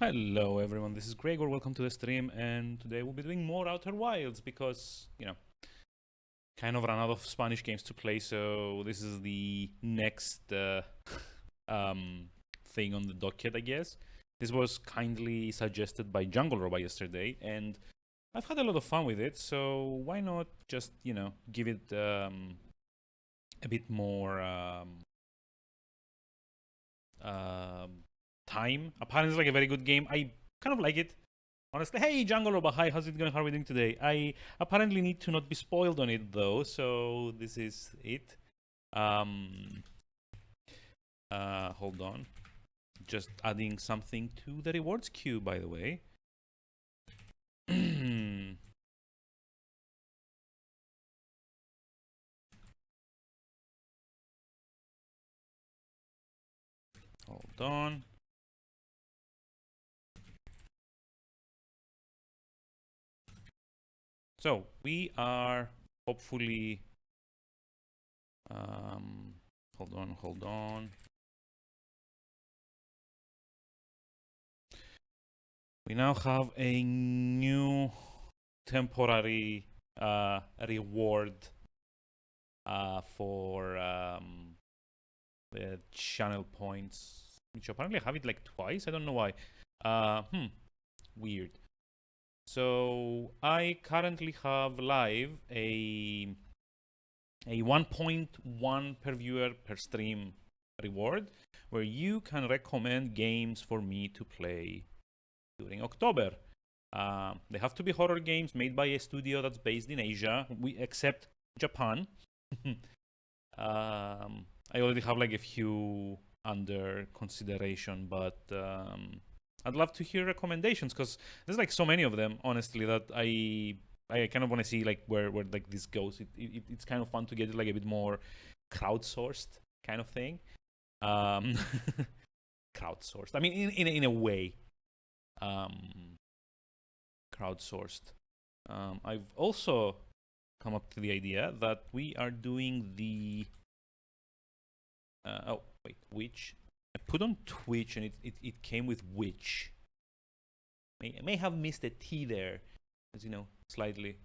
Hello everyone, this is Gregor, welcome to the stream, and today we'll be doing more Outer Wilds because, kind of ran out of Spanish games to play, so this is the next thing on the docket, I guess. This was kindly suggested by Jungle Roba yesterday, and I've had a lot of fun with it, so why not just, give it a bit more time. Apparently it's like a very good game. I kind of like it. Honestly, hey Jungle Roba, hi, how's it going? How are we doing today? I apparently need to not be spoiled on it though, so this is it. Hold on. Just adding something to the rewards queue, by the way. Hold on. So we are hopefully hold on. We now have a new temporary reward for the channel points, which apparently I have it like twice. I don't know why. Weird. So I currently have live a 1.1 per viewer per stream reward, where you can recommend games for me to play during October. They have to be horror games made by a studio that's based in Asia, except Japan. I already have like a few under consideration, but I'd love to hear recommendations because there's like so many of them, honestly, that I kind of want to see like where like this goes. It's kind of fun to get like a bit more crowdsourced kind of thing. Crowdsourced. I mean, in a way, crowdsourced. I've also come up to the idea that we are doing the which I put on Twitch and it came with which. I may have missed a T there, as you know, slightly.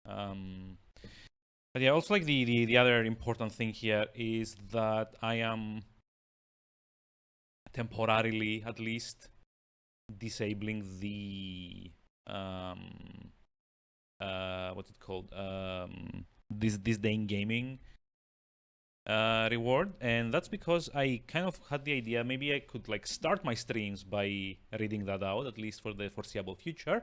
But yeah, also like the other important thing here is that I am temporarily, at least, disabling the what's it called? This day in gaming reward, and that's because I kind of had the idea maybe I could like start my streams by reading that out, at least for the foreseeable future.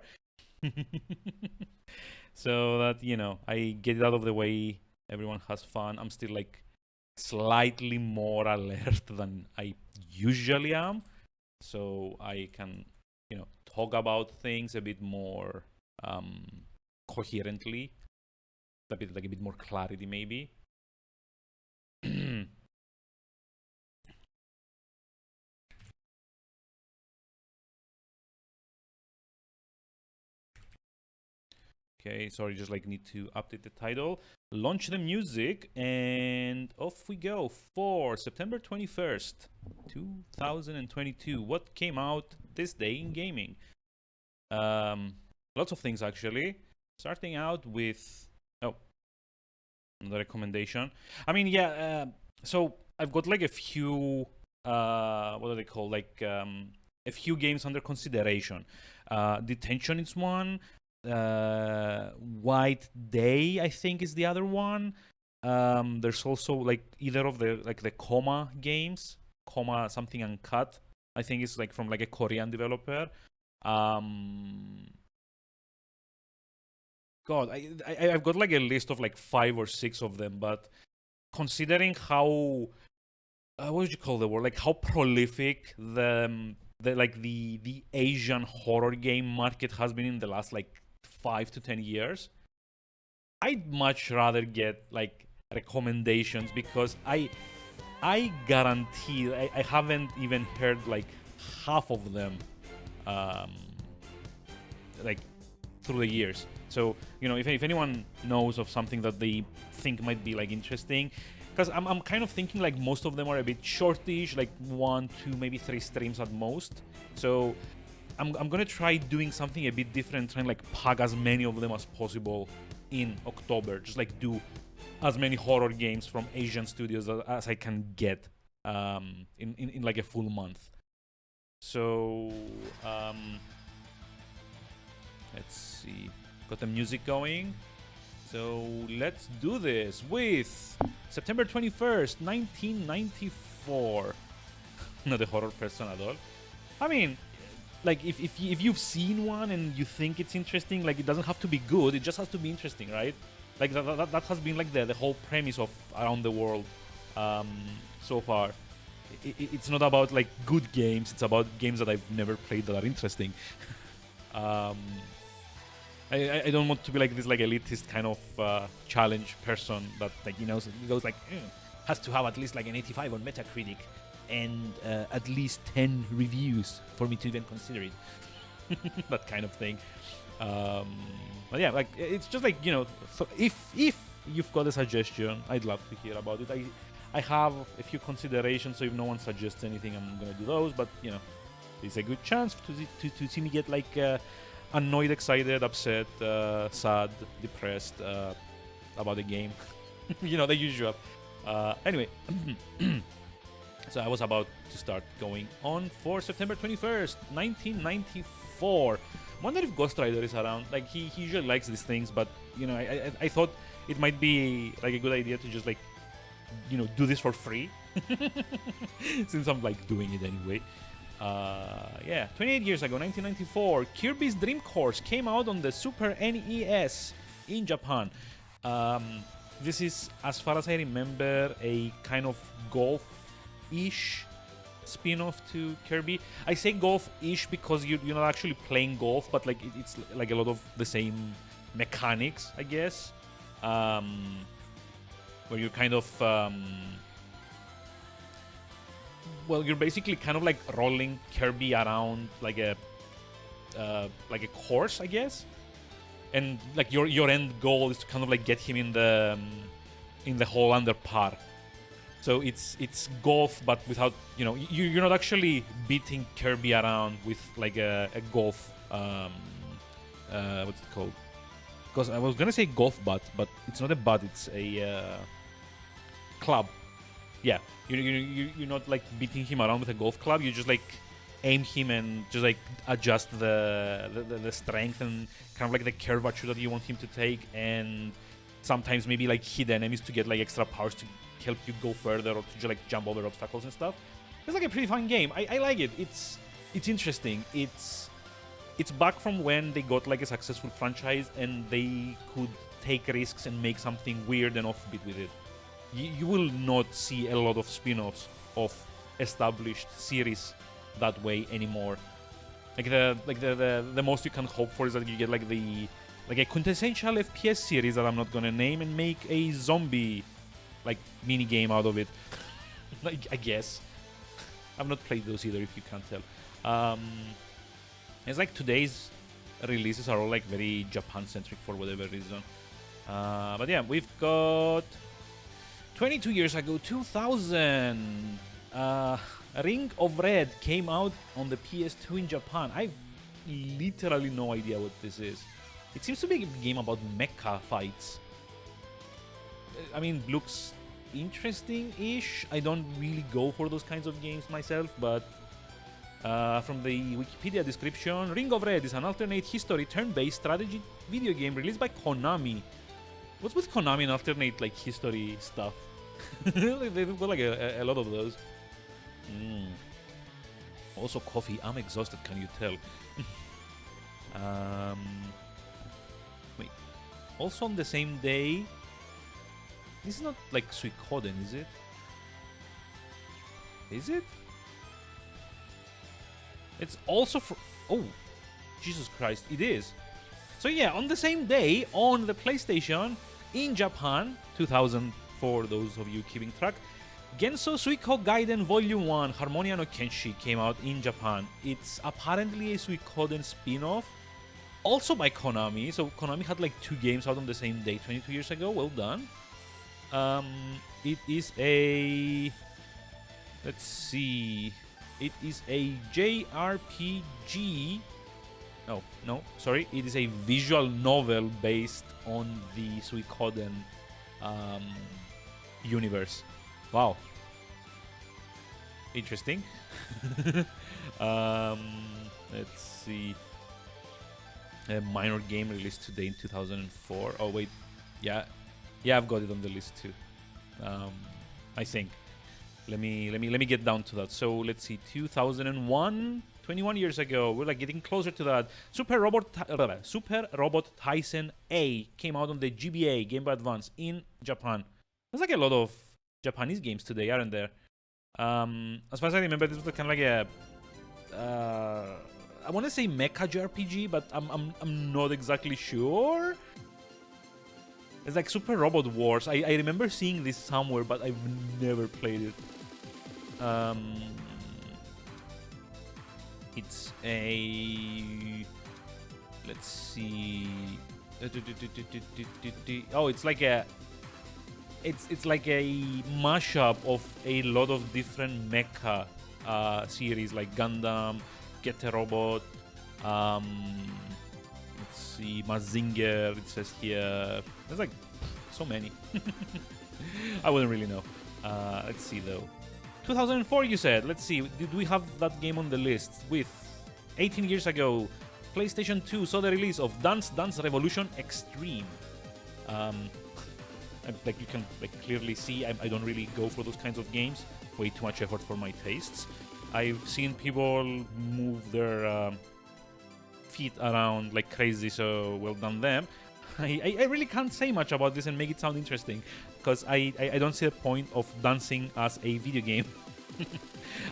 So that I get it out of the way, everyone has fun. I'm still like slightly more alert than I usually am, so I can talk about things a bit more coherently, a bit more clarity maybe. Okay, sorry, just like need to update the title. Launch the music, and off we go for September 21st, 2022. What came out this day in gaming? Lots of things actually. Starting out with another recommendation. I mean, yeah. So I've got like a few. What are they called? Like a few games under consideration. Detention is one. White Day, I think, is the other one. There's also like either of the Coma games, Coma something Uncut. I think it's like from like a Korean developer. God, I've got like a list of like 5 or 6 of them, but considering how what would you call the word? Like how prolific the Asian horror game market has been in the last like 5 to 10 years, I'd much rather get like recommendations because I guarantee I haven't even heard like half of them like through the years. So if anyone knows of something that they think might be like interesting, because I'm kind of thinking like most of them are a bit shortish, like 1, 2, maybe 3 streams at most. So I'm gonna try doing something a bit different, trying like pack as many of them as possible in October. Just like do as many horror games from Asian studios as I can get in like a full month. So let's see, got the music going. So let's do this with September 21st, 1994. Not a horror person at all. I mean, like if you've seen one and you think it's interesting, like it doesn't have to be good. It just has to be interesting, right? Like that has been like the whole premise of Around the World so far. It's not about like good games. It's about games that I've never played that are interesting. I don't want to be like this like elitist kind of challenge person that like goes like has to have at least like an 85 on Metacritic and at least 10 reviews for me to even consider it. That kind of thing. But yeah, like it's just like so if you've got a suggestion, I'd love to hear about it. I have a few considerations, so if no one suggests anything, I'm gonna do those. But there's a good chance to see me get like annoyed, excited, upset, sad, depressed about the game. The usual. Anyway, so I was about to start going on for September 21st, 1994. Wonder if Ghost Rider is around. Like he usually likes these things, but I thought it might be like a good idea to just like do this for free since I'm like doing it anyway. 28 years ago, 1994, Kirby's Dream Course came out on the Super NES in Japan. This is, as far as I remember, a kind of golf-ish spin-off to Kirby. I say golf-ish because you're not actually playing golf, but like it's like a lot of the same mechanics, I guess. Where you're kind of you're basically kind of like rolling Kirby around like a course, I guess. And like your end goal is to kind of like get him in the hole under par. So it's golf, but without you're not actually beating Kirby around with like a golf what's it called? Because I was gonna say golf bat, but it's not a bat. It's a club. Yeah, you're not like beating him around with a golf club. You just like aim him and just like adjust the strength and kind of like the curvature that you want him to take, and sometimes maybe like hit enemies to get like extra powers to help you go further or to just like jump over obstacles and stuff. It's like a pretty fun game. I like it. It's interesting. It's back from when they got like a successful franchise and they could take risks and make something weird and offbeat with it. You will not see a lot of spin-offs of established series that way anymore. Like the most you can hope for is that you get like a quintessential FPS series that I'm not gonna name and make a zombie like mini game out of it. Like I guess I've not played those either, if you can't tell. It's like today's releases are all like very Japan centric for whatever reason. But yeah, we've got 22 years ago, 2000, Ring of Red came out on the PS2 in Japan. I've literally no idea what this is. It seems to be a game about mecha fights. I mean, looks interesting-ish. I don't really go for those kinds of games myself, but from the Wikipedia description, Ring of Red is an alternate history turn-based strategy video game released by Konami. What's with Konami and alternate like history stuff? They've got like a lot of those. Also coffee. I'm exhausted. Can you tell? Wait. Also on the same day. This is not like Suikoden, is it? Is it? It's also for. Oh, Jesus Christ! It is. So yeah, on the same day on the PlayStation in Japan, 2000 for those of you keeping track, Genso Suiko Gaiden Volume 1 Harmonia no Kenshi came out in Japan. It's apparently a Suikoden spin-off, also by Konami. So Konami had like 2 games out on the same day 22 years ago. Well done. It is a... Let's see... It is a JRPG. No, sorry. It is a visual novel based on the Suikoden universe. Wow. Interesting. Let's see. A minor game released today in 2004. Oh wait, yeah, I've got it on the list too. I think. Let me get down to that. So let's see, 2001, 21 years ago. We're like getting closer to that. Super Robot Tyson A came out on the GBA, Game Boy Advance, in Japan. There's like a lot of Japanese games today, aren't there? As far as I remember, this was kind of like a I want to say mecha JRPG, but I'm not exactly sure. It's like Super Robot Wars. I remember seeing this somewhere, but I've never played it. It's a... Let's see... Oh, it's like a... It's like a mashup of a lot of different mecha series, like Gundam, Get a Robot, let's see, Mazinger, it says here. There's like so many. I wouldn't really know. Let's see though. 2004 you said. Let's see, did we have that game on the list? With 18 years ago, PlayStation 2 saw the release of Dance Dance Revolution Extreme. Like you can like clearly see, I don't really go for those kinds of games. Way too much effort for my tastes. I've seen people move their feet around like crazy, so well done them. I really can't say much about this and make it sound interesting, because I don't see the point of dancing as a video game.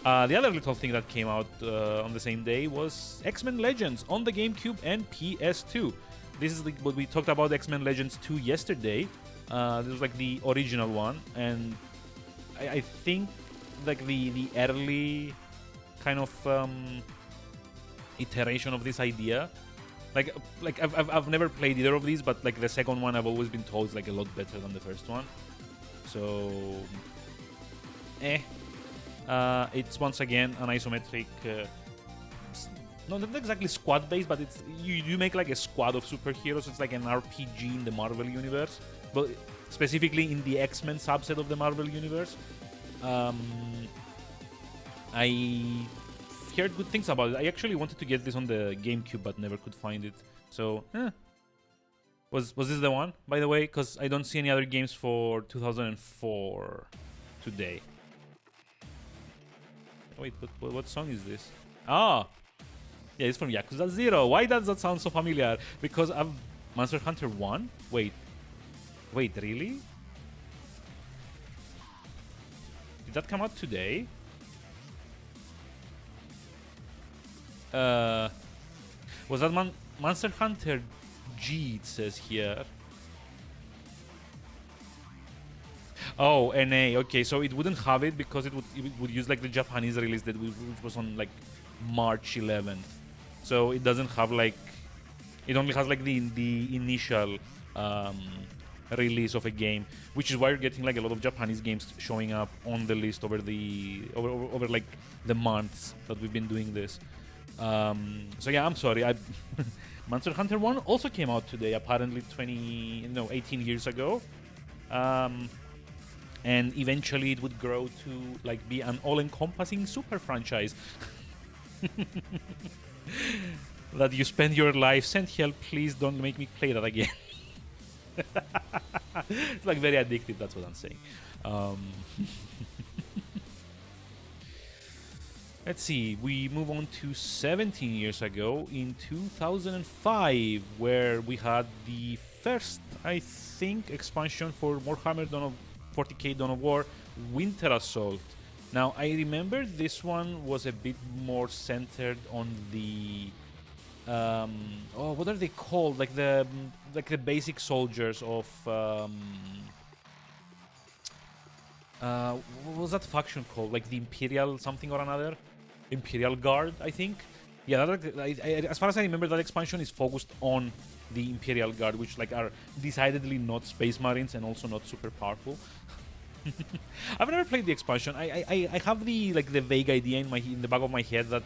The other little thing that came out on the same day was X-Men Legends on the GameCube and PS2. This is what we talked about, X-Men Legends 2 yesterday. This was like the original one, and I think like the early kind of iteration of this idea. Like I've never played either of these, but like the second one I've always been told is like a lot better than the first one. So, it's once again an isometric, not exactly squad based, but it's you make like a squad of superheroes. It's like an RPG in the Marvel universe, but specifically in the X-Men subset of the Marvel universe. I heard good things about it. I actually wanted to get this on the GameCube, but never could find it. So, was this the one, by the way? Because I don't see any other games for 2004 today. Wait, what song is this? Ah, yeah, it's from Yakuza 0. Why does that sound so familiar? Because I've Monster Hunter 1. Wait, really? Did that come out today? Was that Monster Hunter G, it says here. Oh, NA. Okay, so it wouldn't have it because it would use like the Japanese release that which was on like March 11th. So it doesn't have like, it only has like the initial release of a game, which is why you're getting like a lot of Japanese games showing up on the list over over like the months that we've been doing this. So yeah, I'm sorry. Monster Hunter 1 also came out today, apparently 18 years ago. And eventually it would grow to like be an all-encompassing super franchise. That you spend your life, send help, please don't make me play that again. It's like very addictive, that's what I'm saying. Let's see, we move on to 17 years ago in 2005, where we had the first, I think, expansion for Warhammer 40k Dawn of War, Winter Assault. Now, I remember this one was a bit more centered on the... what are they called? Like the basic soldiers of... what was that faction called? Like the Imperial something or another? Imperial Guard, I think. Yeah, as far as I remember, that expansion is focused on the Imperial Guard, which like are decidedly not Space Marines and also not super powerful. I've never played the expansion. I have the vague idea in the back of my head that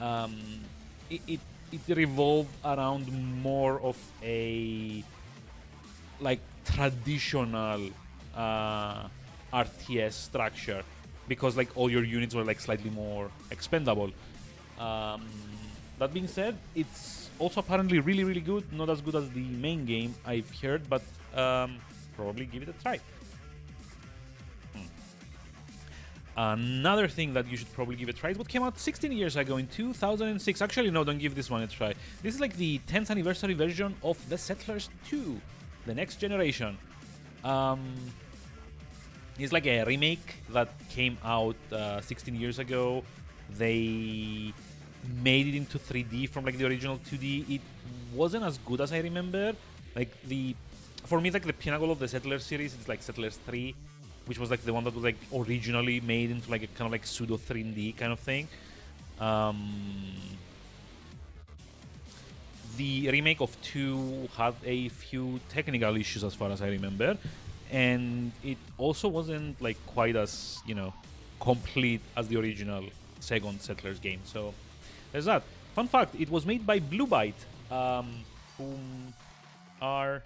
um it revolved around more of a like traditional RTS structure, because like all your units were like slightly more expendable. That being said, it's also apparently really good. Not as good as the main game, I've heard, but probably give it a try. Another thing that you should probably give a try is what came out 16 years ago in 2006. Actually, no, don't give this one a try. This is like the 10th anniversary version of The Settlers 2, the next generation. It's like a remake that came out 16 years ago. They made it into 3D from like the original 2D. It wasn't as good as I remember. For me, like the pinnacle of the Settlers series, it's like Settlers 3, which was like the one that was like originally made into like a kind of like pseudo 3D kind of thing. The remake of 2 had a few technical issues as far as I remember, and it also wasn't like quite as, complete as the original second Settlers game. So there's that. Fun fact, it was made by Blue Byte, whom are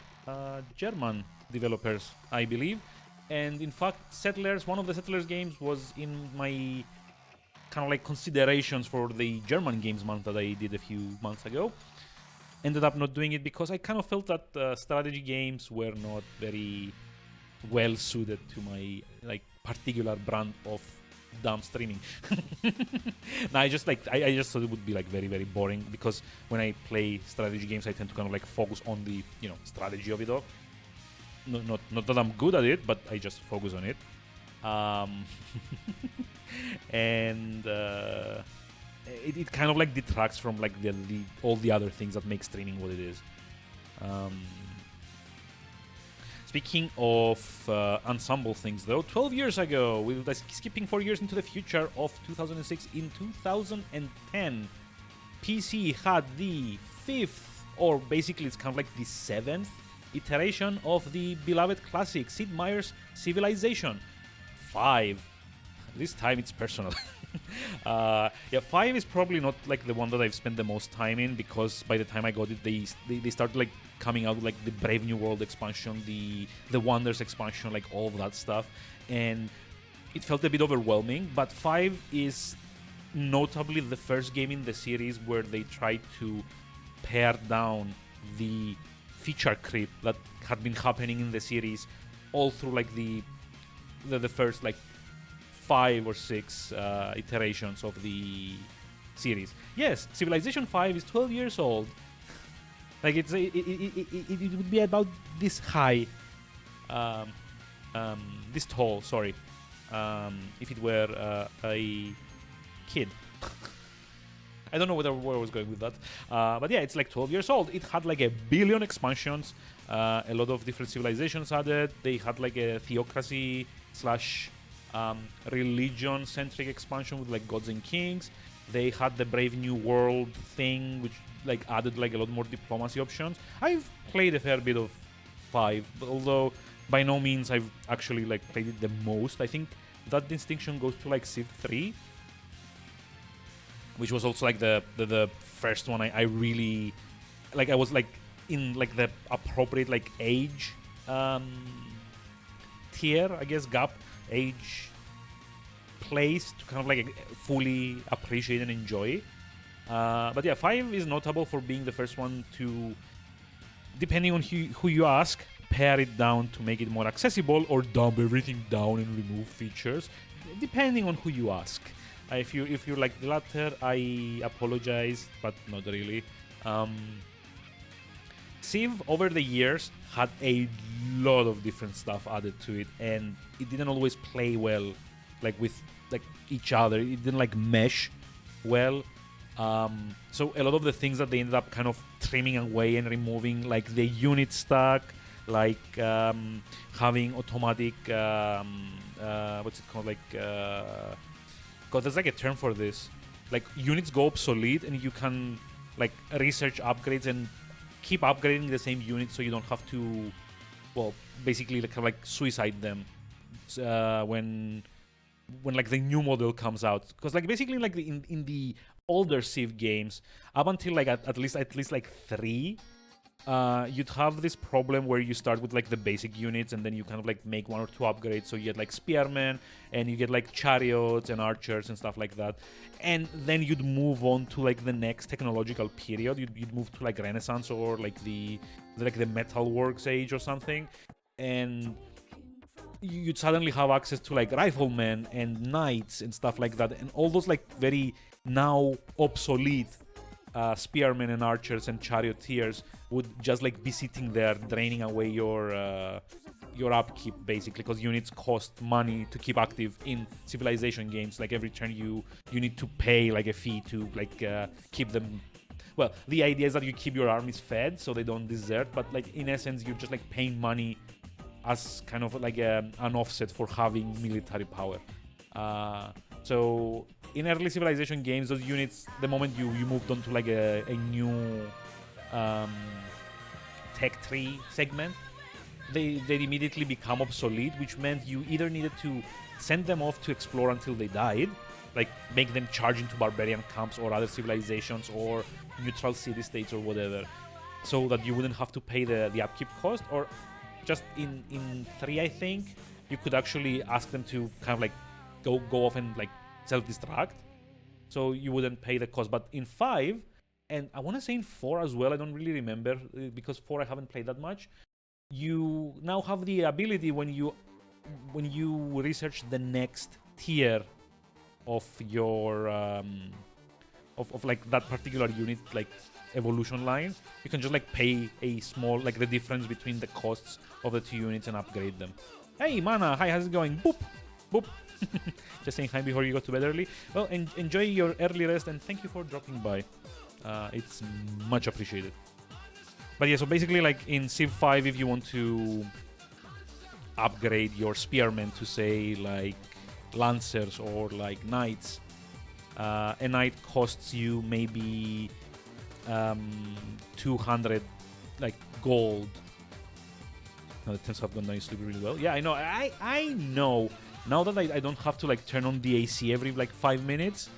German developers, I believe. And in fact, Settlers, one of the Settlers games was in my kind of like considerations for the German Games Month that I did a few months ago. Ended up not doing it because I kind of felt that strategy games were not very well suited to my like particular brand of dumb streaming. No, I just thought it would be like very boring, because when I play strategy games I tend to kind of like focus on the strategy of it all. Not that I'm good at it, but I just focus on it. And it kind of like detracts from like all the other things that make streaming what it is. Speaking of ensemble things, though, 12 years ago, skipping 4 years into the future of 2006, in 2010, PC had the 5th, or basically it's kind of like the 7th iteration of the beloved classic Sid Meier's Civilization 5. This time it's personal. 5 is probably not like the one that I've spent the most time in, because by the time I got it, they started like coming out with like the Brave New World expansion, the Wonders expansion, like all of that stuff, and it felt a bit overwhelming. But 5 is notably the first game in the series where they tried to pare down the feature creep that had been happening in the series all through like the first like 5 or 6 iterations of the series. Yes, Civilization 5 is 12 years old. Like it would be about this high, this tall. Sorry, if it were a kid. I don't know where I was going with that. But yeah, it's like 12 years old. It had like a billion expansions, a lot of different civilizations added. They had like a theocracy / religion-centric expansion with like gods and kings. They had the Brave New World thing, which like added like a lot more diplomacy options. I've played a fair bit of 5, although by no means I've actually like played it the most. I think that distinction goes to like Civ 3, which was also like the first one I really like. I was like in like the appropriate like age tier, I guess, gap age place to kind of like fully appreciate and enjoy. But yeah, 5 is notable for being the first one to, depending on who you ask, pare it down to make it more accessible, or dump everything down and remove features, depending on who you ask. If you're like the latter, I apologize, but not really. Civ over the years had a lot of different stuff added to it, and it didn't always play well, like with like each other. It didn't like mesh well. So a lot of the things that they ended up kind of trimming away and removing, like the unit stack, like having automatic what's it called, like God, there's like a term for this. Like units go obsolete and you can like research upgrades and keep upgrading the same unit, so you don't have to, well, basically like, kind of like suicide them when like the new model comes out, because like basically like in the older Civ games, up until like at least like 3, you'd have this problem where you start with like the basic units and then you kind of like make 1 or 2 upgrades, so you get like spearmen and you get like chariots and archers and stuff like that, and then you'd move on to like the next technological period. You'd move to like Renaissance or like the metalworks age or something, and you'd suddenly have access to like riflemen and knights and stuff like that, and all those like very now obsolete spearmen and archers and charioteers would just like be sitting there draining away your upkeep, basically, because units cost money to keep active in Civilization games. Like every turn you need to pay like a fee to like keep them. Well, the idea is that you keep your armies fed so they don't desert, but like in essence you're just like paying money as kind of like an offset for having military power. So in early Civilization games, those units, the moment you moved on to like a new tech tree segment, they immediately become obsolete, which meant you either needed to send them off to explore until they died, like make them charge into barbarian camps or other civilizations or neutral city-states or whatever, so that you wouldn't have to pay the upkeep cost. Or just in 3, I think, you could actually ask them to kind of like go off and like self-destruct, so you wouldn't pay the cost. But in 5, and I want to say in 4 as well, I don't really remember because 4 I haven't played that much, you now have the ability when you research the next tier of your of like that particular unit like evolution line, you can just like pay a small, like the difference between the costs of the 2 units and upgrade them. Hey Mana, hi, how's it going? Boop boop. Just saying hi before you go to bed early. Well, enjoy your early rest and thank you for dropping by. It's much appreciated. But yeah, so basically like in Civ 5, if you want to upgrade your spearmen to say like lancers or like knights, a knight costs you maybe 200 like gold. No, the temps have gone down really well. Yeah, I know. I know. Now that I don't have to like turn on the AC every like 5 minutes,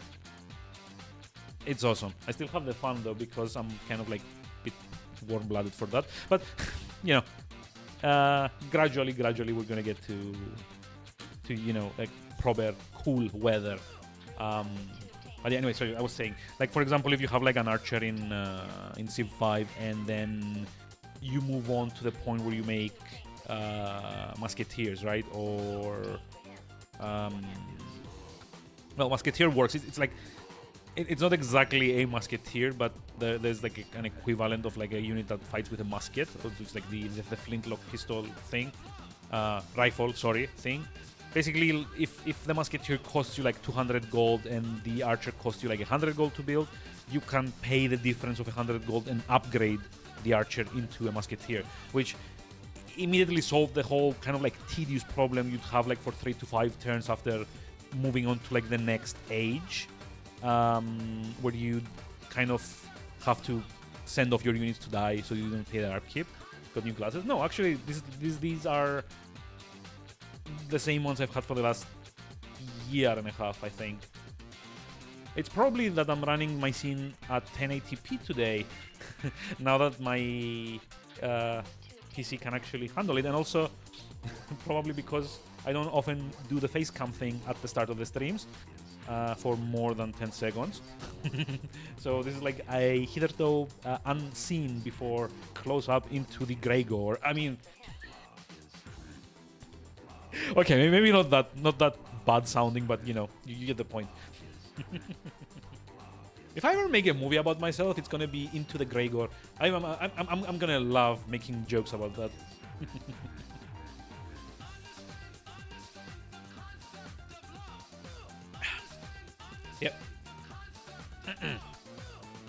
it's awesome. I still have the fun though because I'm kind of like a bit warm-blooded for that. But you know, gradually we're gonna get to you know like proper cool weather. But yeah, anyway, so I was saying, like for example, if you have like an archer in Civ 5 and then you move on to the point where you make musketeers, right? Or well, musketeer works. It's like it's not exactly a musketeer, but there's like an equivalent of like a unit that fights with a musket. It's like the flintlock pistol thing, rifle, sorry, thing. Basically, if the musketeer costs you like 200 gold and the archer costs you like 100 gold to build, you can pay the difference of 100 gold and upgrade the archer into a musketeer, which immediately solved the whole kind of like tedious problem you'd have like for 3 to 5 turns after moving on to like the next age, where you kind of have to send off your units to die so you don't pay their upkeep. Got new classes? No, actually, these are the same ones I've had for the last year and a half, I think. It's probably that I'm running my scene at 1080p today, now that my PC can actually handle it, and also probably because I don't often do the face cam thing at the start of the streams for more than 10 seconds. So this is like a hitherto unseen before close up into the Gregor. I mean, okay, maybe not that bad sounding, but you know, you get the point. If I ever make a movie about myself, it's gonna be Into the Gregor. I'm gonna love making jokes about that. Yep.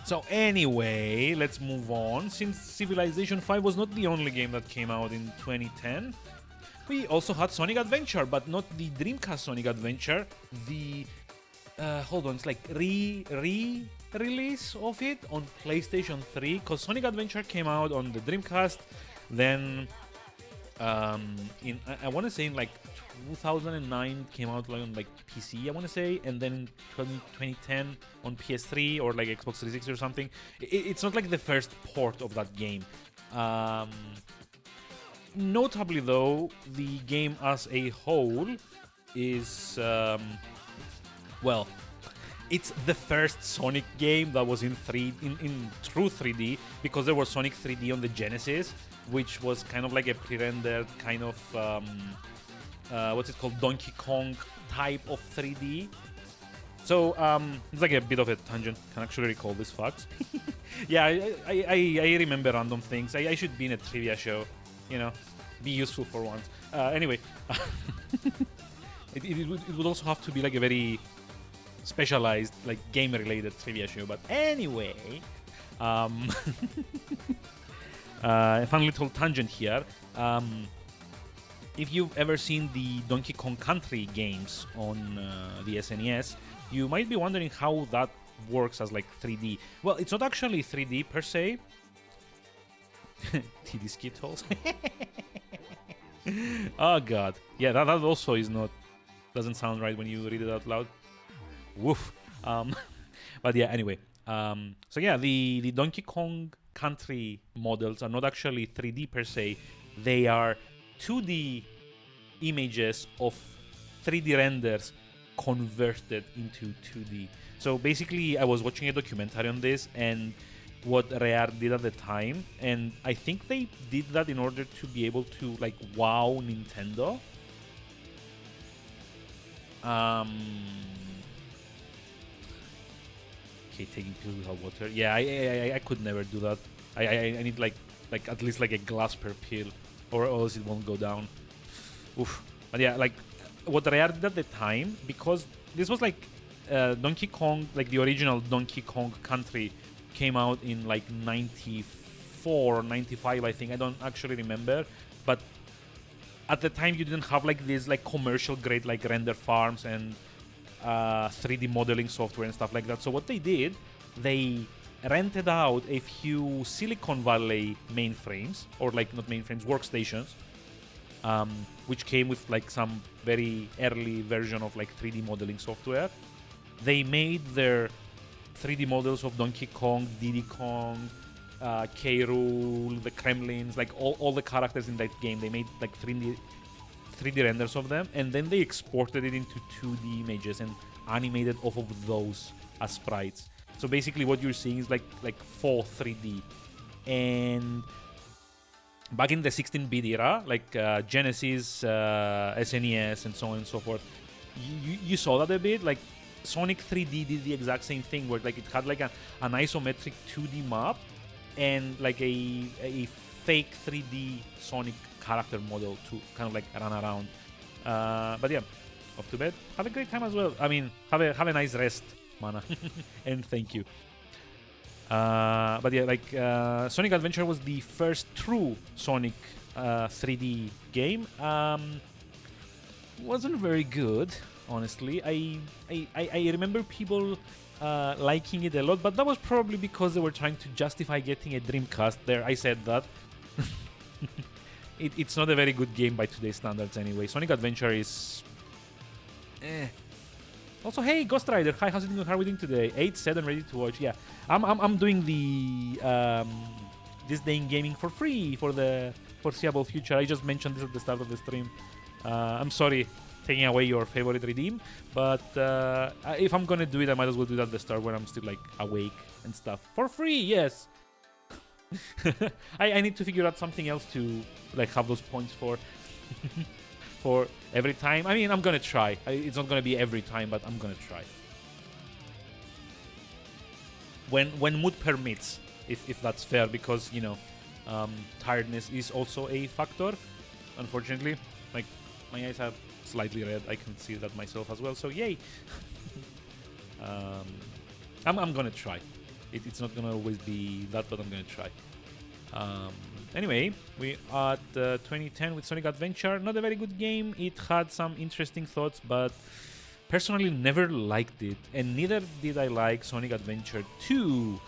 So anyway, let's move on. Since Civilization 5 was not the only game that came out in 2010, we also had Sonic Adventure, but not the Dreamcast Sonic Adventure. The hold on, it's like re-release of it on PlayStation 3, because Sonic Adventure came out on the Dreamcast, then I want to say in like 2009 came out like on like PC, I want to say, and then 2010 on PS3 or like Xbox 360 or something. It's not like the first port of that game. Notably though, the game as a whole is well, it's the first Sonic game that was in true 3D, because there was Sonic 3D on the Genesis, which was kind of like a pre-rendered kind of what's it called, Donkey Kong type of 3D. So it's like a bit of a tangent. Can actually recall this fact. Yeah, I remember random things. I should be in a trivia show, you know, be useful for once. Anyway, it would also have to be like a very specialized, like game-related trivia show. But anyway, a fun little tangent here. If you've ever seen the Donkey Kong Country games on the SNES, you might be wondering how that works as like 3D. Well, it's not actually 3D per se. TD Skittles. Oh god. Yeah, that also is not, doesn't sound right when you read it out loud. Woof. But yeah, anyway. So yeah, the Donkey Kong Country models are not actually 3D per se. They are 2D images of 3D renders converted into 2D. So basically, I was watching a documentary on this and what Rare did at the time, and I think they did that in order to be able to like wow Nintendo. Okay, taking pills without water. Yeah, I could never do that. I need like at least like a glass per pill, or else it won't go down. Oof. But yeah, like what Rare did at the time, because this was like Donkey Kong, like the original Donkey Kong Country came out in like 94 or 95, I think. I don't actually remember, but at the time you didn't have like these like commercial grade like render farms and 3D modeling software and stuff like that. So what they did, they rented out a few Silicon Valley mainframes, or like not mainframes, workstations, which came with like some very early version of like 3D modeling software. They made their 3D models of Donkey Kong, Diddy Kong, K. Rool, the Kremlins, like all the characters in that game. They made like 3D renders of them, and then they exported it into 2D images and animated off of those as sprites. So basically what you're seeing is like full 3D. And back in the 16-bit era, like Genesis, SNES, and so on and so forth, you saw that a bit. Like Sonic 3D did the exact same thing, where like it had like an isometric 2D map and like a fake 3D Sonic character model to kind of like run around. But yeah, off to bed. Have a great time as well. I mean, have a nice rest, Mana, and thank you. But yeah, like Sonic Adventure was the first true Sonic 3D game. Wasn't very good, honestly. I remember people liking it a lot, but that was probably because they were trying to justify getting a Dreamcast. There, I said that. It's not a very good game by today's standards anyway. Sonic Adventure is... Also, hey, Ghost Rider. Hi, how's it going? How are we doing today? 8, 7, ready to watch. Yeah, I'm doing the This Day in Gaming for free for the foreseeable future. I just mentioned this at the start of the stream. I'm sorry, taking away your favorite redeem, but if I'm gonna do it, I might as well do it at the start when I'm still like awake and stuff. For free, yes. I need to figure out something else to like have those points for for every time. I mean, I'm gonna try. It's not gonna be every time, but I'm gonna try when mood permits, if that's fair, because you know tiredness is also a factor, unfortunately. Like my eyes are slightly red, I can see that myself as well, so yay. I'm gonna try. It's not gonna always be that, but I'm gonna try. Anyway, we are at 2010 with Sonic Adventure. Not a very good game. It had some interesting thoughts, but personally never liked it. And neither did I like Sonic Adventure 2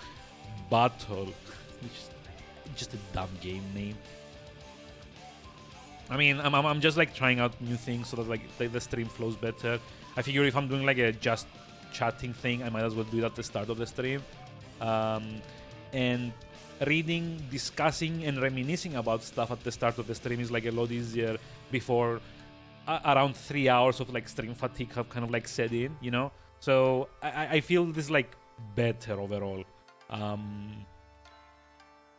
Battle. Which is just a dumb game name. I mean, I'm just like trying out new things so that like the stream flows better. I figure if I'm doing like a just chatting thing, I might as well do it at the start of the stream. And reading, discussing, and reminiscing about stuff at the start of the stream is like a lot easier before around 3 hours of like stream fatigue have kind of like set in, you know? So I feel this like better overall.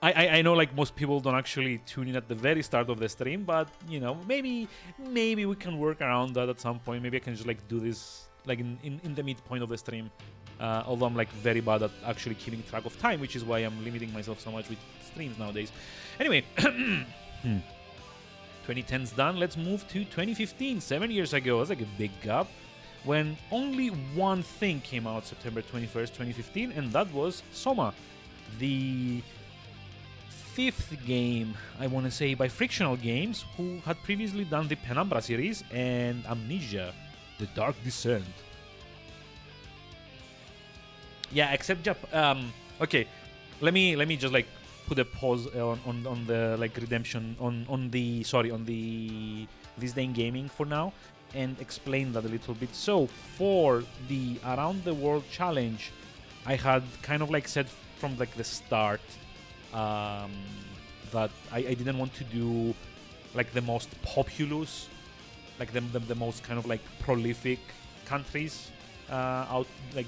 I know like most people don't actually tune in at the very start of the stream, but you know, maybe we can work around that at some point. Maybe I can just like do this like in the midpoint of the stream. Although I'm like very bad at actually keeping track of time, which is why I'm limiting myself so much with streams nowadays. Anyway, 2010's done. Let's move to 2015. 7 years ago, that's like a big gap, when only one thing came out September 21st, 2015, and that was Soma, the fifth game, I want to say, by Frictional Games, who had previously done the Penumbra series and Amnesia, The Dark Descent. Yeah, except okay, let me just like put a pause on the like redemption on the This Day in Gaming for now and explain that a little bit. So for the Around the World challenge, I had kind of like said from like the start that I didn't want to do like the most populous, like the most kind of like prolific countries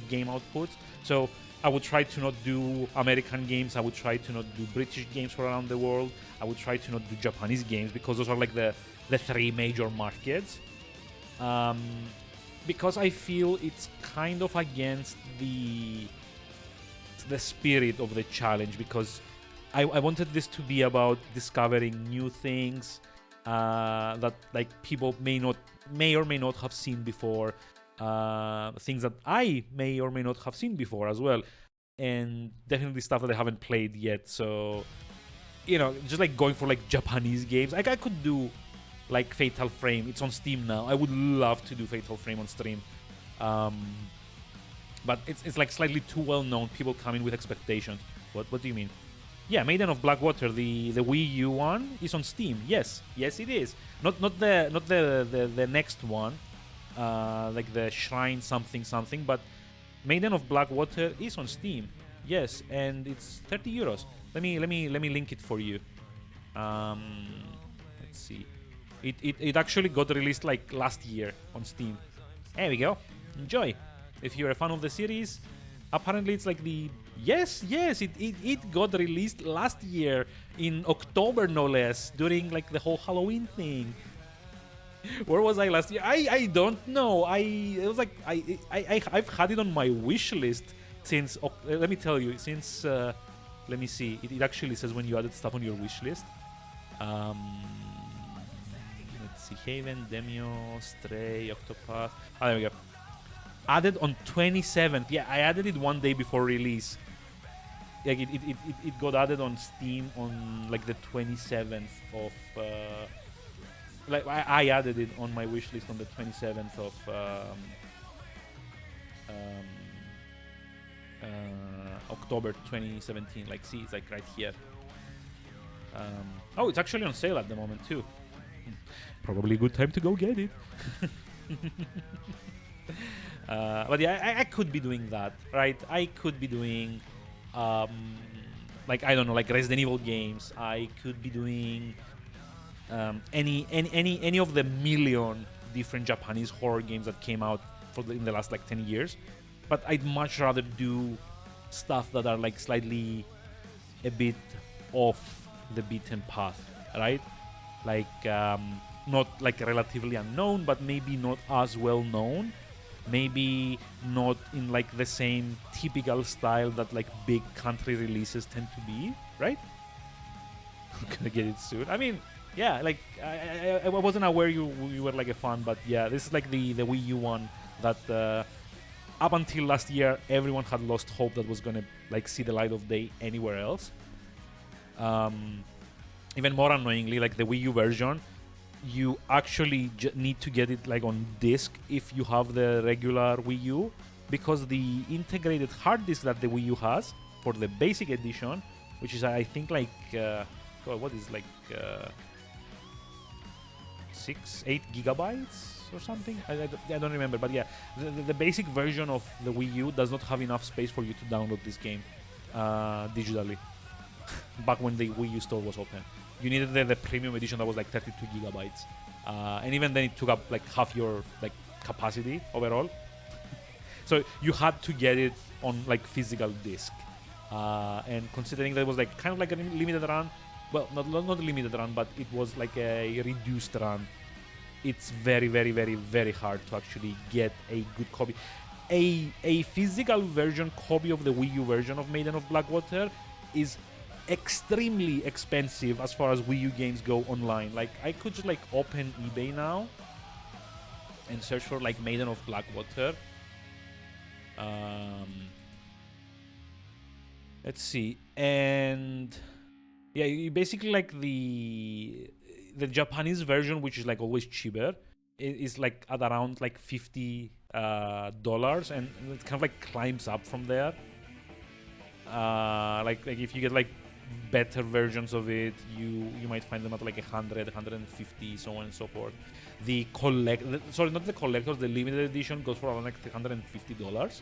game outputs. So I would try to not do American games. I would try to not do British games for Around the World. I would try to not do Japanese games because those are like the three major markets. Because I feel it's kind of against the spirit of the challenge, because I wanted this to be about discovering new things that like people may or may not have seen before, things that I may or may not have seen before as well, and definitely stuff that I haven't played yet. So, you know, just like going for like Japanese games, like I could do like Fatal Frame. It's on Steam now. I would love to do Fatal Frame on stream, but it's like slightly too well known. People come in with expectations. What do you mean? Yeah, Maiden of Blackwater, the Wii U one, is on Steam. Yes, it is. Not the next one, like the Shrine something, but Maiden of Blackwater is on Steam. Yes, and it's 30 euros. Let me link it for you. Let's see. It actually got released like last year on Steam. There we go. Enjoy. If you're a fan of the series, apparently it's like the yes, it got released last year in October, no less, during like the whole Halloween thing. Where was I last year? I don't know. It was like I've had it on my wish list since let me tell you, since let me see. It actually says when you added stuff on your wish list. Let's see, Haven, Demio, Stray, Octopath. Oh, there we go. Added on 27th. Yeah, I added it one day before release. Like it got added on Steam on like the 27th of like I added it on my wish list on the 27th of October 2017. Like, see, it's like right here. Oh, it's actually on sale at the moment too. Probably a good time to go get it. But yeah, I could be doing that, right? I could be doing like, I don't know, like Resident Evil games. I could be doing any of the million different Japanese horror games that came out in the last like 10 years. But I'd much rather do stuff that are like slightly a bit off the beaten path, right? Like not like relatively unknown, but maybe not as well known. Maybe not in like the same typical style that like big country releases tend to be, right? I'm gonna get it soon. I mean, yeah, like I wasn't aware you were like a fan, but yeah, this is like the Wii U one that up until last year everyone had lost hope that was gonna like see the light of day anywhere else. Even more annoyingly, like the Wii U version, you actually need to get it like on disc if you have the regular Wii U, because the integrated hard disk that the Wii U has for the basic edition, which is I think like what is like 8 gigabytes or something. I don't remember, but yeah, the basic version of the Wii U does not have enough space for you to download this game digitally. Back when the Wii U store was open, you needed the premium edition that was like 32 gigabytes, and even then it took up like half your like capacity overall. So you had to get it on like physical disc, and considering that it was like kind of like a limited run, well, not a limited run, but it was like a reduced run. It's very, very, very, very hard to actually get a good copy. A physical version copy of the Wii U version of Maiden of Blackwater is extremely expensive as far as Wii U games go online. Like, I could just like open eBay now and search for like Maiden of Blackwater. Let's see, and yeah, you basically like the Japanese version, which is like always cheaper, is like at around like $50, and it kind of like climbs up from there. Like if you get like better versions of it, you might find them at like 100, 150, so on and so forth. The not the collectors, the limited edition goes for around like $350.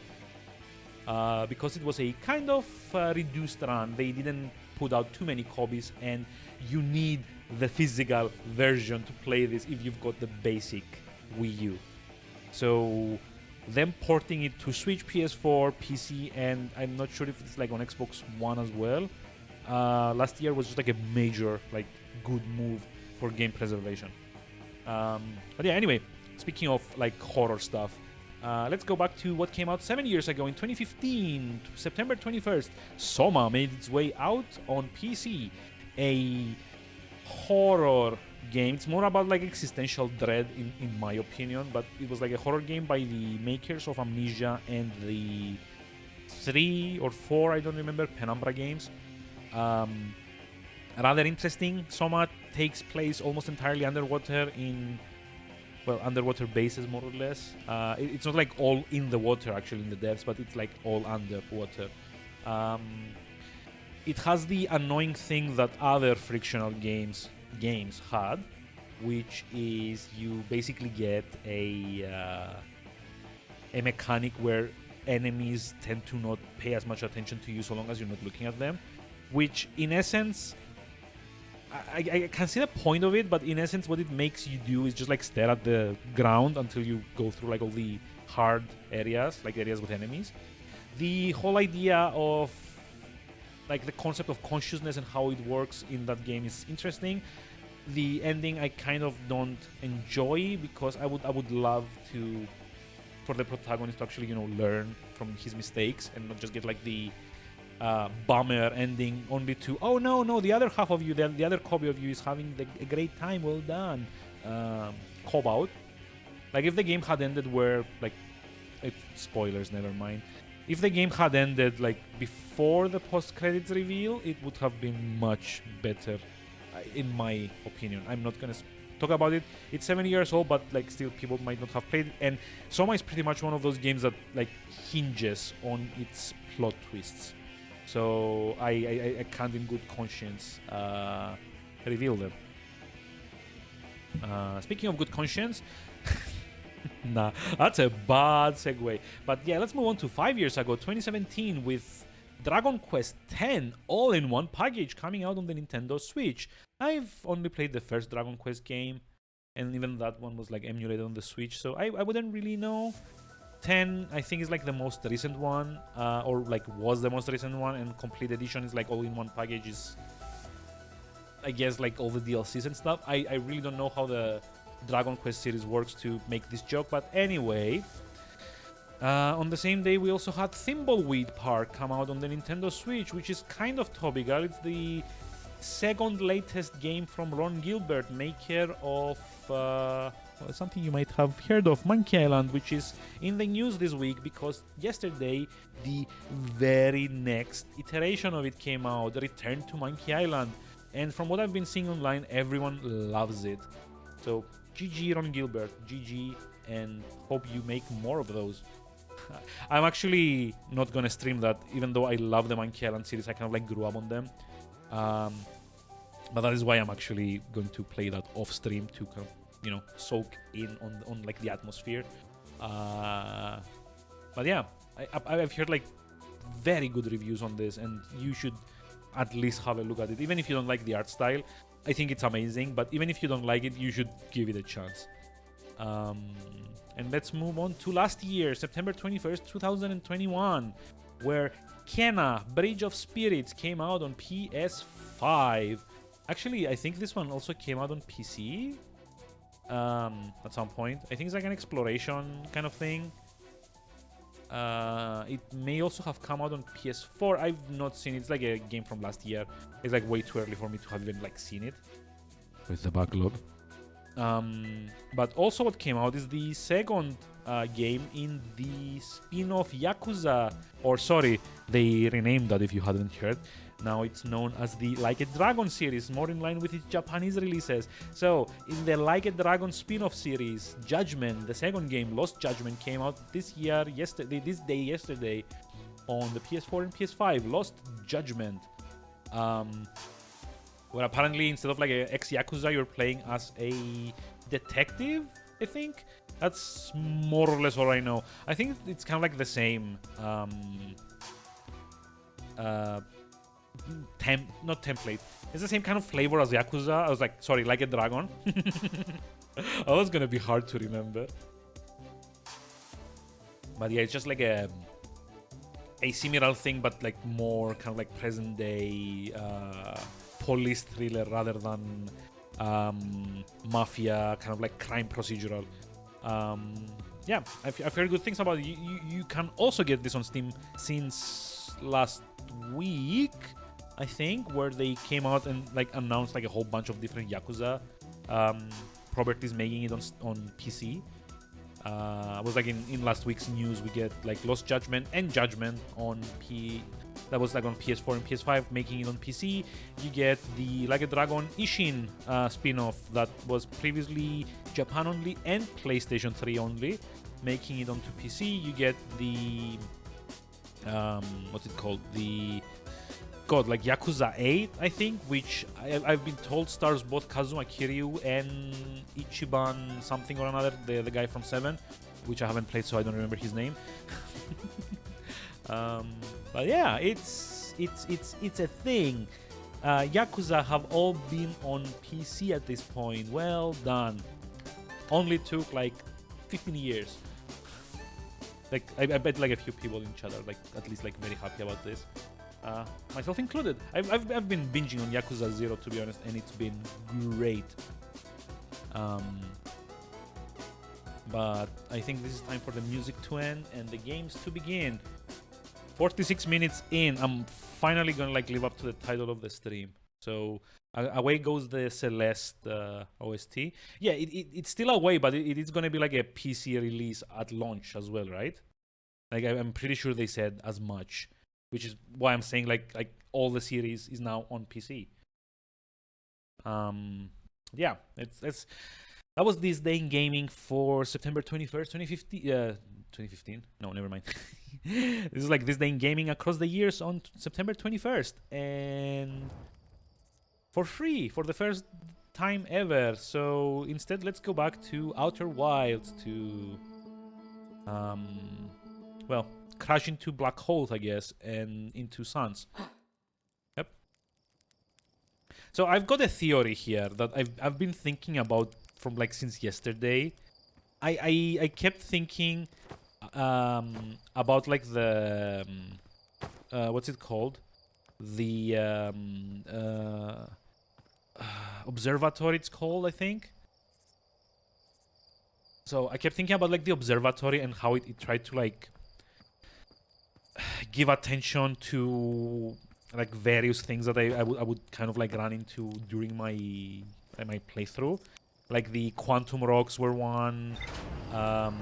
Because it was a kind of reduced run. They didn't put out too many copies, and you need the physical version to play this if you've got the basic Wii U. So them porting it to Switch, PS4, PC, and I'm not sure if it's like on Xbox One as well. Last year was just like a major, like, good move for game preservation. But yeah, anyway, speaking of like horror stuff, let's go back to what came out 7 years ago in 2015, September 21st. Soma made its way out on PC. A horror game. It's more about like existential dread in my opinion, but it was like a horror game by the makers of Amnesia and the 3 or 4, I don't remember, Penumbra games. Rather interesting. Soma takes place almost entirely underwater in, well, underwater bases more or less. It's not like all in the water actually in the depths, but it's like all underwater. It has the annoying thing that other frictional games had, which is you basically get a mechanic where enemies tend to not pay as much attention to you so long as you're not looking at them, which in essence, I can see the point of it, but in essence what it makes you do is just like stare at the ground until you go through like all the hard areas, like areas with enemies. The whole idea of like the concept of consciousness and how it works in that game is interesting. The ending I kind of don't enjoy, because I would love for the protagonist to actually, you know, learn from his mistakes and not just get like the bummer ending only to, oh no, the other half of you, the other copy of you is having a great time, well done, cop out. Like if the game had ended where, like, spoilers, never mind. If the game had ended like before the post-credits reveal, it would have been much better, in my opinion. I'm not gonna talk about it. It's 7 years old, but like still people might not have played it. And Soma is pretty much one of those games that like hinges on its plot twists. So I can't in good conscience reveal them. Speaking of good conscience, nah, that's a bad segue. But yeah, let's move on to 5 years ago, 2017, with Dragon Quest X all in one package coming out on the Nintendo Switch. I've only played the first Dragon Quest game, and even that one was like emulated on the Switch, so I wouldn't really know. 10, I think, is like the most recent one, or like was the most recent one, and Complete Edition is like all in one package, is I guess like all the DLCs and stuff. I really don't know how the Dragon Quest series works to make this joke, but anyway, on the same day we also had Thimbleweed Park come out on the Nintendo Switch, which is kind of topical. It's the second latest game from Ron Gilbert, maker of something you might have heard of, Monkey Island, which is in the news this week because yesterday the very next iteration of it came out, Return to Monkey Island, and from what I've been seeing online, everyone loves it. So GG Ron Gilbert, GG, and hope you make more of those. I'm actually not gonna stream that, even though I love the Monkey Island series. I kind of like grew up on them, but that is why I'm actually going to play that off stream to kind of soak in on like the atmosphere. But yeah, I've heard like very good reviews on this, and you should at least have a look at it. Even if you don't like the art style, I think it's amazing. But even if you don't like it, you should give it a chance. And let's move on to last year, September 21st, 2021, where Kena Bridge of Spirits came out on PS5. Actually, I think this one also came out on PC at some point. I think it's like an exploration kind of thing. It may also have come out on PS4. I've not seen it. It's like a game from last year. It's like way too early for me to have even like seen it with the backlog. But also what came out is the second game in the spin-off Yakuza, or sorry, they renamed that if you hadn't heard. Now it's known as the Like a Dragon series, more in line with its Japanese releases. So in the Like a Dragon spin-off series, Judgment, the second game, Lost Judgment, came out this day on the PS4 and PS5. Lost Judgment. Where apparently instead of like an ex-Yakuza, you're playing as a detective, I think. That's more or less all I know. I think it's kind of like the same not template. It's the same kind of flavor as Yakuza. I was like, sorry, Like a Dragon. Oh, that's gonna be hard to remember. But yeah, it's just like a similar thing, but like more kind of like present day police thriller rather than mafia, kind of like crime procedural. Yeah, I've heard good things about it. You can also get this on Steam since last week, I think, where they came out and like announced like a whole bunch of different Yakuza properties making it on PC. Was like in last week's news, we get like Lost Judgment and Judgment on that was like on PS4 and PS5, making it on PC. You get the Like a Dragon Ishin spin-off that was previously Japan only and PlayStation 3 only, making it onto PC. You get the what's it called? Like Yakuza 8, I think, which I've been told stars both Kazuma Kiryu and Ichiban something or another, the guy from 7, which I haven't played, so I don't remember his name. But yeah, it's a thing. Yakuza have all been on PC at this point. Well done. Only took like 15 years. Like I bet like a few people in chat are like at least like very happy about this. Myself included. I've been binging on Yakuza 0, to be honest, and it's been great. But I think this is time for the music to end and the games to begin. 46 minutes in, I'm finally gonna like live up to the title of the stream. So away goes the Celeste OST. Yeah, it's still away, but it is gonna be like a PC release at launch as well, right? Like I'm pretty sure they said as much, which is why I'm saying like all the series is now on PC. Yeah, it's that was This Day in Gaming for September 21st, 2015. No, never mind. This is like This Day in Gaming across the years on September 21st, and for free for the first time ever. So instead, let's go back to Outer Wilds to well, crash into black holes, I guess, and into suns. Yep. So I've got a theory here that I've been thinking about from like since yesterday. I kept thinking about like the what's it called? The observatory, it's called, I think. So I kept thinking about like the observatory and how it tried to like give attention to like various things that I would kind of like run into during my playthrough. Like the quantum rocks were one. God,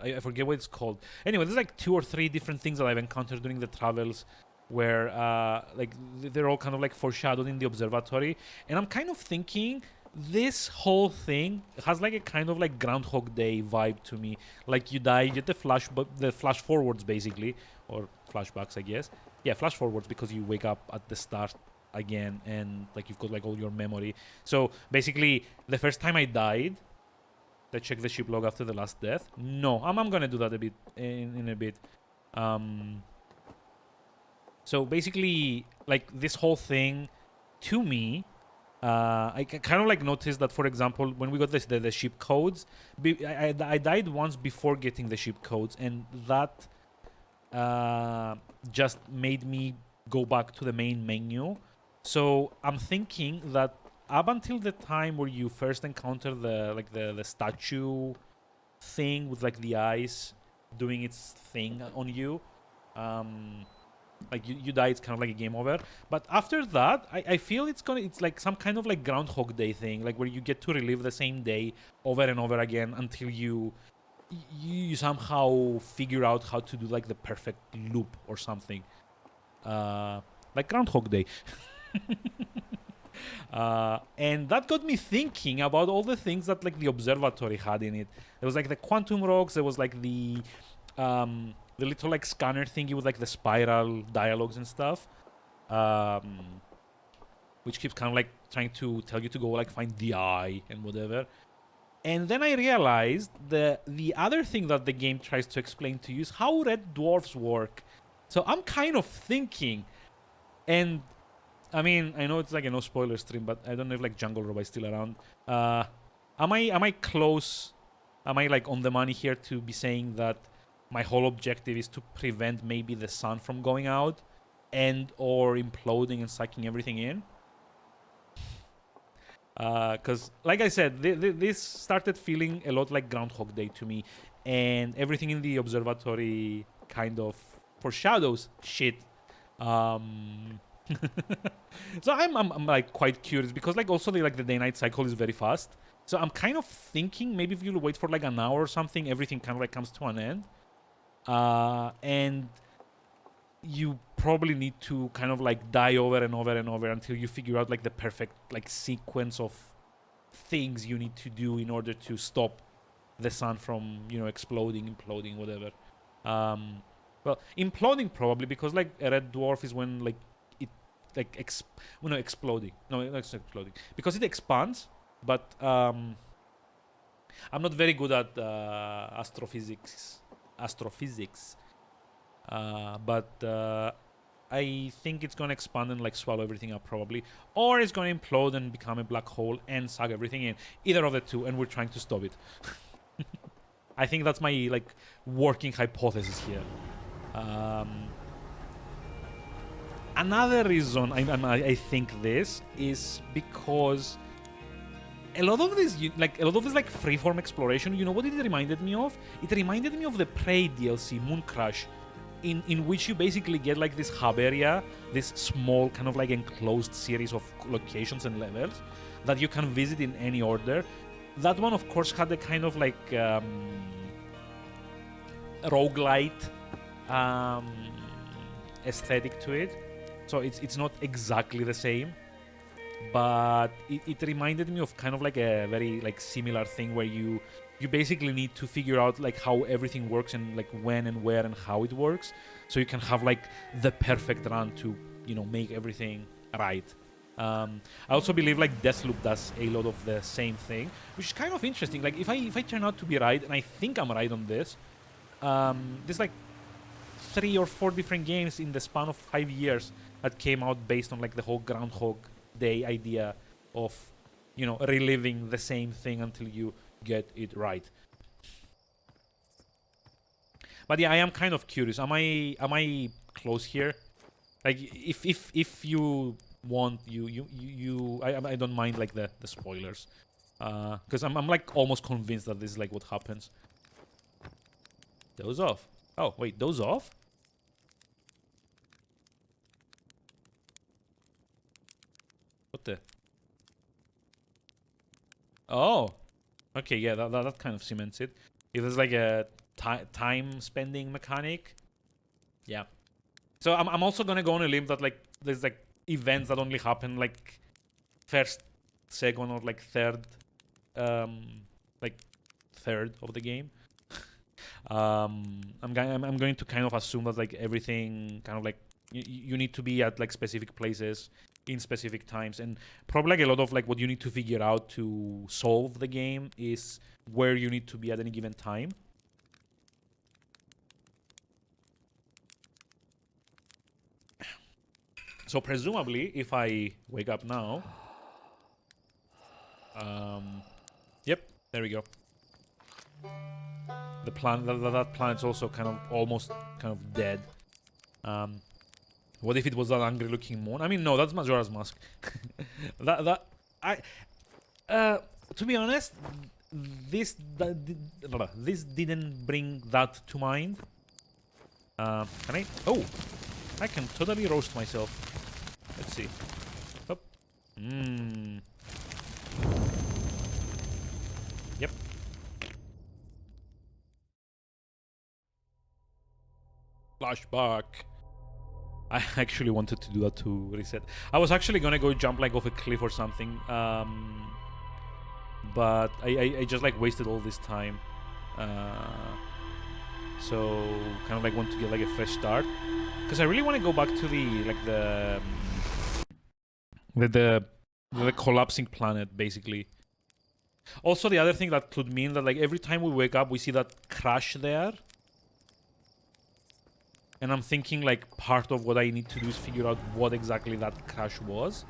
I forget what it's called. Anyway, there's like 2 or 3 different things that I've encountered during the travels where like they're all kind of like foreshadowed in the observatory. And I'm kind of thinking this whole thing has like a kind of like Groundhog Day vibe to me. Like you die, you get the flash forwards basically, or flashbacks, I guess. Yeah, flash forwards, because you wake up at the start again, and like you've got like all your memory. So basically, the first time I died, let's check the ship log after the last death. No, I'm gonna do that a bit in a bit. So basically, like this whole thing, to me, I kind of like noticed that, for example, when we got the ship codes, I died once before getting the ship codes, and that just made me go back to the main menu. So I'm thinking that up until the time where you first encounter the statue thing with like the eyes doing its thing on you, like you die, it's kind of like a game over. But after that, I feel it's like some kind of like Groundhog Day thing, like where you get to relive the same day over and over again until you somehow figure out how to do like the perfect loop or something, like Groundhog Day. And that got me thinking about all the things that like the observatory had in it. There was like the quantum rocks. There was like the little like scanner thingy with like the spiral dialogues and stuff, which keeps kind of like trying to tell you to go like find the eye and whatever. And then I realized the other thing that the game tries to explain to you is how red dwarfs work. So I'm kind of thinking, and I mean, I know it's like a no spoiler stream, but I don't know if like Jungle Robo is still around. Am I close? Am I like on the money here to be saying that my whole objective is to prevent maybe the sun from going out and or imploding and sucking everything in? Because, like I said, this started feeling a lot like Groundhog Day to me, and everything in the observatory kind of foreshadows shit. So I'm like quite curious because like also the day-night cycle is very fast. So I'm kind of thinking maybe if you wait for like an hour or something, everything kind of like comes to an end, and you probably need to kind of like die over and over and over until you figure out like the perfect like sequence of things you need to do in order to stop the sun from, you know, exploding, imploding, whatever. Well, imploding probably because like a red dwarf is when like it like exploding. No, it's not exploding because it expands. But I'm not very good at astrophysics. But I think it's gonna expand and like swallow everything up probably, or it's gonna implode and become a black hole and suck everything in. Either of the two, and we're trying to stop it. I think that's my like working hypothesis here. Another reason I think this is because a lot of this like freeform exploration, you know what it reminded me of? It reminded me of the Prey DLC, Mooncrash, in which you basically get like this hub area, this small kind of like enclosed series of locations and levels that you can visit in any order. That one, of course, had a kind of like roguelite aesthetic to it, so it's not exactly the same, but it reminded me of kind of like a very like similar thing where you basically need to figure out like how everything works and like when and where and how it works, so you can have like the perfect run to, you know, make everything right. I also believe like Deathloop does a lot of the same thing, which is kind of interesting. Like if I turn out to be right, and I think I'm right on this, there's like 3 or 4 different games in the span of 5 years that came out based on like the whole Groundhog Day idea of, you know, reliving the same thing until you get it right. But yeah, I am kind of curious. Am I close here? Like if you want, I don't mind like the spoilers, because I'm like almost convinced that this is like what happens. Doze off. Oh wait, doze off. What the? Oh, okay, yeah, that kind of cements it. If there's like a time spending mechanic, yeah. So I'm also gonna go on a limb that like there's like events that only happen like first, second, or like third, like third of the game. I'm going to kind of assume that like everything kind of like you need to be at like specific places in specific times, and probably like a lot of like what you need to figure out to solve the game is where you need to be at any given time. So presumably, if I wake up now, yep, there we go. The planet, that planet's also kind of almost kind of dead. What if it was that angry-looking moon? I mean, no, that's Majora's Mask. To be honest, this didn't bring that to mind. Can I? Oh, I can totally roast myself. Let's see. Oh. Yep. Flashback. I actually wanted to do that to reset. I was actually gonna go jump like off a cliff or something, but I just like wasted all this time. So kind of like want to get like a fresh start, because I really want to go back to the collapsing planet, basically. Also, the other thing that could mean that like every time we wake up, we see that crash there. And I'm thinking like part of what I need to do is figure out what exactly that crash was.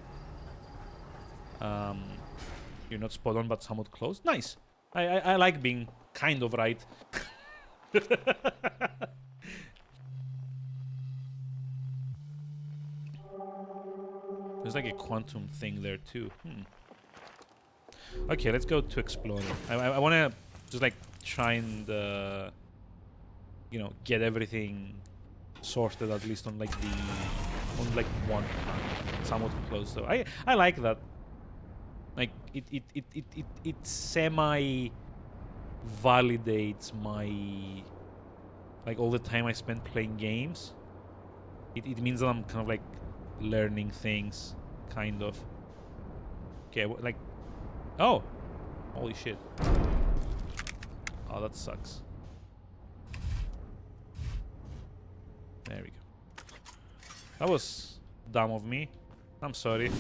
You're not spot on, but somewhat close. Nice. I like being kind of right. There's like a quantum thing there too. Okay, let's go to exploring. I want to just like try and you know, get everything sorted at least on like one hand, somewhat close. So I like that. Like it semi validates my like all the time I spend playing games. It means that I'm kind of like learning things, kind of. Okay, like, oh, holy shit. Oh, that sucks. There we go. That was dumb of me. I'm sorry.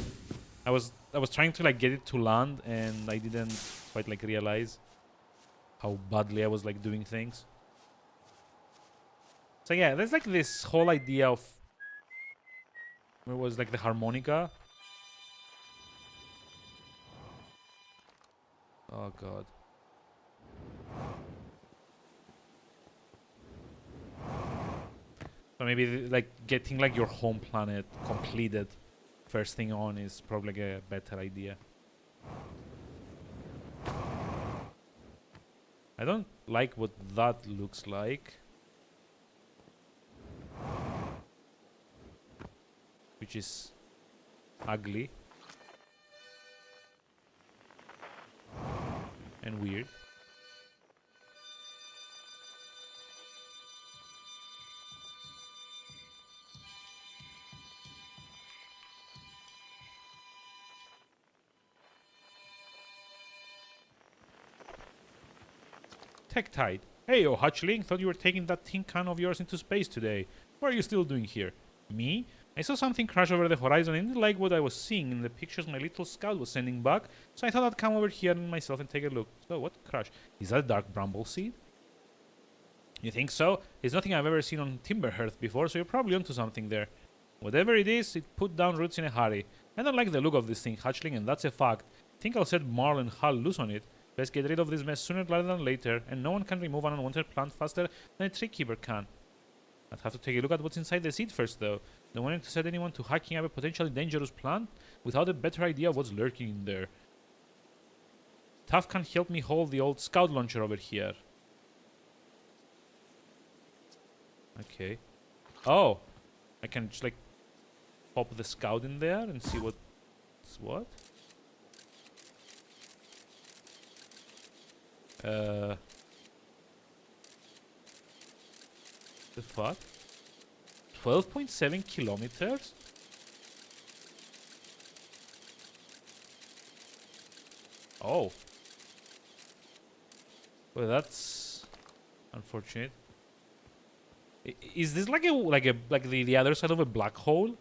I was trying to like get it to land, and I didn't quite like realize how badly I was like doing things. So yeah, there's like this whole idea of where was like the harmonica. Oh god. So maybe like getting like your home planet completed first thing on is probably like a better idea. I don't like what that looks like. Which is ugly. And weird. Tektide. Hey, oh hatchling, thought you were taking that tin can of yours into space today. What are you still doing here? Me? I saw something crash over the horizon and didn't like what I was seeing in the pictures my little scout was sending back, so I thought I'd come over here myself and take a look. So, what crash? Is that a dark bramble seed? You think so? It's nothing I've ever seen on Timberhearth before, so you're probably onto something there. Whatever it is, it put down roots in a hurry. I don't like the look of this thing, hatchling, and that's a fact. Think I'll set Marl and Hal loose on it. Best get rid of this mess sooner rather than later, and no one can remove an unwanted plant faster than a tree keeper can. I'd have to take a look at what's inside the seed first, though. Don't want to set anyone to hacking up a potentially dangerous plant without a better idea of what's lurking in there. Tough can help me hold the old scout launcher over here. Okay. Oh, I can just like pop the scout in there and see what's what. The fuck? 12.7 kilometers? Oh. Well, that's unfortunate. Is this like the other side of a black hole?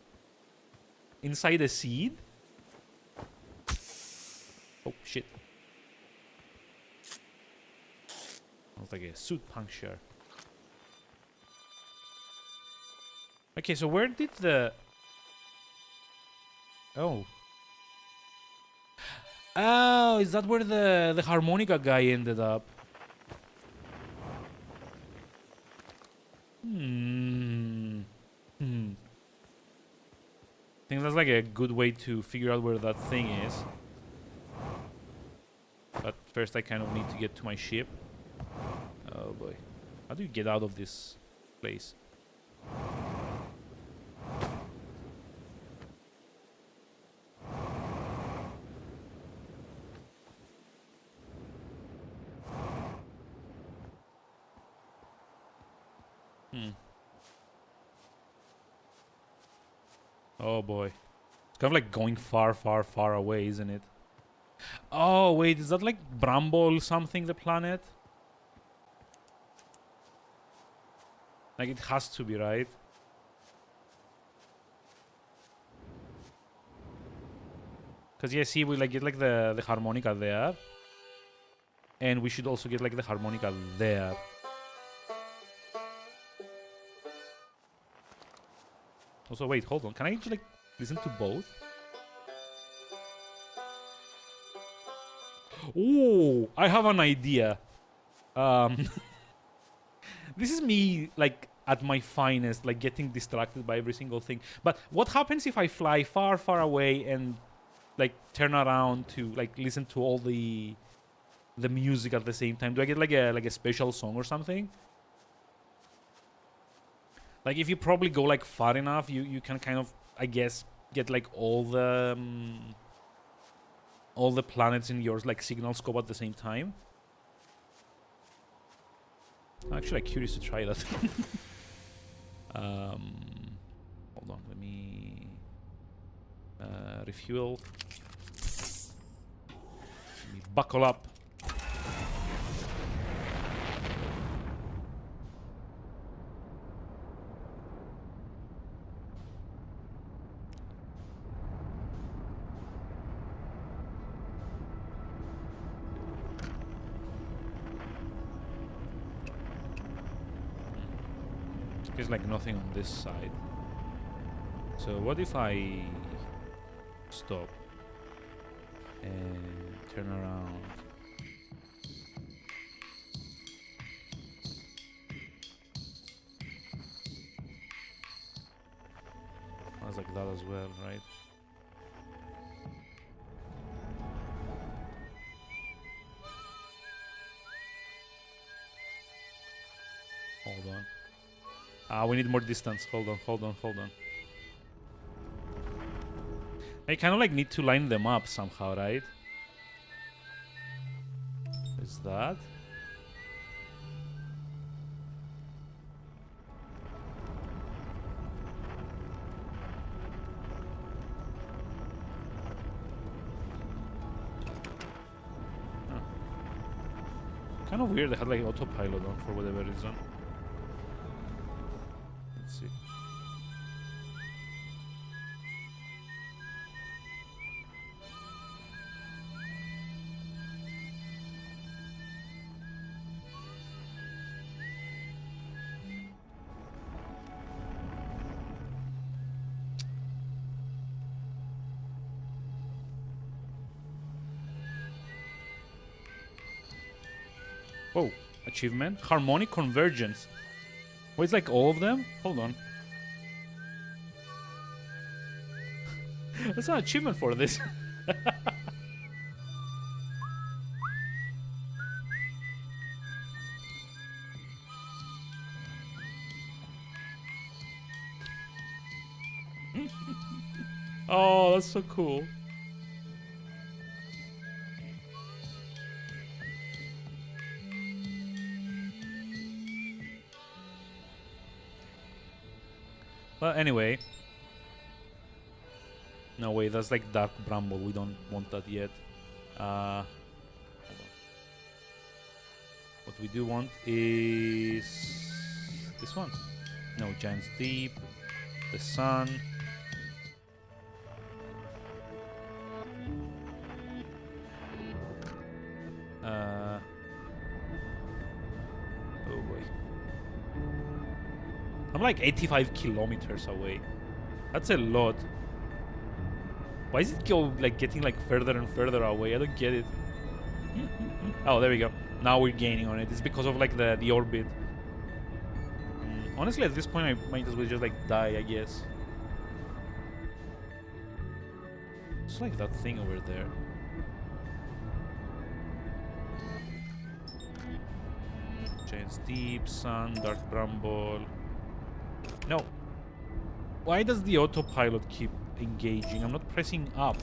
inside a seed. Oh shit! Sounds like a suit puncture. Okay, so where did the... Oh. Oh, is that where the harmonica guy ended up? I think that's like a good way to figure out where that thing is. But first I kind of need to get to my ship. Oh boy. How do you get out of this place? Oh boy. It's kind of like going far, far, far away, isn't it? Oh, wait, is that like Bramble something, the planet? Like, it has to be, right? Because, yeah, see, we like get like the harmonica there. And we should also get like the harmonica there. Also, wait, hold on. Can I just like listen to both? Oh, I have an idea. This is me like at my finest, like getting distracted by every single thing. But what happens if I fly far, far away and like turn around to like listen to all the music at the same time? Do I get like a special song or something? Like if you probably go like far enough, you can kind of, I guess, get like all the planets in your like signal scope at the same time. I'm actually curious to try that. Hold on, let me refuel. Let me buckle up. There's like nothing on this side. So what if I stop and turn around? Sounds like that as well, right? Hold on. We need more distance. Hold on. I kind of like need to line them up somehow, right? Is that? Huh. Kind of weird. They had like autopilot on for whatever reason. Let's see. Oh, achievement. Harmonic convergence. Wait, it's like all of them? Hold on. That's an achievement for this. Oh, that's so cool. But anyway. No, wait, that's like Dark Bramble. We don't want that yet. Hold on. What we do want is this one. No, Giant's Deep. The Sun. like 85 kilometers away. That's a lot. Why is it like getting like further and further away? I don't get it. Oh, there we go. Now we're gaining on it. It's because of like the orbit. Honestly, at this point, I might as well just like die, I guess. It's like that thing over there. Giant's Deep, Sun, Dark Bramble. No. Why does the autopilot keep engaging? I'm not pressing up.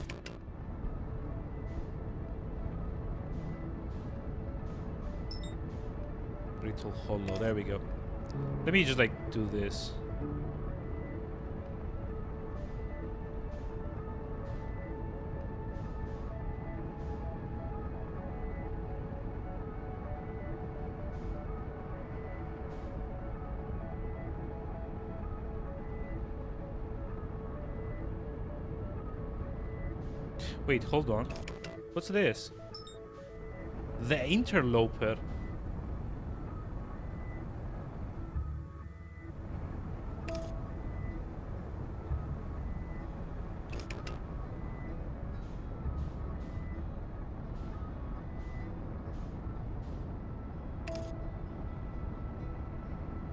Brittle Hollow. There we go. Let me just like do this. Wait, hold on. What's this? The Interloper.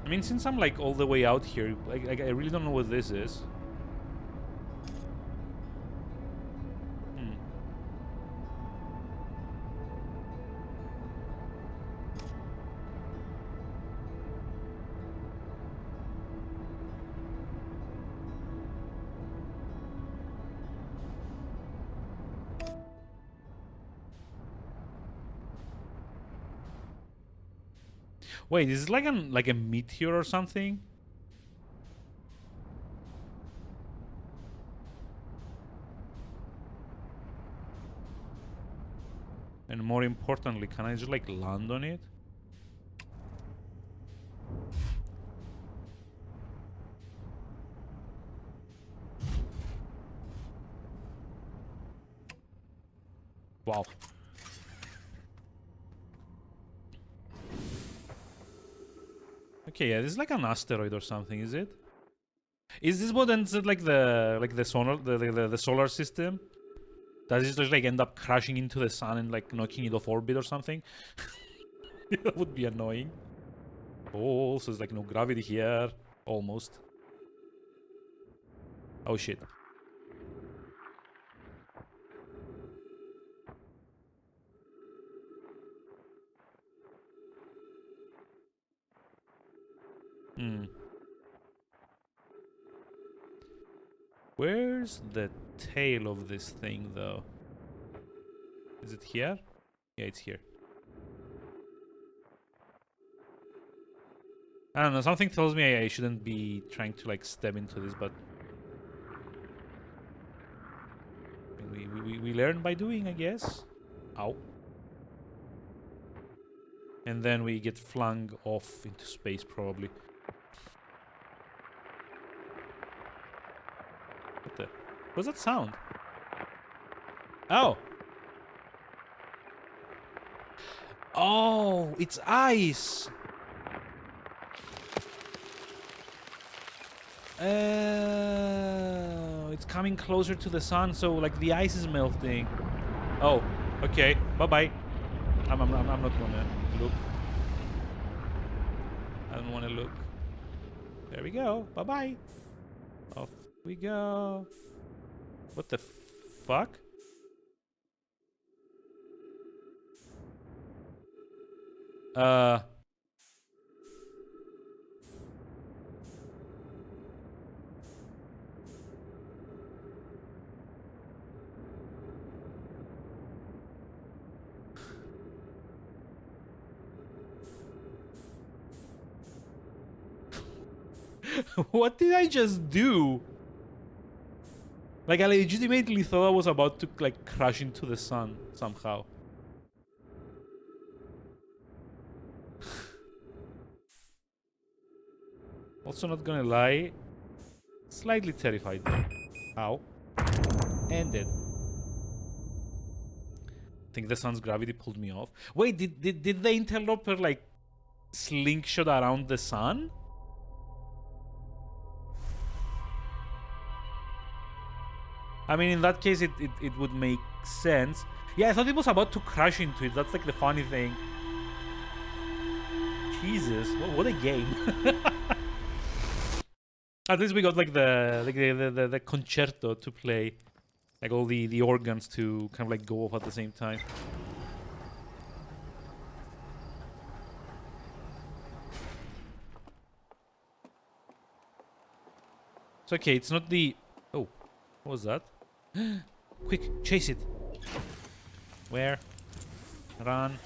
I mean, since I'm like all the way out here, like I really don't know what this is. Wait, is it like a meteor or something? And more importantly, can I just like land on it? Wow. Okay, yeah, this is like an asteroid or something, is it? Is this what ends at like the solar system? Does it just like end up crashing into the sun and like knocking it off orbit or something? That would be annoying. Oh, so there's like no gravity here. Almost. Oh shit. Where's the tail of this thing, though? Is it here? Yeah, it's here. I don't know, something tells me I shouldn't be trying to, like, step into this, but... We learn by doing, I guess. Ow. And then we get flung off into space, probably. What the... What's that sound? Oh! Oh, it's ice! It's coming closer to the sun, so like the ice is melting. Oh, okay. Bye-bye. I'm not gonna look. I don't want to look. There we go. Bye-bye. Off we go. What the fuck? What did I just do? Like, I legitimately thought I was about to, like, crash into the sun somehow. Also, not gonna lie, slightly terrified. Ow. And dead. I think the sun's gravity pulled me off. Wait, did the interloper, like, slingshot around the sun? I mean, in that case, it would make sense. Yeah, I thought it was about to crash into it. That's like the funny thing. Jesus, what a game. At least we got like the concerto to play. Like all the organs to kind of like go off at the same time. It's okay, it's not the... Oh, what was that? Quick, chase it. Where? Run.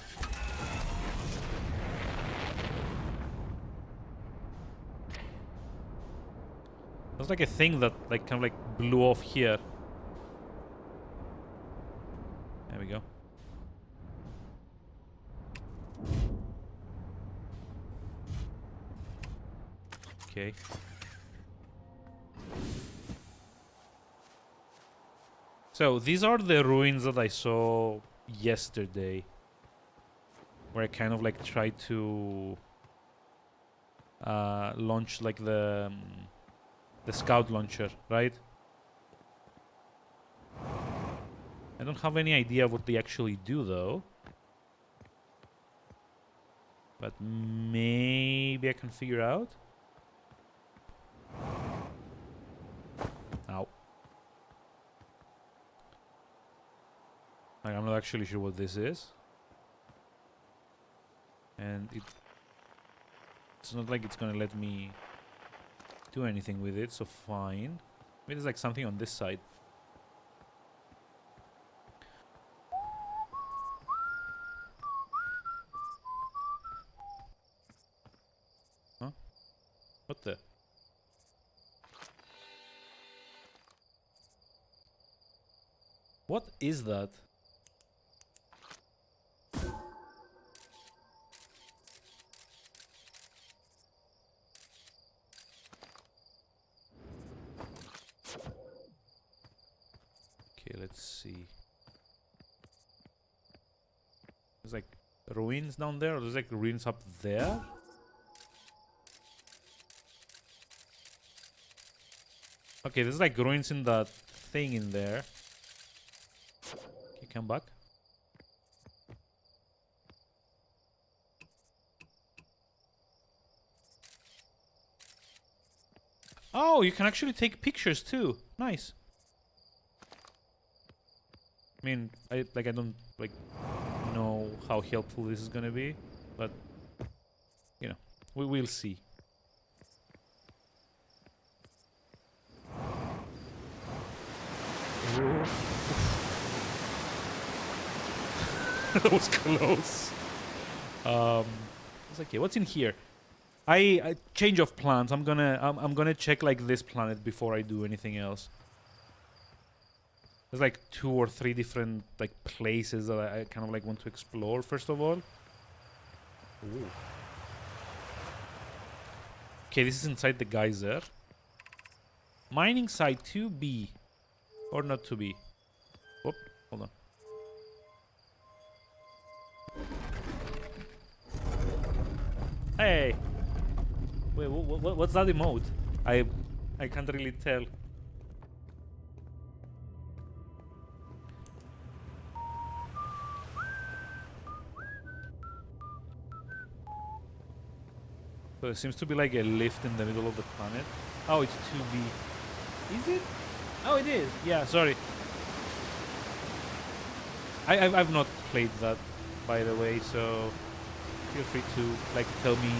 That's like a thing that like kind of like blew off here. There we go. Okay. So these are the ruins that I saw yesterday, where I kind of like tried to launch like the scout launcher, right? I don't have any idea what they actually do though, but maybe I can figure out. Ow. Like, I'm not actually sure what this is. And it's not like it's gonna let me do anything with it, so fine. Maybe there's like something on this side. Huh? What the? What is that? Okay, let's see. There's like ruins down there, or there's like ruins up there? Okay, there's like ruins in that thing in there. Okay, come back. Oh, you can actually take pictures too. Nice. I mean, I don't like know how helpful this is gonna be, but you know, we will see. That was close. It's okay. What's in here? I change of plans. I'm gonna check like this planet before I do anything else. There's like 2 or 3 different like places that I kind of like want to explore first of all. Ooh. Okay, this is inside the geyser. Mining site 2B. Or not 2B. Whoop, hold on. Hey! Wait, what's that emote? I can't really tell. So there seems to be like a lift in the middle of the planet. Oh, it's 2B. Is it? Oh, it is. Yeah, sorry. I've not played that, by the way, so feel free to like tell me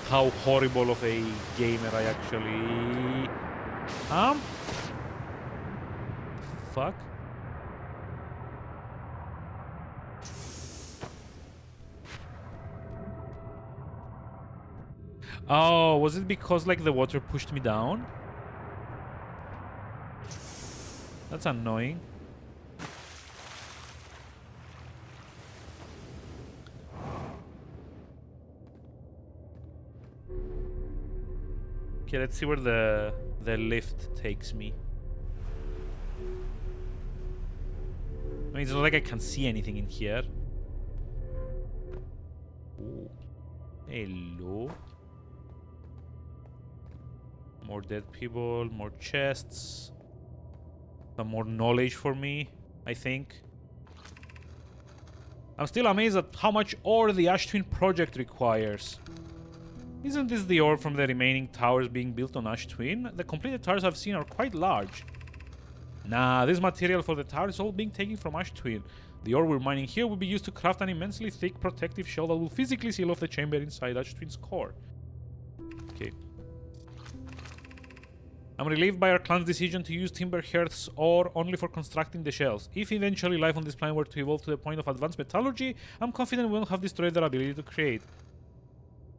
how horrible of a gamer I actually am. Fuck. Oh, was it because like the water pushed me down? That's annoying. Okay, let's see where the lift takes me. I mean, it's not like I can see anything in here. Ooh. Hello. More dead people, more chests. some more knowledge for me, I think. I'm still amazed at how much ore the Ash Twin project requires. Isn't this the ore from the remaining towers being built on Ash Twin? The completed towers I've seen are quite large. Nah, this material for the tower is all being taken from Ash Twin. The ore we're mining here will be used to craft an immensely thick protective shell that will physically seal off the chamber inside Ash Twin's core. Okay. I'm relieved by our clan's decision to use Timberhearth's ore only for constructing the shells. If eventually life on this planet were to evolve to the point of advanced metallurgy, I'm confident we won't have destroyed their ability to create.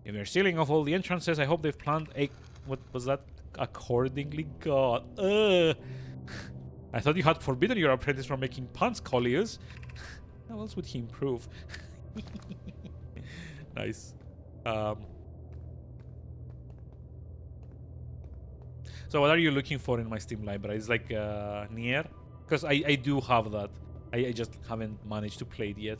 If they're sealing off all the entrances, I hope they've planned a... What was that? Accordingly, God. I thought you had forbidden your apprentice from making puns, Colliers. How else would he improve? Nice. So what are you looking for in my Steam library? It's like Nier? Because I do have that. I just haven't managed to play it yet.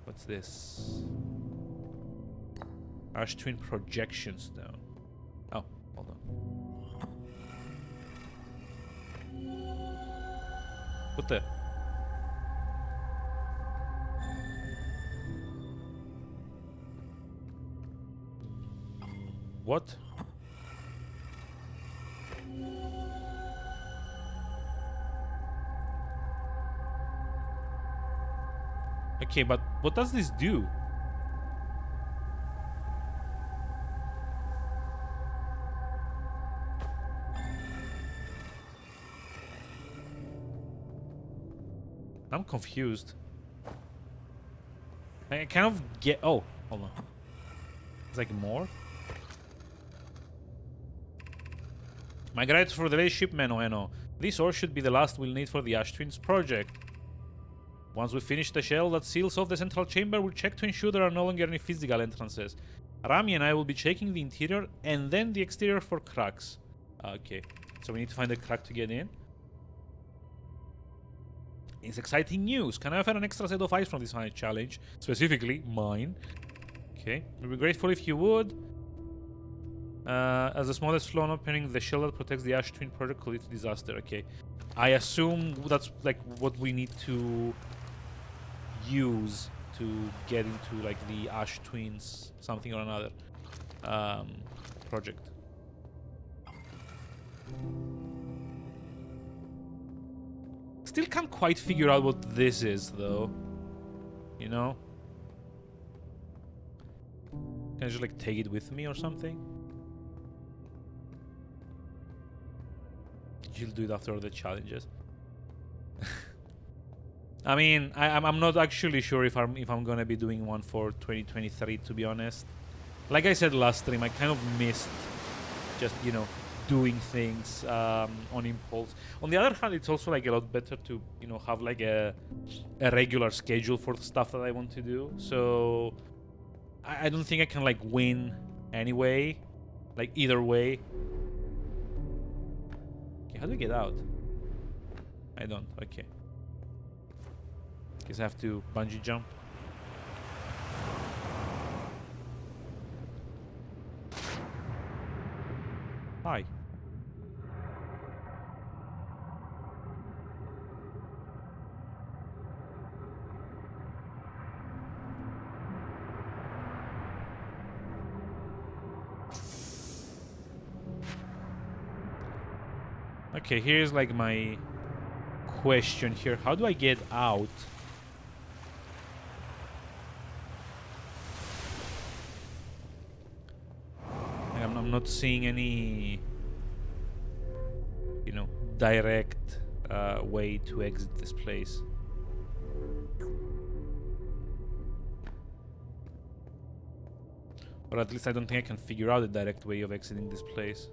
What's this? Ash Twin Projection Stone. Oh, hold on. What the? What? Okay, but what does this do? I'm confused. I kind of get... Oh, hold on. It's like more? My guides for the shipment, Oeno. This ore should be the last we'll need for the Ash Twins project. Once we finish the shell that seals off the central chamber, we'll check to ensure there are no longer any physical entrances. Rami and I will be checking the interior and then the exterior for cracks. Okay, so we need to find a crack to get in. It's exciting news. Can I offer an extra set of eyes from this final challenge? Specifically, mine. Okay, we'd be grateful if you would. As the smallest flaw in opening the shell that protects the Ash Twin project could lead to disaster. Okay, I assume that's like what we need to use to get into like the Ash Twins something or another project. Still can't quite figure out what this is though. You know? Can I just like take it with me or something? You'll do it after all the challenges. I mean, I'm not actually sure if I'm gonna be doing one for 2023, to be honest. Like I said last stream, I kind of missed just, you know, doing things on impulse. On the other hand, it's also like a lot better to, you know, have like a regular schedule for the stuff that I want to do. So I don't think I can like win anyway, like either way. Okay, how do I get out? I don't. Okay. Guess I have to bungee jump. Hi. Okay, here's like my question here. How do I get out? I'm not seeing any, you know, direct way to exit this place. Or at least I don't think I can figure out a direct way of exiting this place.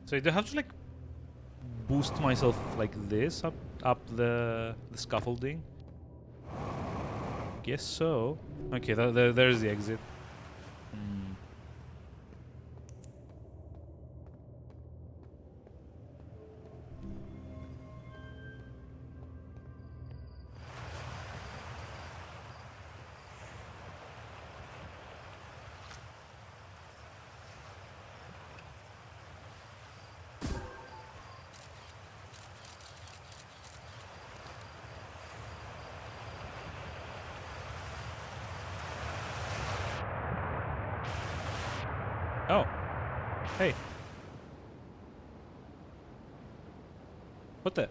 So I do have to like boost myself like this up the scaffolding. Guess so. Okay, there's the exit. Hmm. Oh. Hey. What the?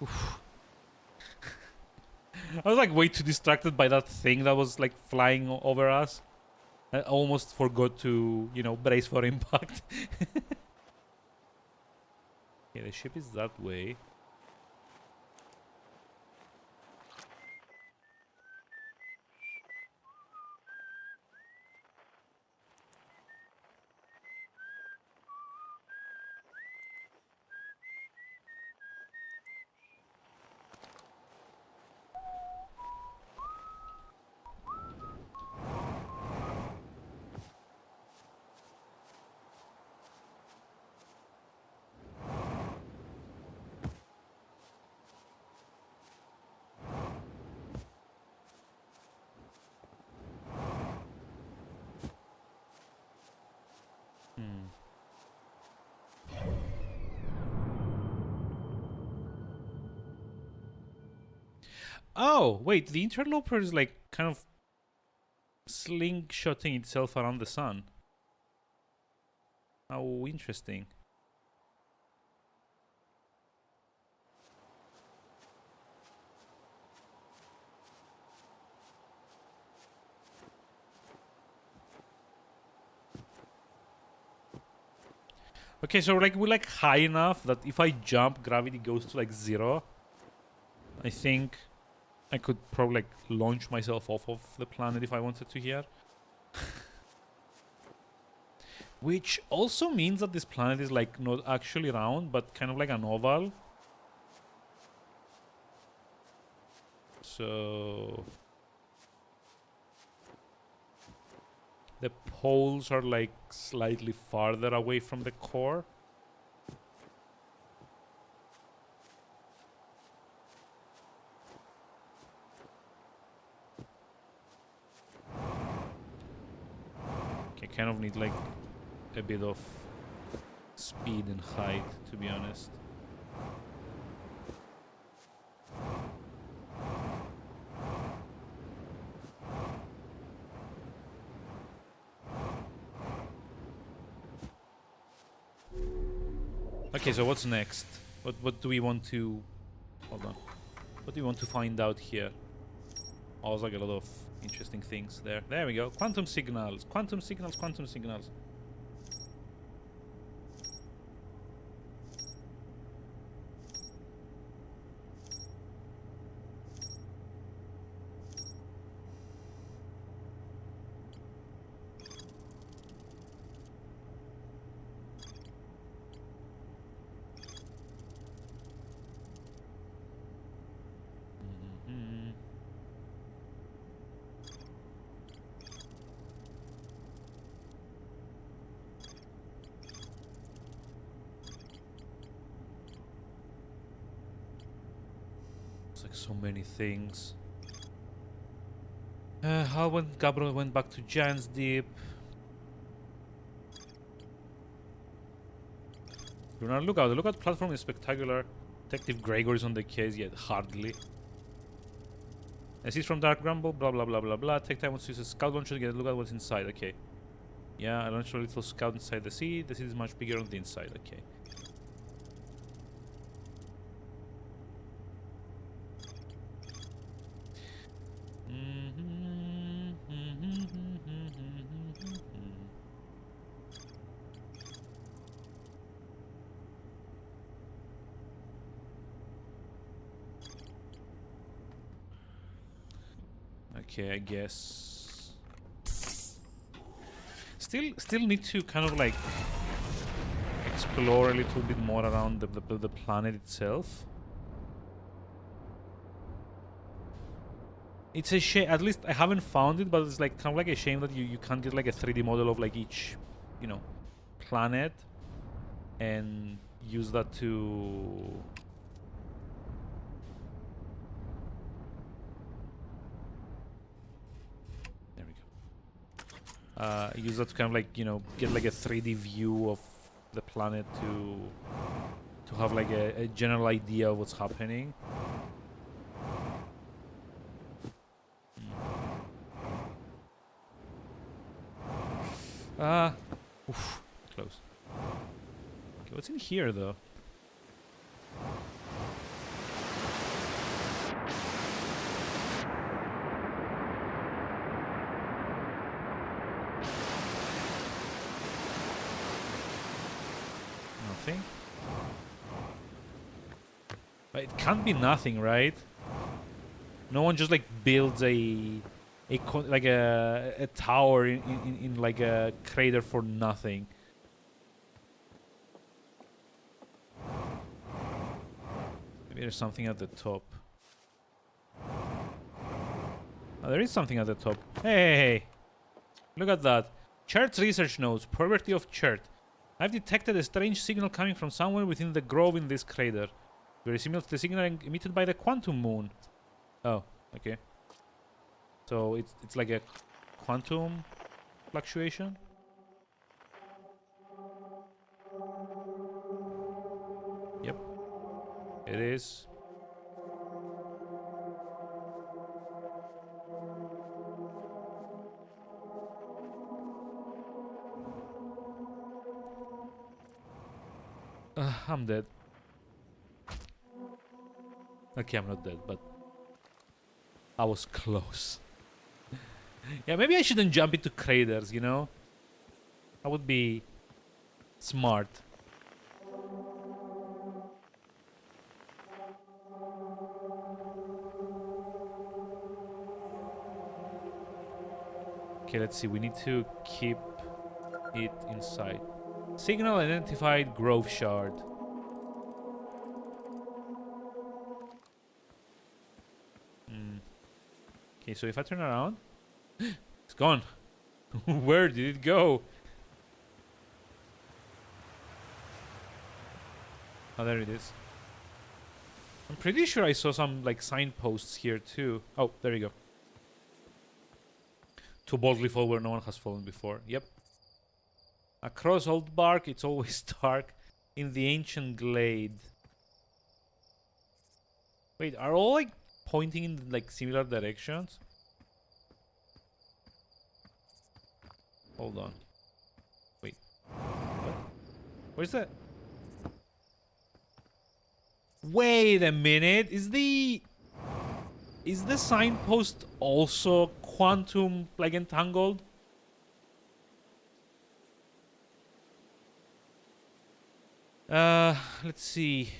Oof. I was like way too distracted by that thing that was like flying over us. I almost forgot to, you know, brace for impact. Okay, the ship is that way. Hmm. Oh, wait, the interloper is like kind of slingshotting itself around the sun. How interesting. Okay, so like we're like high enough that if I jump, gravity goes to like 0. I think I could probably like launch myself off of the planet if I wanted to here. Which also means that this planet is like not actually round, but kind of like an oval. So the poles are like slightly farther away from the core. Okay, kind of need like a bit of speed and height, to be honest. Okay, so what's next? What do we want to... Hold on. What do we want to find out here? Oh, there's like a lot of interesting things there. There we go. Quantum signals. Quantum signals, quantum signals. Mm-hmm. It's like so many things. How when Gabriel went back to Giant's Deep. Lunar lookout. The lookout platform is spectacular. Detective Gregory's on the case, yet hardly. Assist from Dark Grumble, blah blah blah blah blah. Take time to use a scout launcher to get a look at what's inside. Okay. Yeah, I launched a little scout inside the sea. The sea is much bigger on the inside. Okay. Okay, I guess. Still need to kind of like explore a little bit more around the planet itself. It's a shame. At least I haven't found it, but it's like kind of like a shame that you can't get like a 3D model of like each, you know, planet, and use that to. There we go. Use that to kind of like, you know, get like a 3D view of the planet to have like a general idea of what's happening. Oof, close. Okay, what's in here though? Nothing. But it can't be nothing, right? No one just like builds a tower in like a crater for nothing. Maybe there's something at the top. Oh, there is something at the top. Hey, look at that. Chert's research notes. Property of Chert. I've detected a strange signal coming from somewhere within the grove in this crater. Very similar to the signal emitted by the quantum moon. Oh, okay. So it's like a quantum fluctuation. Yep, it is. I'm dead. Okay, I'm not dead, but I was close. Yeah, maybe I shouldn't jump into craters, you know? That would be smart. Okay, let's see. We need to keep it inside. Signal identified, Grove Shard. Okay, so if I turn around, it's gone. Where did it go? Oh, there it is. I'm pretty sure I saw some like signposts here too. Oh, there you go. To boldly fall where no one has fallen before. Yep. Across Old Bark, it's always dark. In the ancient glade. Wait, are all like pointing in like similar directions? Hold on. Wait. What? Where's that? Wait a minute. Is the signpost also quantum like entangled? Let's see.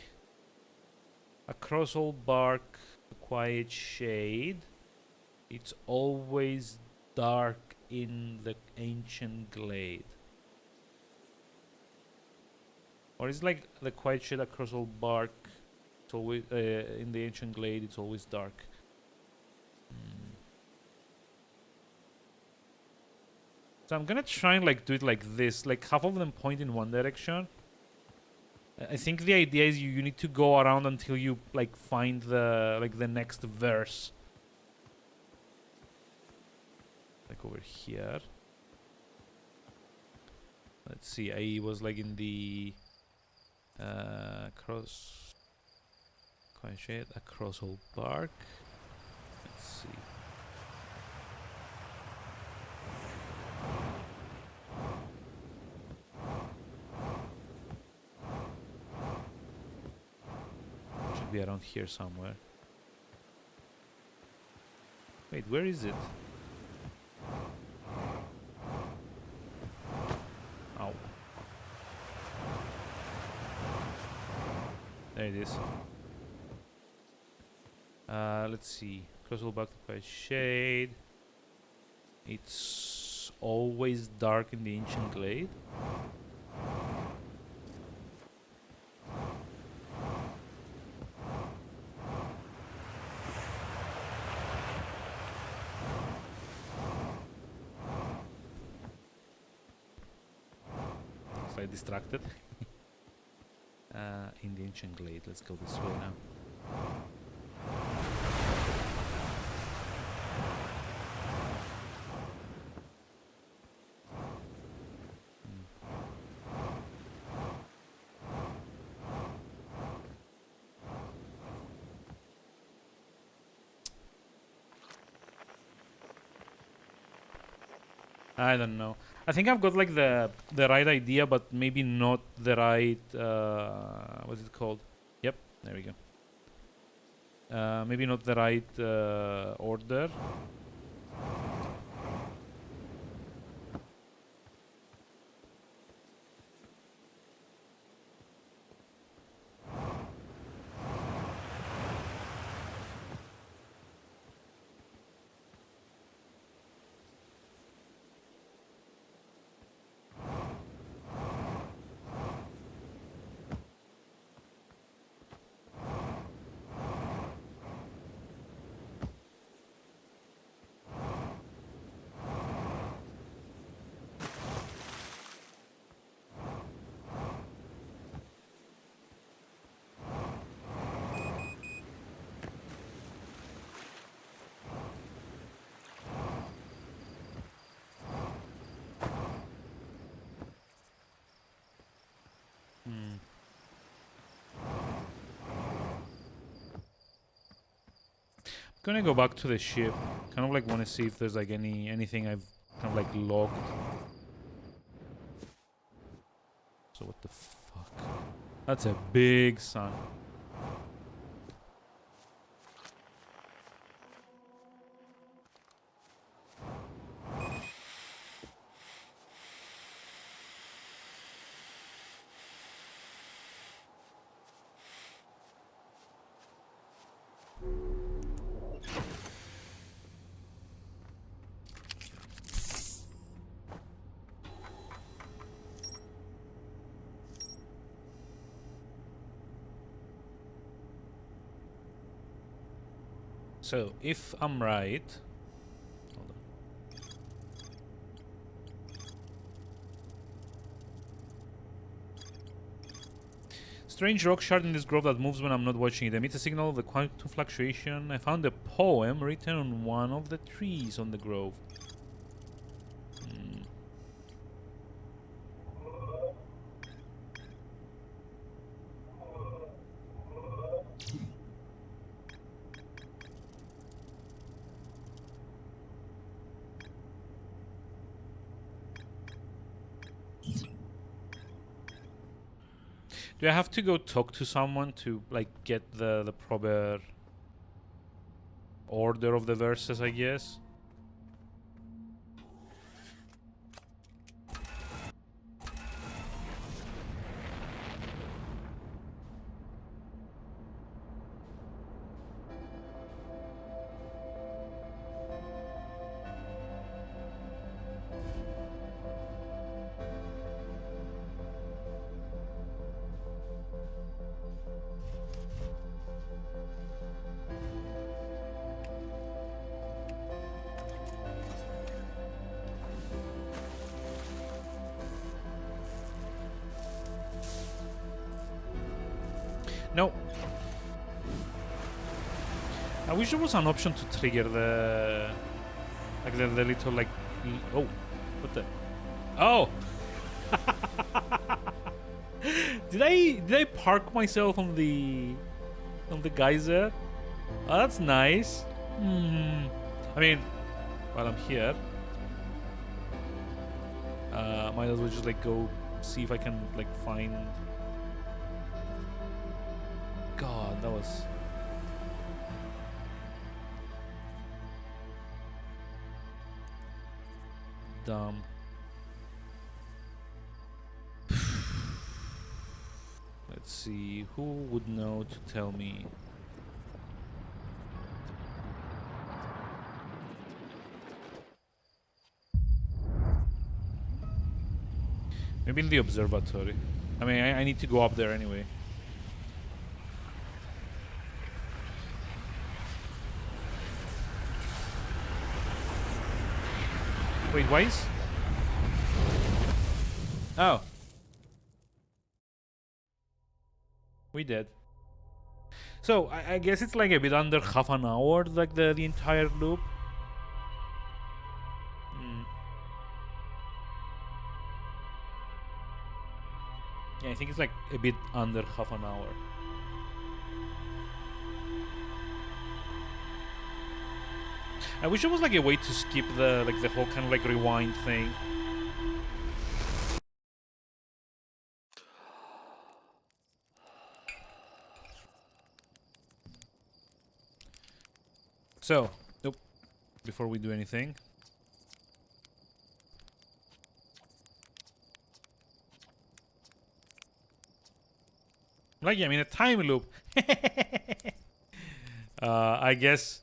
Across Old Bark, the quiet shade. It's always dark in the ancient glade. Or is it like the quiet shade across Old Bark? It's always in the ancient glade. It's always dark. So I'm gonna try and like do it like this. Like half of them point in one direction. I think the idea is you need to go around until you like find the next verse. Like over here. Let's see. I was like in the cross quiet shade across Old Bark. Let's see. Should be around here somewhere. Wait, where is it? Ow. There it is. Let's see. Cross Old Bark by shade. It's always dark in the ancient glade? Slightly distracted. In the ancient glade. Let's go this way now. I don't know. I think I've got like the right idea, but maybe not the right what's it called? Yep, there we go. Maybe not the right order. Gonna go back to the ship. Kind of like want to see if there's like anything I've kind of like logged. So what the fuck? That's a big sun. So, if I'm right... Hold on. Strange rock shard in this grove that moves when I'm not watching it. Emits a signal of the quantum fluctuation. I found a poem written on one of the trees on the grove. Do I have to go talk to someone to like get the proper order of the verses, I guess? No. I wish there was an option to trigger the... Like the little like... Oh. What the... Oh! Did I park myself on the geyser? Oh, that's nice. I mean, while I'm here, might as well just like go see if I can like find... God, that was... dumb. Let's see, who would know to tell me? Maybe in the observatory. I mean, I need to go up there anyway. Wait, why is... Oh. We did. So, I guess it's like a bit under half an hour, like the entire loop. Yeah, I think it's like a bit under half an hour. I wish there was like a way to skip the whole kind of like rewind thing. So, nope. Before we do anything. Like, I mean, a time loop. I guess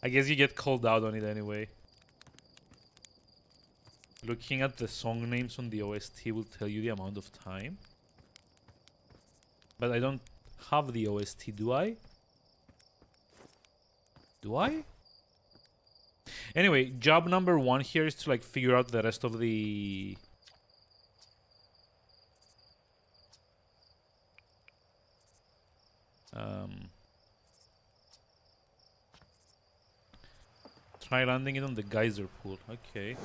you get called out on it anyway. Looking at the song names on the OST will tell you the amount of time. But I don't have the OST, do I? Do I? Anyway, job number 1 here is to like figure out the rest of the... Try landing it on the geyser pool. Okay.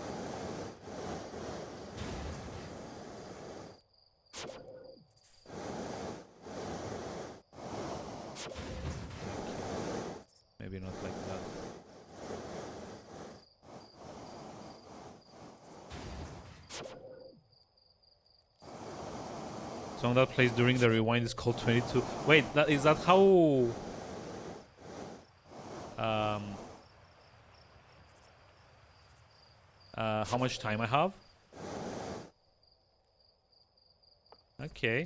Maybe not like that. Song that plays during the rewind is called 22. Wait, is that how... how much time I have? Okay.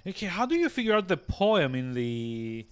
Okay, how do you figure out the poem in the...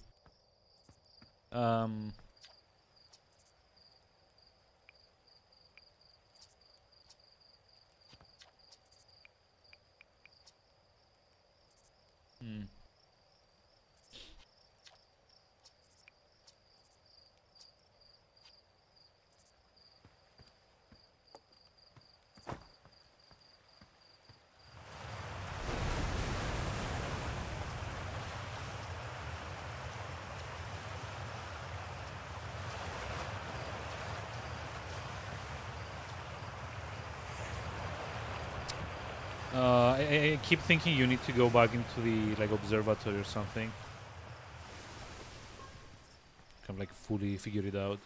I keep thinking you need to go back into the like observatory or something. Kind of like fully figure it out.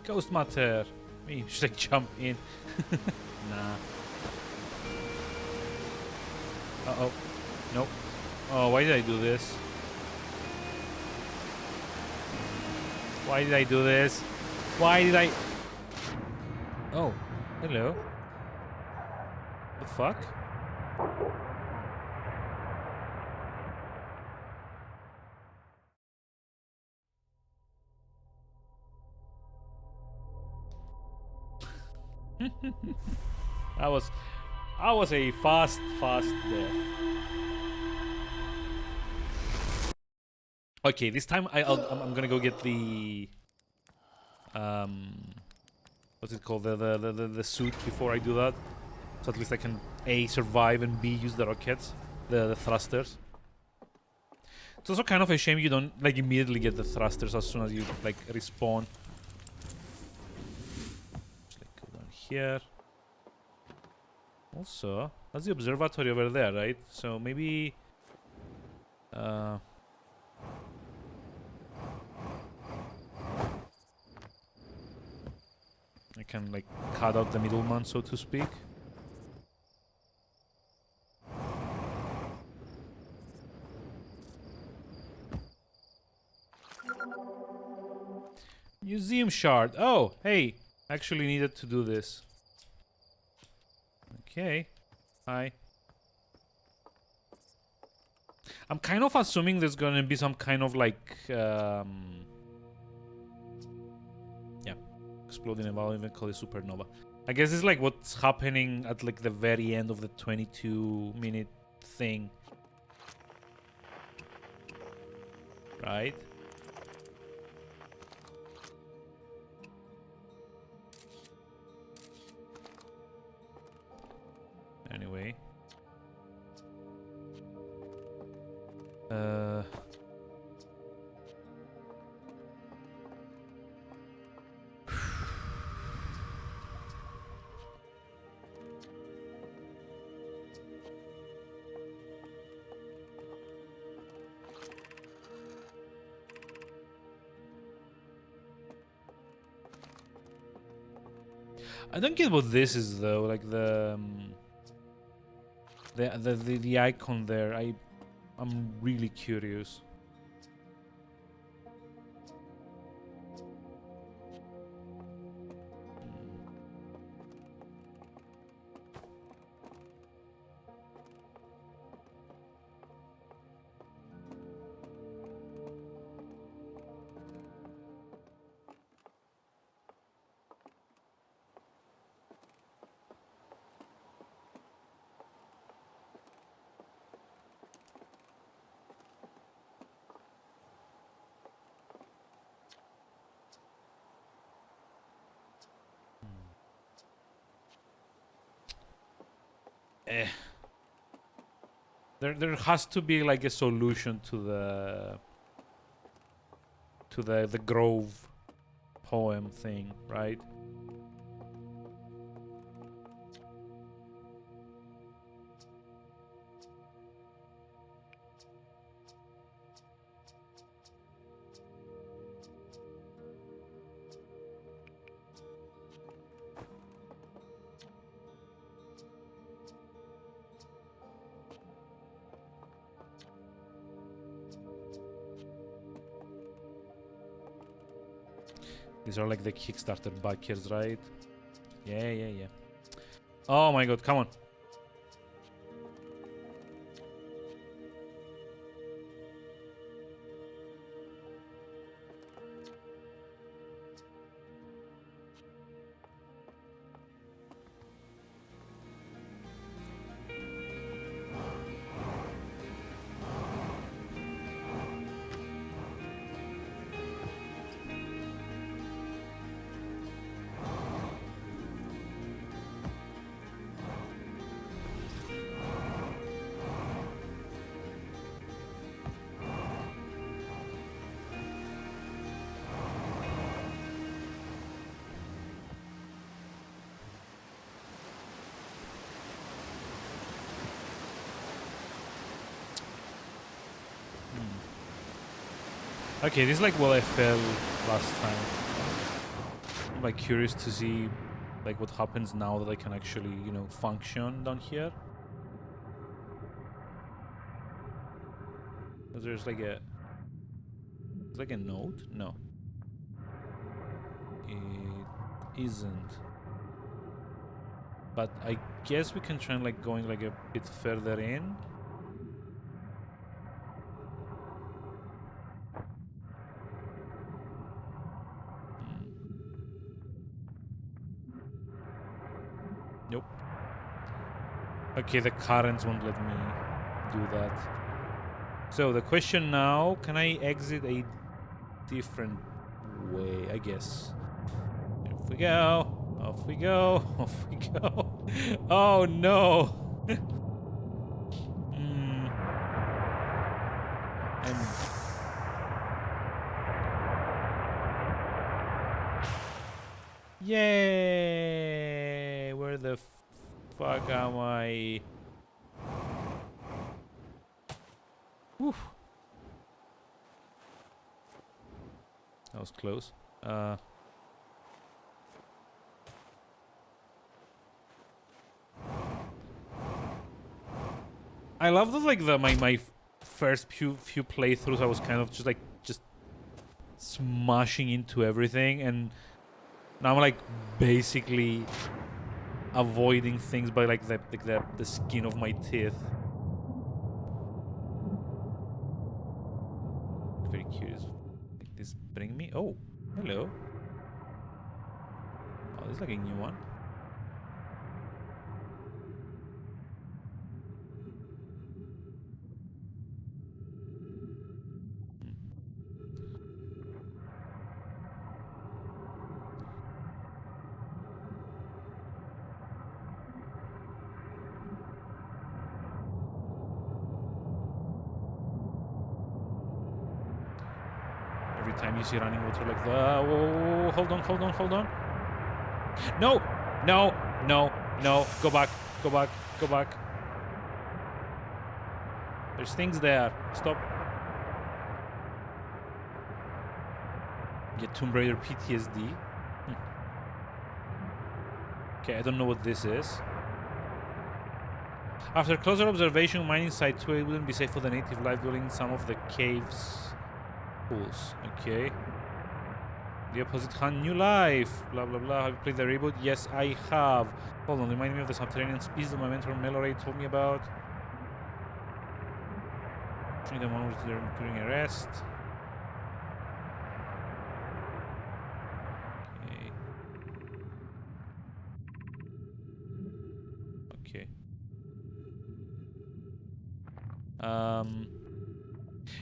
Ghost matter. Me just like jump in. Nah. Uh-oh. Nope. Oh, why did I do this? Why did I do this? Why did I... Oh. Hello. The fuck? That was a fast death. Okay, this time I'm gonna go get the what's it called, the suit before I do that, so at least I can A, survive, and B, use the rockets, the thrusters. It's also kind of a shame you don't like immediately get the thrusters as soon as you like respawn. here. Also, that's the observatory over there, right? So maybe... I can, like, cut out the middleman, so to speak. Museum shard. Oh, hey. Actually needed to do this. Okay. Hi. I'm kind of assuming there's gonna be some kind of like yeah, exploding environment called a supernova. I guess it's like what's happening at like the very end of the 22-minute thing, right? Anyway. I don't get what this is though, like the icon there. I'm really curious. There has to be like a solution to the Grove poem thing, right? These are like the Kickstarter backers, right? Yeah. Oh my god, come on. Okay, this is like what I felt last time. I'm like curious to see like what happens now that I can actually, you know, function down here. There's like a... It's like a note? No. It isn't. But I guess we can try and like going like a bit further in. Nope. Okay, the currents won't let me do that. So the question now, can I exit a different way? I guess. Off we go. Off we go. Off we go. Oh no. Yay! fuck am I? Whew. That was close. I love that, like, my first few playthroughs, I was kind of just smashing into everything, and now I'm like basically avoiding things by like the skin of my teeth. Very curious. Like this bring me? Oh, hello. Oh, this is like a new one. Every time you see running water like that, whoa, hold on. No, go back. There's things there. Stop. Get Tomb Raider PTSD. Okay, I don't know what this is. After closer observation, mining site 2 it wouldn't be safe for the native life dwelling in some of the caves. Pools. Okay. The opposite hand, new life. Blah blah blah. Have you played the reboot? Yes, I have. Hold on, remind me of the subterranean species that my mentor Meloray told me about. Treat them onwards during a rest. Okay.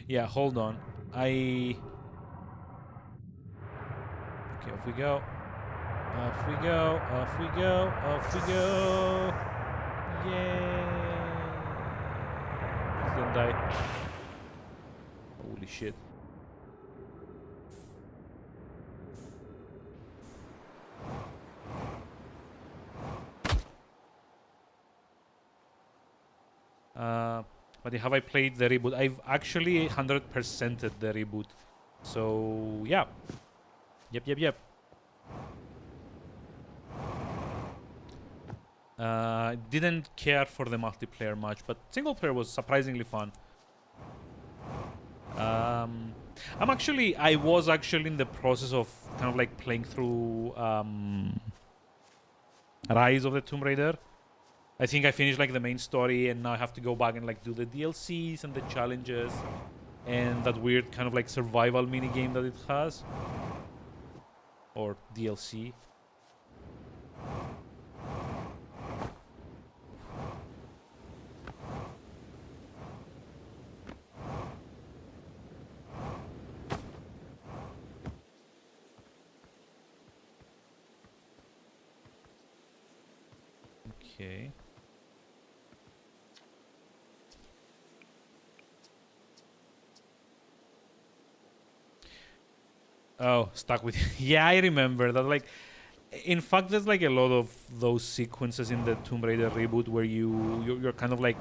Yeah, hold on. Okay, off we go. Off we go. Yay! Please don't die. Holy shit. But have I played the reboot? I've actually 100%ed the reboot. So, yeah. Yep. Didn't care for the multiplayer much, but single player was surprisingly fun. I was actually in the process of kind of like playing through Rise of the Tomb Raider. I think I finished like the main story, and now I have to go back and like do the DLCs and the challenges and that weird kind of like survival mini game that it has, or DLC. Okay. Oh, stuck with yeah, I remember that. Like, in fact, there's like a lot of those sequences in the Tomb Raider reboot where you're kind of like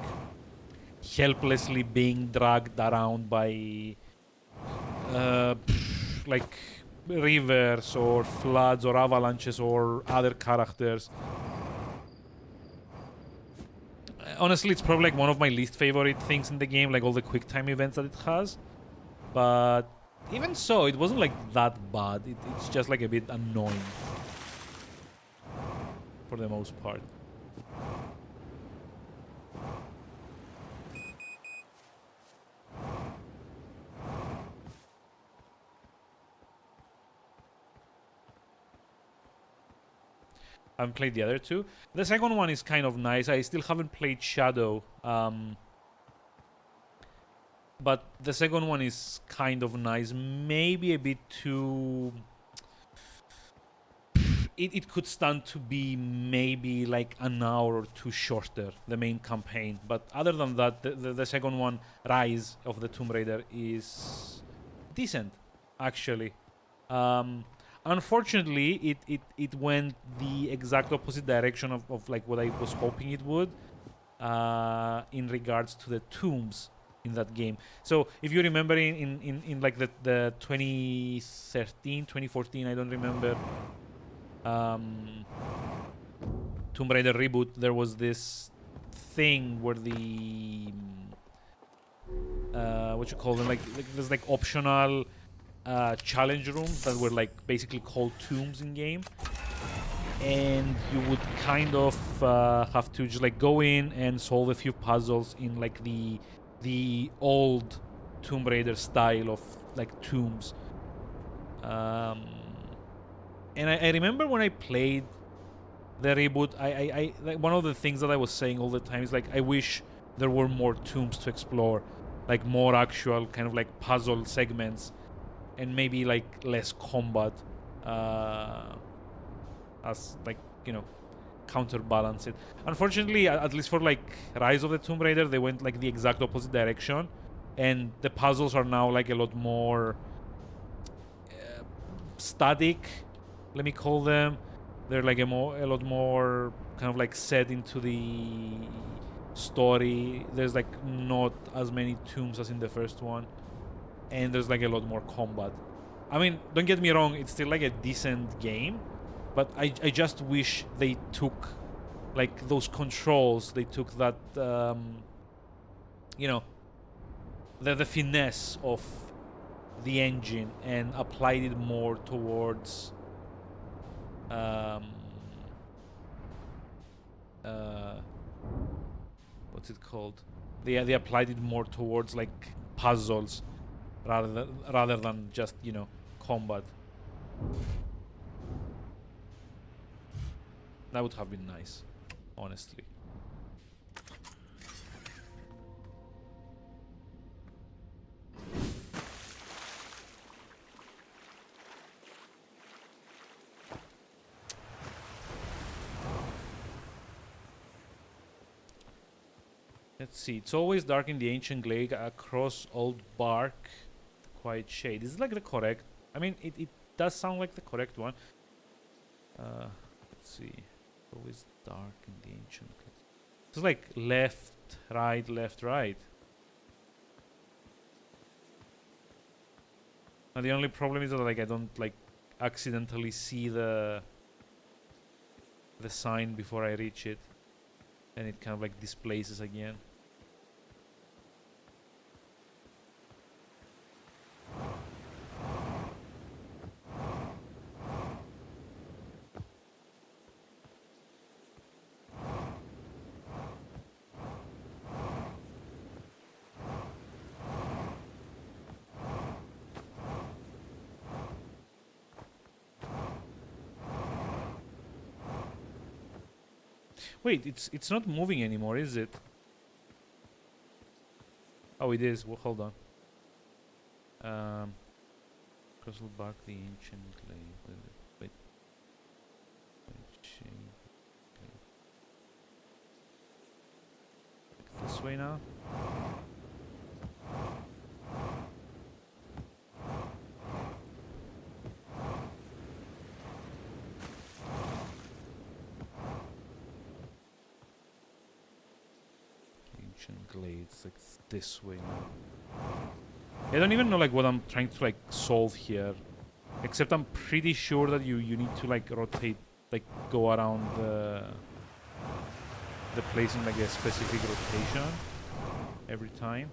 helplessly being dragged around by like rivers or floods or avalanches or other characters. Honestly, it's probably like one of my least favorite things in the game, like all the quick time events that it has. But even so, it wasn't like that bad. It's just like a bit annoying for the most part. I haven't played the other two. The second one is kind of nice. I still haven't played Shadow. But the second one is kind of nice. Maybe a bit too... It could stand to be maybe like an hour or two shorter, the main campaign. But other than that, the second one, Rise of the Tomb Raider, is decent, actually. Unfortunately, it went the exact opposite direction of like what I was hoping it would, in regards to the tombs in that game. So if you remember in like the 2013, 2014, I don't remember, um, Tomb Raider reboot, there was this thing where the what you call them, like there's like optional challenge rooms that were like basically called tombs in game, and you would kind of have to just like go in and solve a few puzzles in like the old Tomb Raider style of like tombs. Um, and I remember when I played the reboot, I like one of the things that I was saying all the time is like I wish there were more tombs to explore, like more actual kind of like puzzle segments, and maybe like less combat, as like you know counterbalance it. Unfortunately, at least for like Rise of the Tomb Raider, they went like the exact opposite direction, and the puzzles are now like a lot more static. Let me call them. They're like a lot more kind of like set into the story. There's like not as many tombs as in the first one, and there's like a lot more combat. I mean, don't get me wrong, it's still like a decent game, but I just wish they took like those controls, they took that you know the finesse of the engine and applied it more towards um uh what's it called, they applied it more towards like puzzles rather than just combat. That would have been nice, honestly. Let's see. It's always dark in the ancient glade across old bark, quiet shade. Is it like the correct? I mean, it does sound like the correct one. Let's see. Always dark in the ancient glade. It's like left, right, left, right. Now the only problem is that like I don't like accidentally see the sign before I reach it, and it kind of like displaces again. Wait, it's not moving anymore, is it? Oh, it is. Well, hold on. Castle Bark, the ancient glade. Wait. This way now. Ancient glades, like this way now. I don't even know like what I'm trying to like solve here, except I'm pretty sure that you need to like rotate, like go around the place in like a specific rotation every time.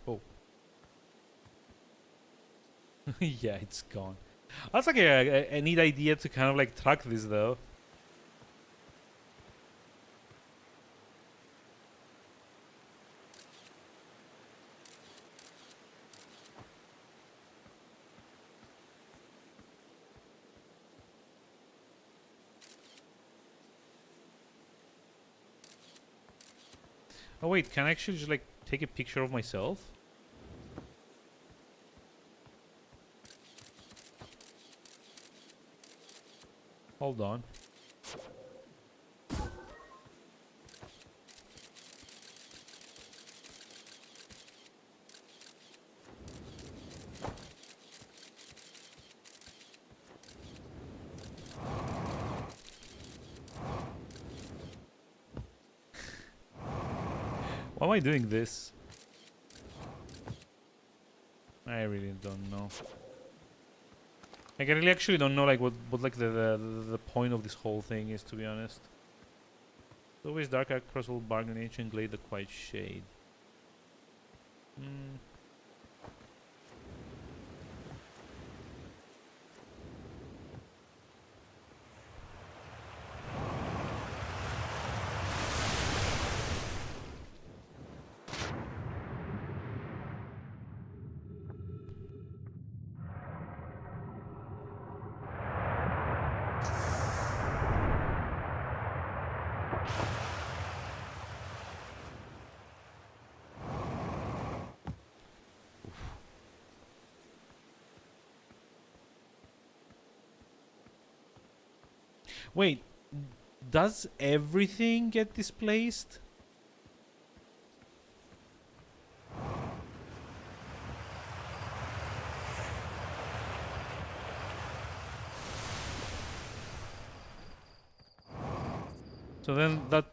Oh. Yeah, it's gone. That's like a neat idea to kind of like track this though. Oh wait, can I actually just like take a picture of myself? Hold on. Why am I doing this? I really don't know. Like, I really actually don't know like what like the point of this whole thing is, to be honest. It's always dark across all bargain ancient glade the quiet shade. Hmm. Wait, does everything get displaced? So then that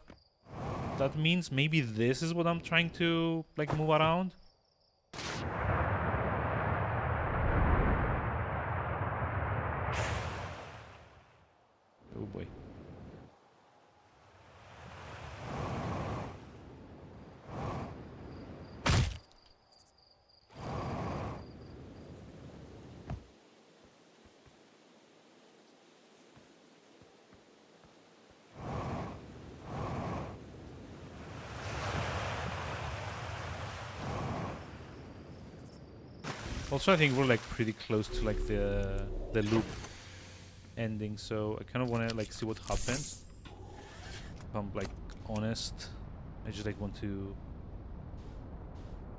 means maybe this is what I'm trying to like move around. Oh boy. Also, I think we're like pretty close to like the loop ending, so I kind of want to like see what happens. If I'm like honest, I just like want to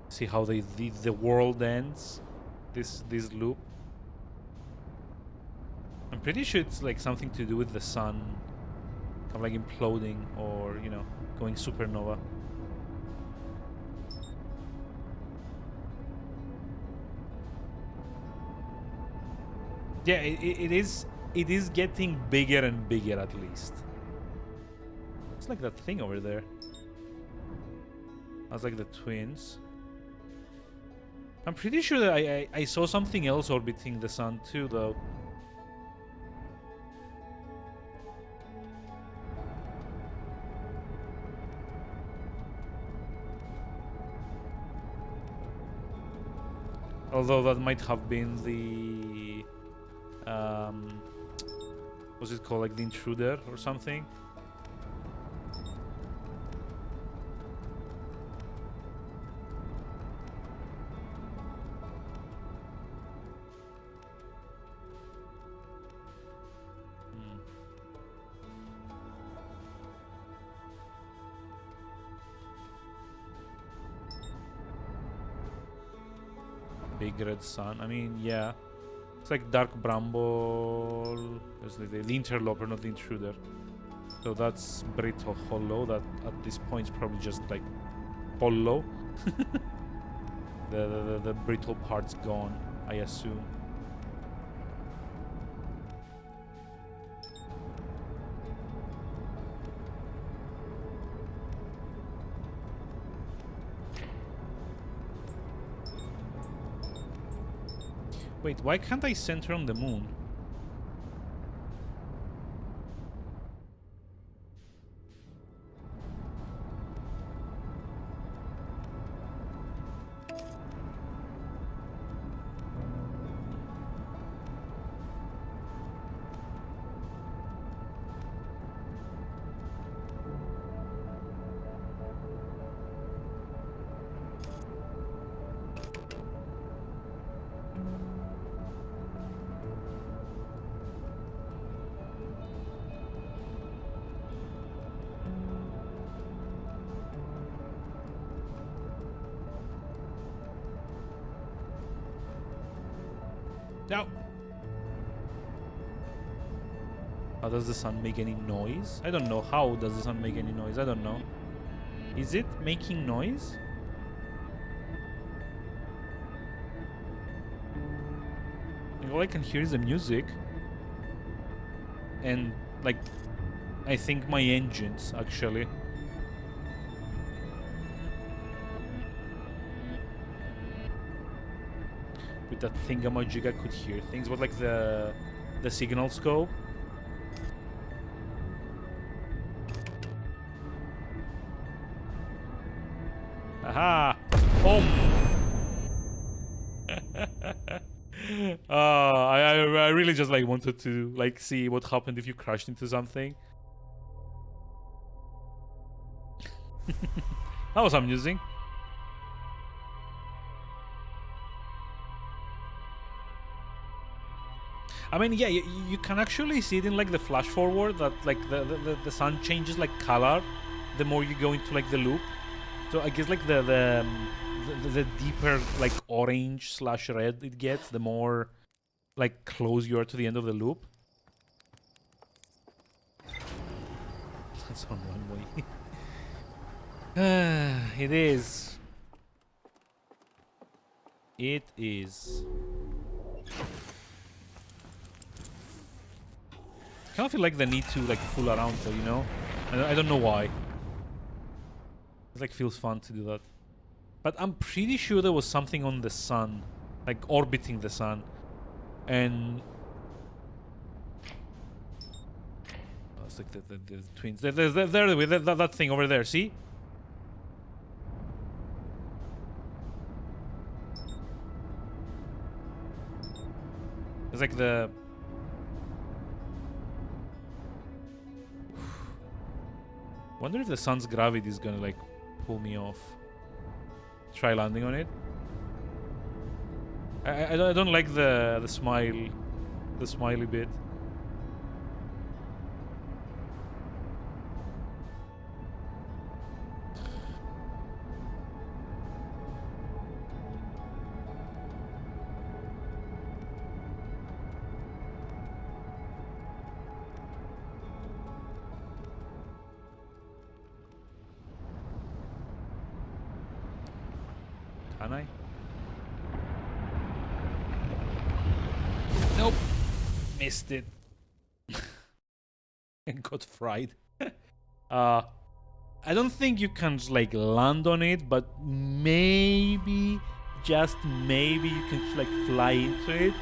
see how the world ends. This loop. I'm pretty sure it's like something to do with the sun, kind of like imploding or going supernova. Yeah, it is. It is getting bigger and bigger, at least. It's like that thing over there. That's like the twins. I'm pretty sure that I saw something else orbiting the sun too, though. Although that might have been the what's it called, like the intruder or something. Big red sun. I mean, yeah. It's like dark bramble. There's the interloper, not the intruder. So that's brittle hollow. That at this point is probably just like hollow. the brittle part's gone, I assume. Wait, why can't I center on the moon? No. How does the sun make any noise? I don't know. How does the sun make any noise? I don't know. Is it making noise? All I can hear is the music. And, like, I think my engines, actually. With that thingamajig, I could hear things. What, like the signal scope? Aha! I really just like wanted to like see what happened if you crashed into something. That was amusing. I mean, yeah, you can actually see it in like the flash forward that like the sun changes like color the more you go into like the loop. So I guess like the deeper like orange / red it gets, the more like close you are to the end of the loop. That's on one way. It is. It is. I kind of feel like the need to like fool around though, you know? I don't know why. It like feels fun to do that. But I'm pretty sure there was something on the sun, like orbiting the sun. And oh, it's like the twins. There's that thing over there, see? It's like the... Wonder if the sun's gravity is gonna like pull me off. Try landing on it. I don't like the smiley bit. Can I? Nope. Missed it. And got fried. I don't think you can just like land on it, but maybe, just maybe, you can just like fly into it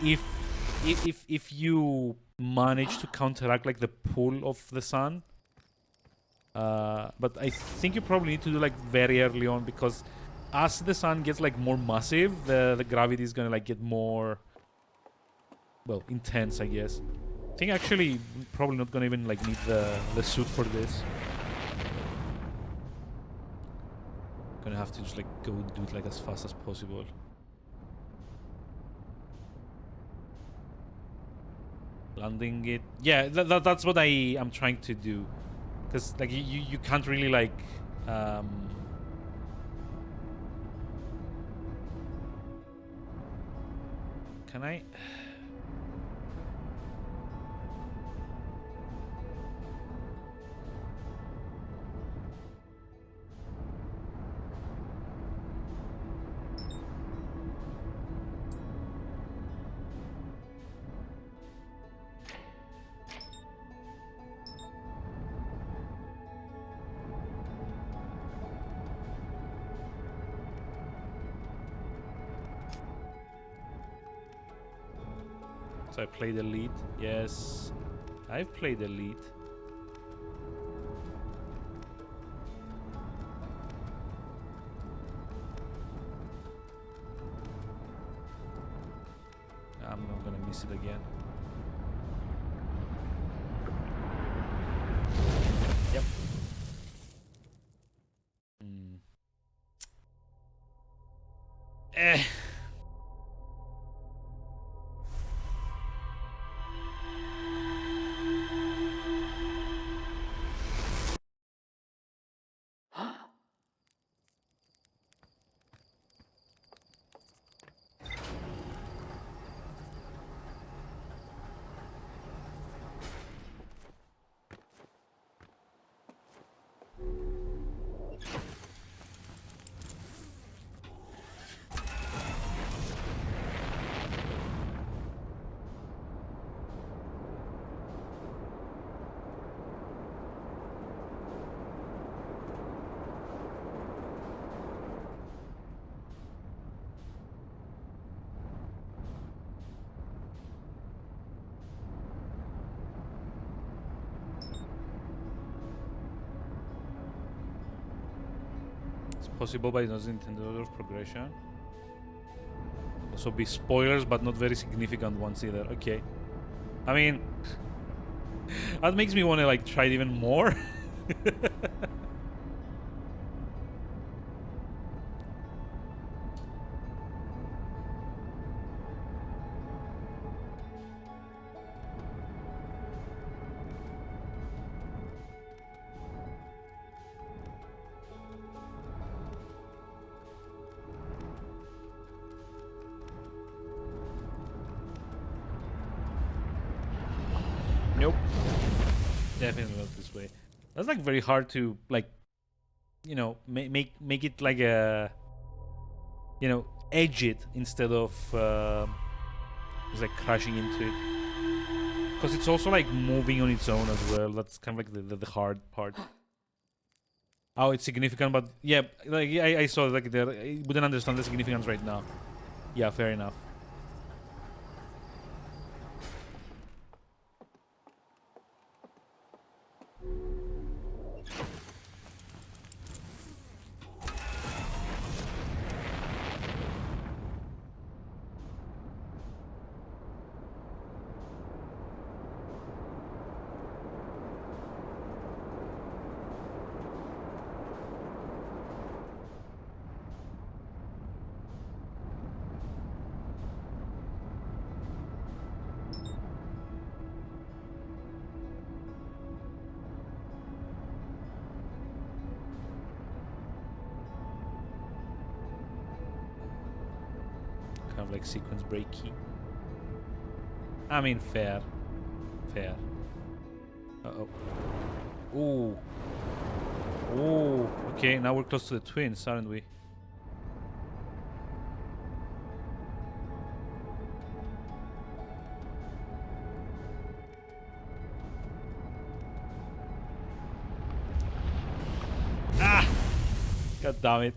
if you manage to counteract like the pull of the sun. But I think you probably need to do like very early on, because as the sun gets like more massive, the gravity is gonna like get more, well, intense, I guess. I think actually probably not gonna even like need the suit for this. Gonna have to just like go do it like as fast as possible. Landing it, yeah, that's what I am trying to do, because like you can't really like can I? So I played Elite. Yes, I've played Elite. I'm not gonna miss it again. Yep. Eh. possible, but it doesn't intend order of progression. Also be spoilers, but not very significant ones either. Okay. I mean, that makes me want to like try it even more. Nope. Definitely not this way. That's like very hard to like, you know, make it like a, you know, edge it instead of just like crashing into it. Because it's also like moving on its own as well. That's kind of like the hard part. Oh, it's significant, but yeah, like I saw like I wouldn't understand the significance right now. Yeah, fair enough. Kind of like sequence breaky. I mean, fair. Fair. Uh-oh. Ooh. Ooh. Okay, now we're close to the twins, aren't we? Ah! God damn it.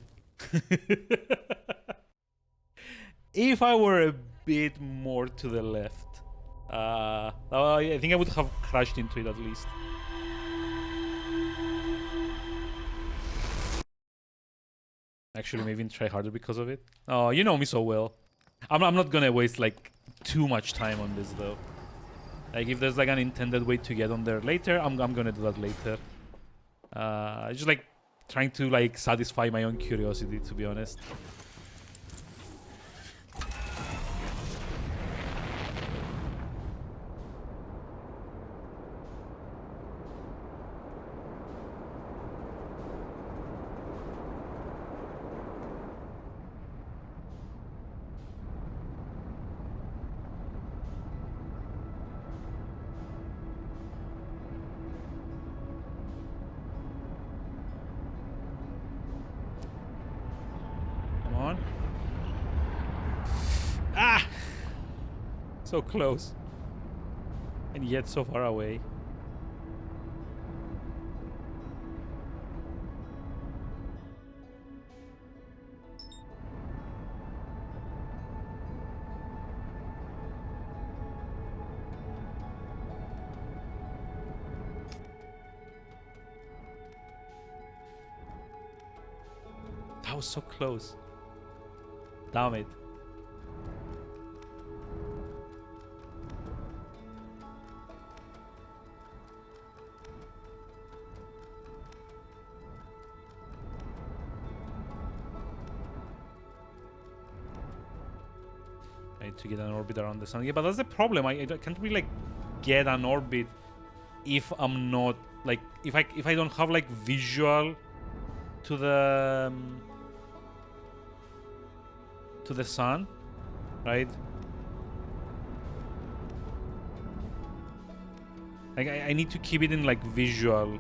If I were a bit more to the left, I think I would have crashed into it at least. Actually, maybe try harder because of it. Oh, you know me so well. I'm not gonna waste like too much time on this though. Like if there's like an intended way to get on there later, I'm gonna do that later. Just like trying to like satisfy my own curiosity, to be honest. Come on. Ah! So close. And yet so far away. That was so close. Damn it. I need to get an orbit around the sun. Yeah, but that's the problem. I can't really like get an orbit if I'm not like if I don't have like visual to the sun, right? Like I need to keep it in like visual.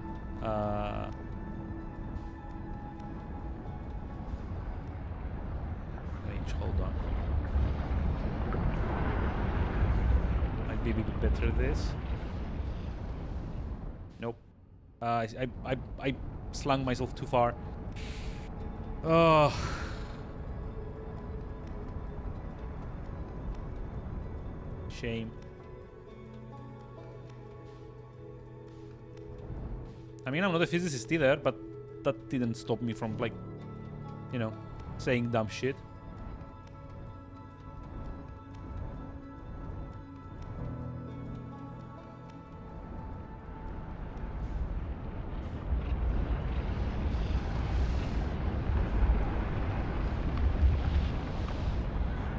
Range. Hold on. Might be a bit better this. Nope. I slung myself too far. Oh. Shame. I mean, I'm not a physicist either, but that didn't stop me from like you know, saying dumb shit.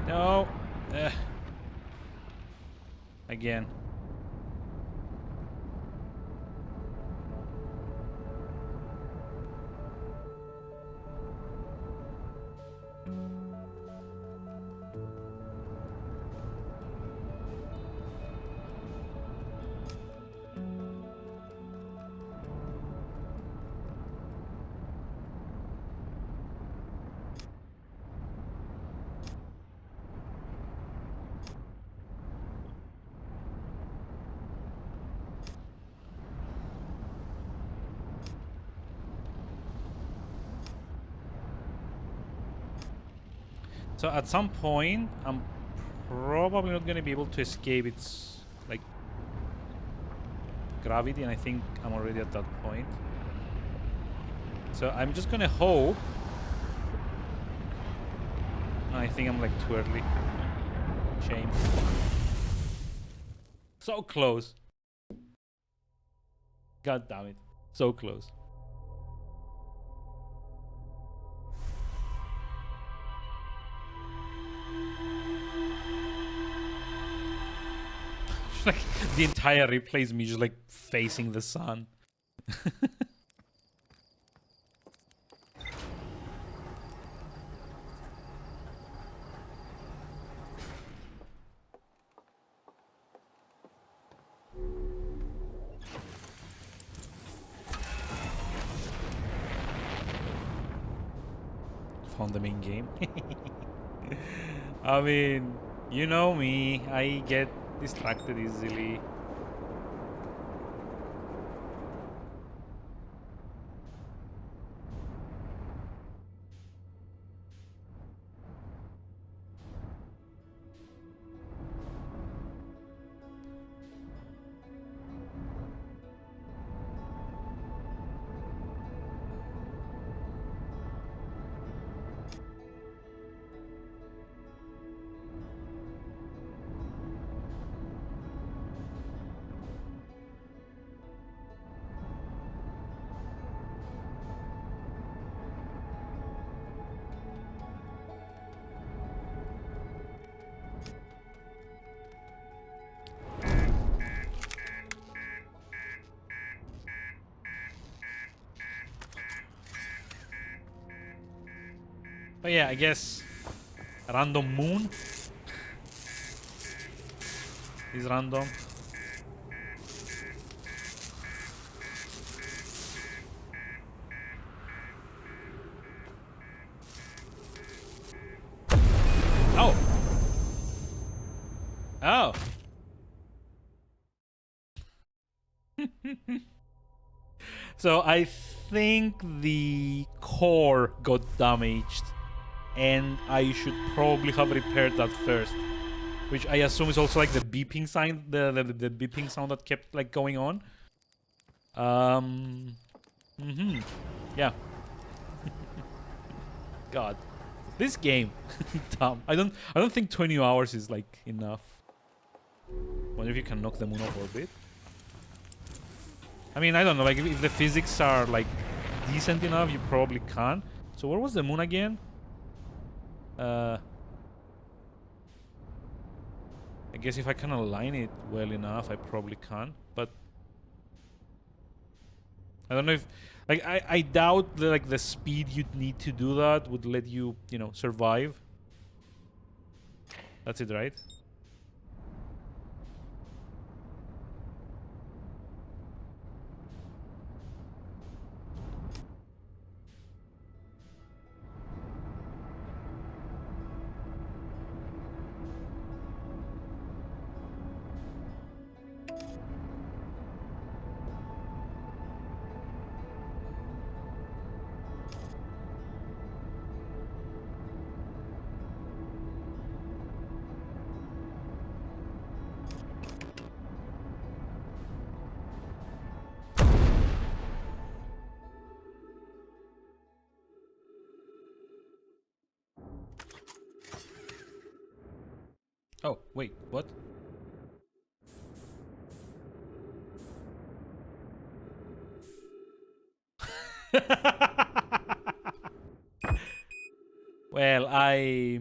No. Again. So at some point, I'm probably not going to be able to escape its, like, gravity, and I think I'm already at that point. So I'm just going to hope. I think I'm, like, too early. Shame. So close. God damn it. So close. Like the entire replay is me just like facing the sun. Found the main game. I mean, you know me, I get distracted easily. But yeah, I guess random moon is random. Oh. Oh. So I think the core got damaged, and I should probably have repaired that first, which I assume is also like the beeping sign, the beeping sound that kept like going on. Yeah. God, this game, dumb. I don't think 20 hours is like enough. Wonder if you can knock the moon off orbit. I mean, I don't know. Like if the physics are like decent enough, you probably can. So where was the moon again? I guess if I can align it well enough, I probably can. But I don't know if, like, I doubt that like the speed you'd need to do that would let you, you know, survive. That's it, right? Oh, wait, what? Well, I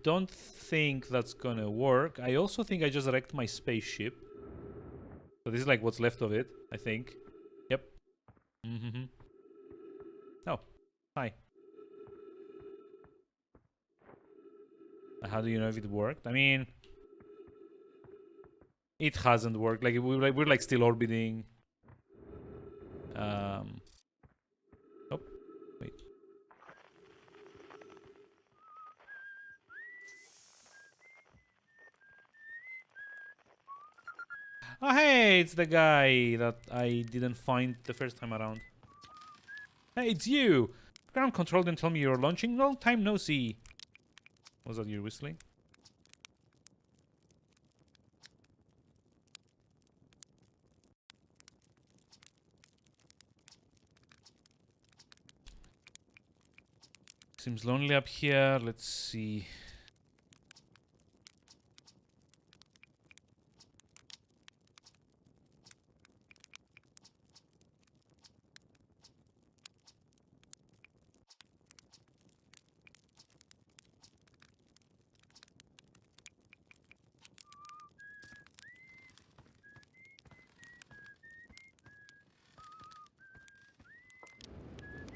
don't think that's gonna work. I also think I just wrecked my spaceship. So this is like what's left of it, I think. Yep. Mm-hmm. Oh, hi. How do you know if it worked? I mean, it hasn't worked. Like we're like still orbiting. Oh, wait. Oh, hey, it's the guy that I didn't find the first time around. Hey, it's you. Ground control didn't tell me you're launching. Long time no see. Was that you whistling? Seems lonely up here. Let's see.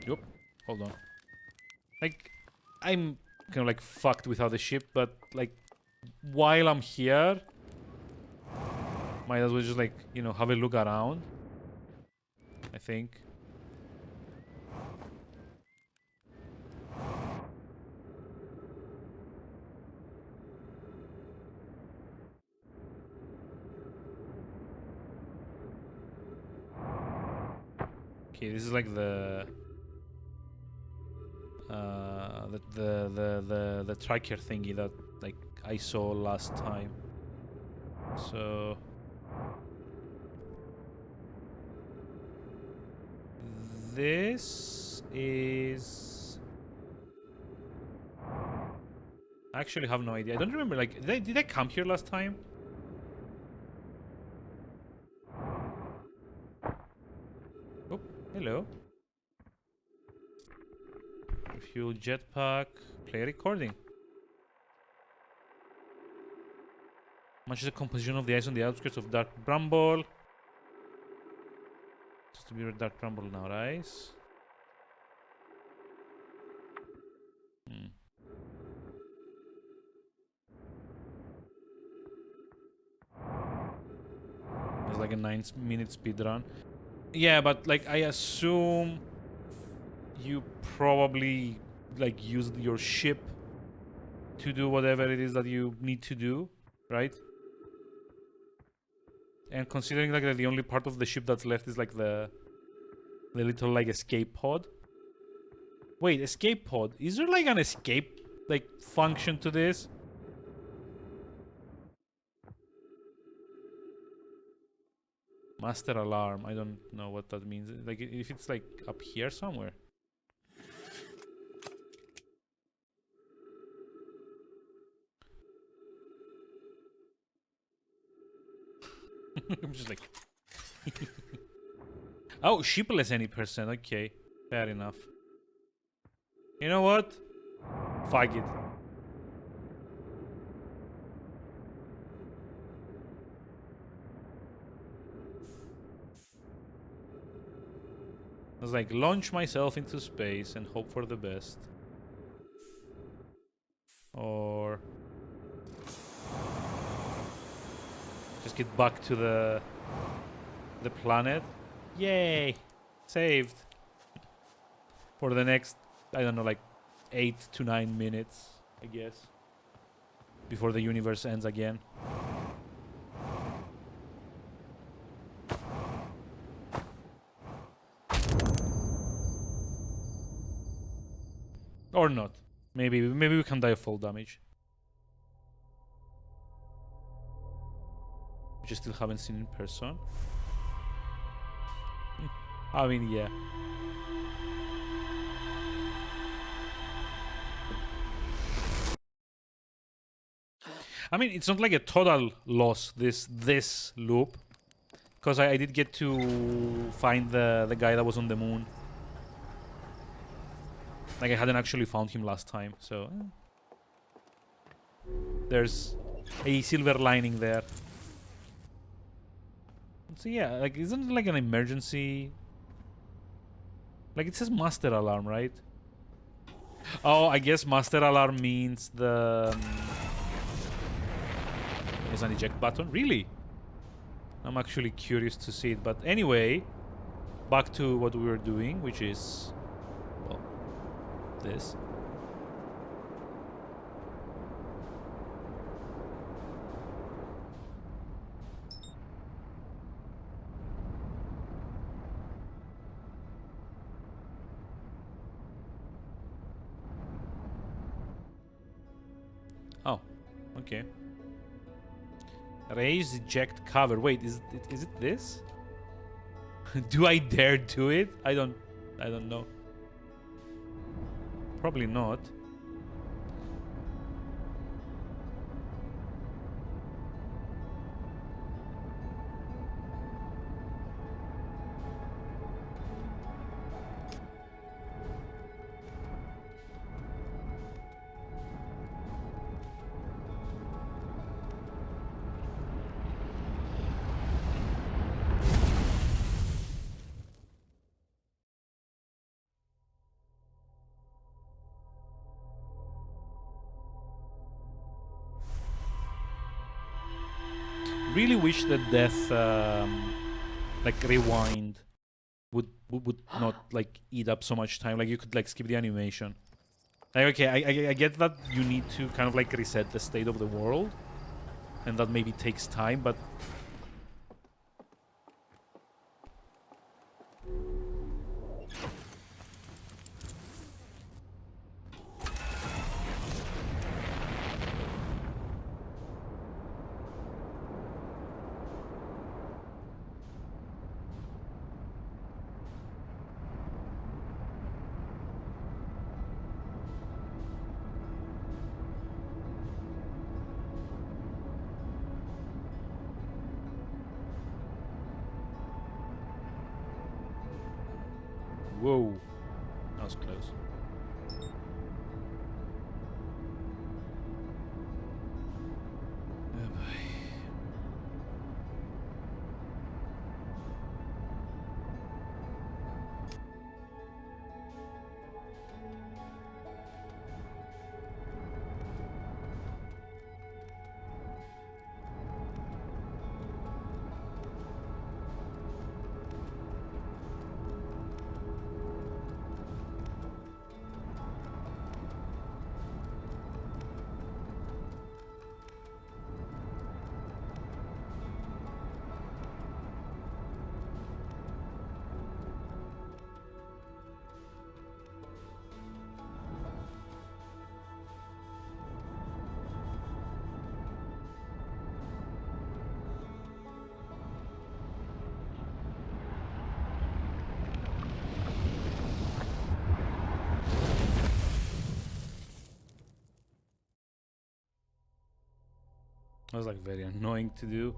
Yup. Hold on. Like, I'm kind of like fucked without the ship, but like, while I'm here, might as well just like, you know, have a look around. I think. Okay, this is like the tracker thingy that like I saw last time. So this is. I actually have no idea. I don't remember. Like, did I come here last time? Oh, hello. Refuel jetpack. Play recording. Much is the composition of the ice on the outskirts of Dark Bramble. Just to be Dark Bramble now, right? It's like a 9-minute speed run. Yeah, but like I assume you probably like used your ship to do whatever it is that you need to do, right? And considering like that the only part of the ship that's left is like the little like escape pod. Wait, escape pod? Is there like an escape like function to this? Master alarm. I don't know what that means. Like if it's like up here somewhere. I'm just like oh, shipless any percent. Okay, fair enough. You know what? Fuck it. I was like, launch myself into space and hope for the best. Or just get back to the planet. Yay! Saved. For the next, I don't know, like 8 to 9 minutes, I guess. Before the universe ends again. Or not. Maybe we can die of full damage. Which I still haven't seen in person. I mean, yeah. I mean, it's not like a total loss, this loop. Because I did get to find the guy that was on the moon. Like, I hadn't actually found him last time, so... There's a silver lining there. So yeah, like, isn't it like an emergency? Like, it says master alarm, right? Oh, I guess master alarm means the... There's an eject button? Really? I'm actually curious to see it. But anyway, back to what we were doing, which is... Well, this. Oh, okay. Raise eject cover. Wait, is it this? Do I dare do it? I don't know. Probably not. Really wish that death, like rewind, would not like eat up so much time. Like you could like skip the animation. Like okay, I get that you need to kind of like reset the state of the world, and that maybe takes time, but. Whoa, that was close. Oh boy. That was like very annoying to do.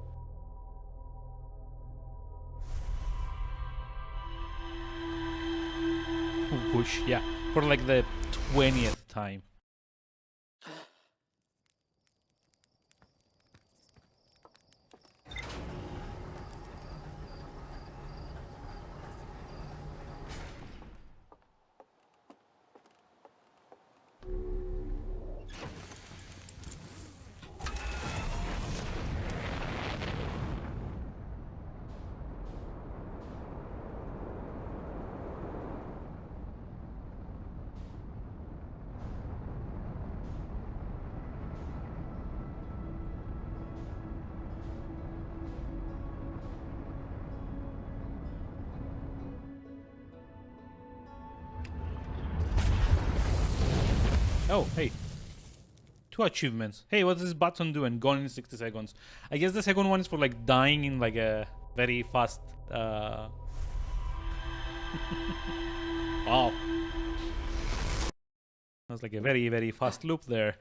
Whoosh, yeah, for like the 20th time. Oh, hey. 2 achievements. Hey, what does this button do? And gone in 60 seconds. I guess the second one is for like dying in like a very fast... Wow. That was like a very, very fast loop there.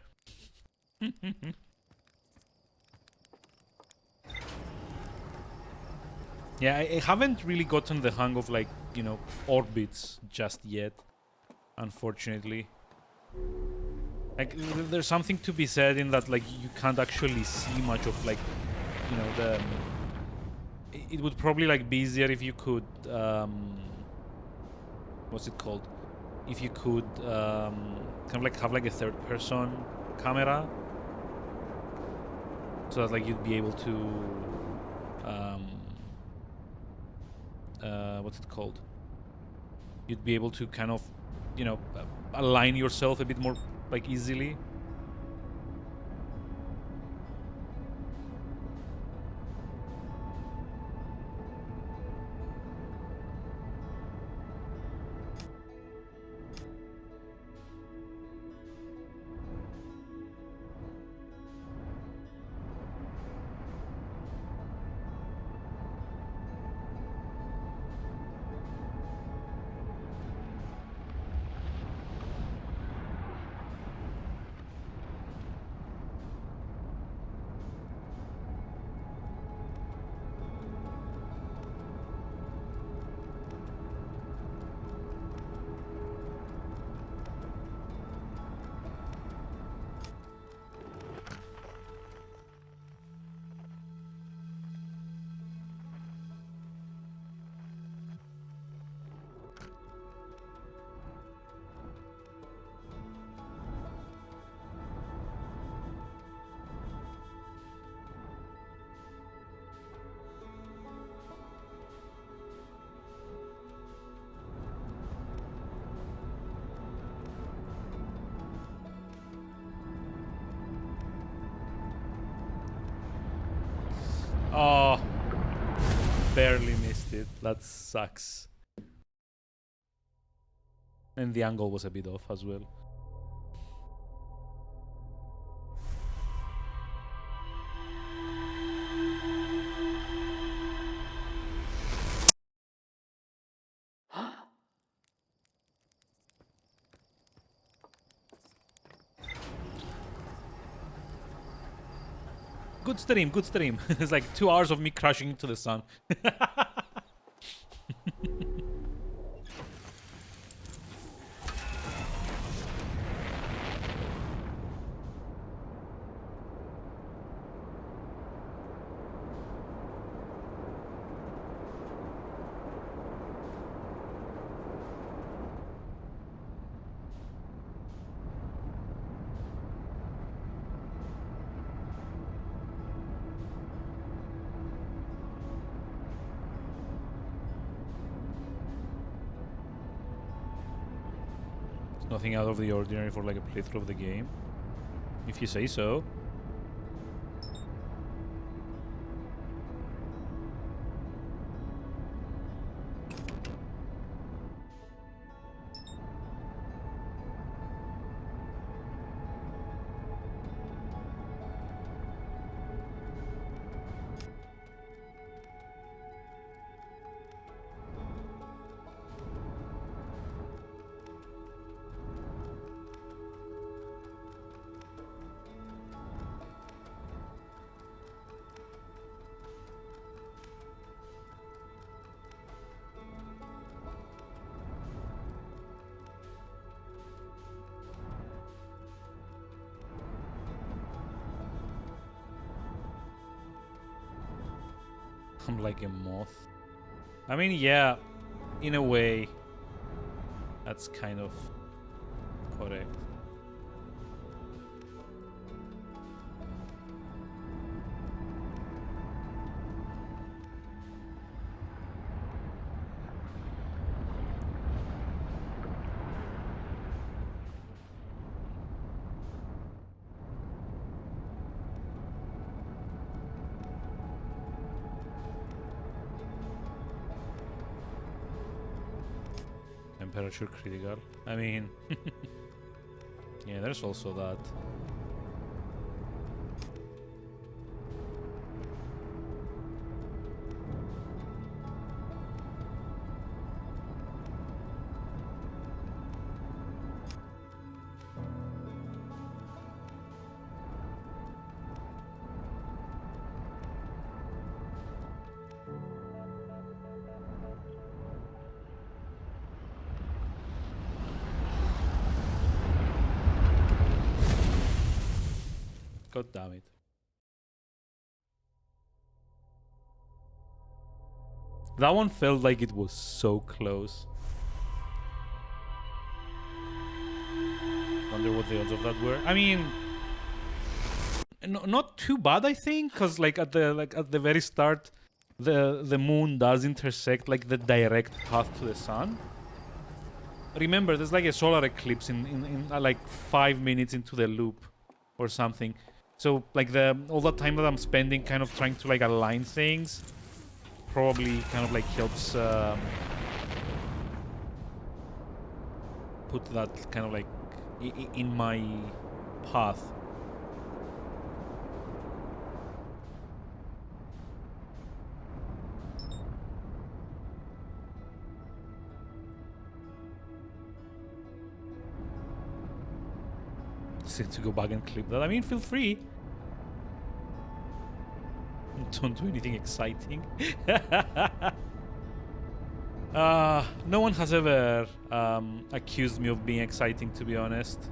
Yeah, I haven't really gotten the hang of, like, you know, orbits just yet, unfortunately. Like, there's something to be said in that, like, you can't actually see much of, like, you know, the... It would probably, like, be easier if you could, what's it called? If you could, kind of, like, have, like, a third-person camera, so that, like, you'd be able to, what's it called? You'd be able to kind of, you know, align yourself a bit more, like, easily. Oh, barely missed it. That sucks. And the angle was a bit off as well. Good stream, good stream. It's like 2 hours of me crashing into the sun. It's nothing out of the ordinary for, like, a playthrough of the game, if you say so. I'm like a moth. I mean, yeah, in a way, that's kind of correct. Temperature critical. I mean, yeah, there's also that. God damn it. That one felt like it was so close. Wonder what the odds of that were. I mean, not too bad, I think, because at the very start, the moon does intersect like the direct path to the sun. Remember, there's like a solar eclipse in like 5 minutes into the loop or something. So like all the time that I'm spending kind of trying to like align things probably kind of like helps put that kind of like in my path. To go back and clip that. I mean, feel free. Don't do anything exciting. No one has ever accused me of being exciting, to be honest.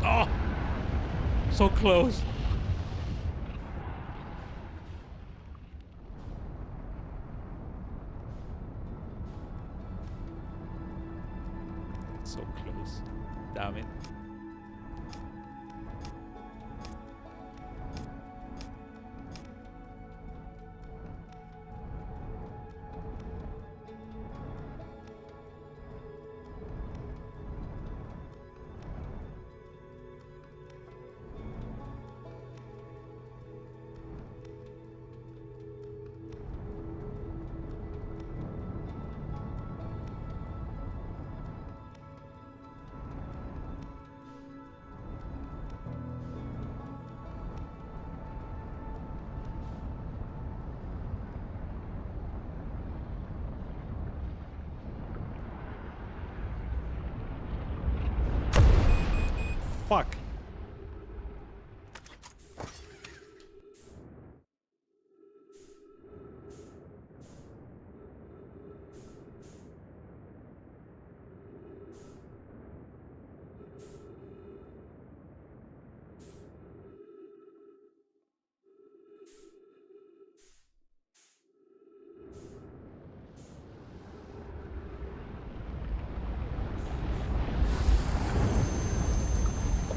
Oh! So close. So close. Damn it. Fuck.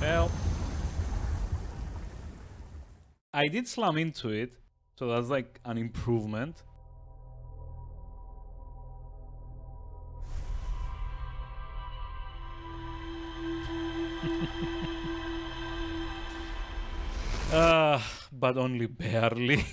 Well, I did slam into it, so that's like an improvement. But only barely.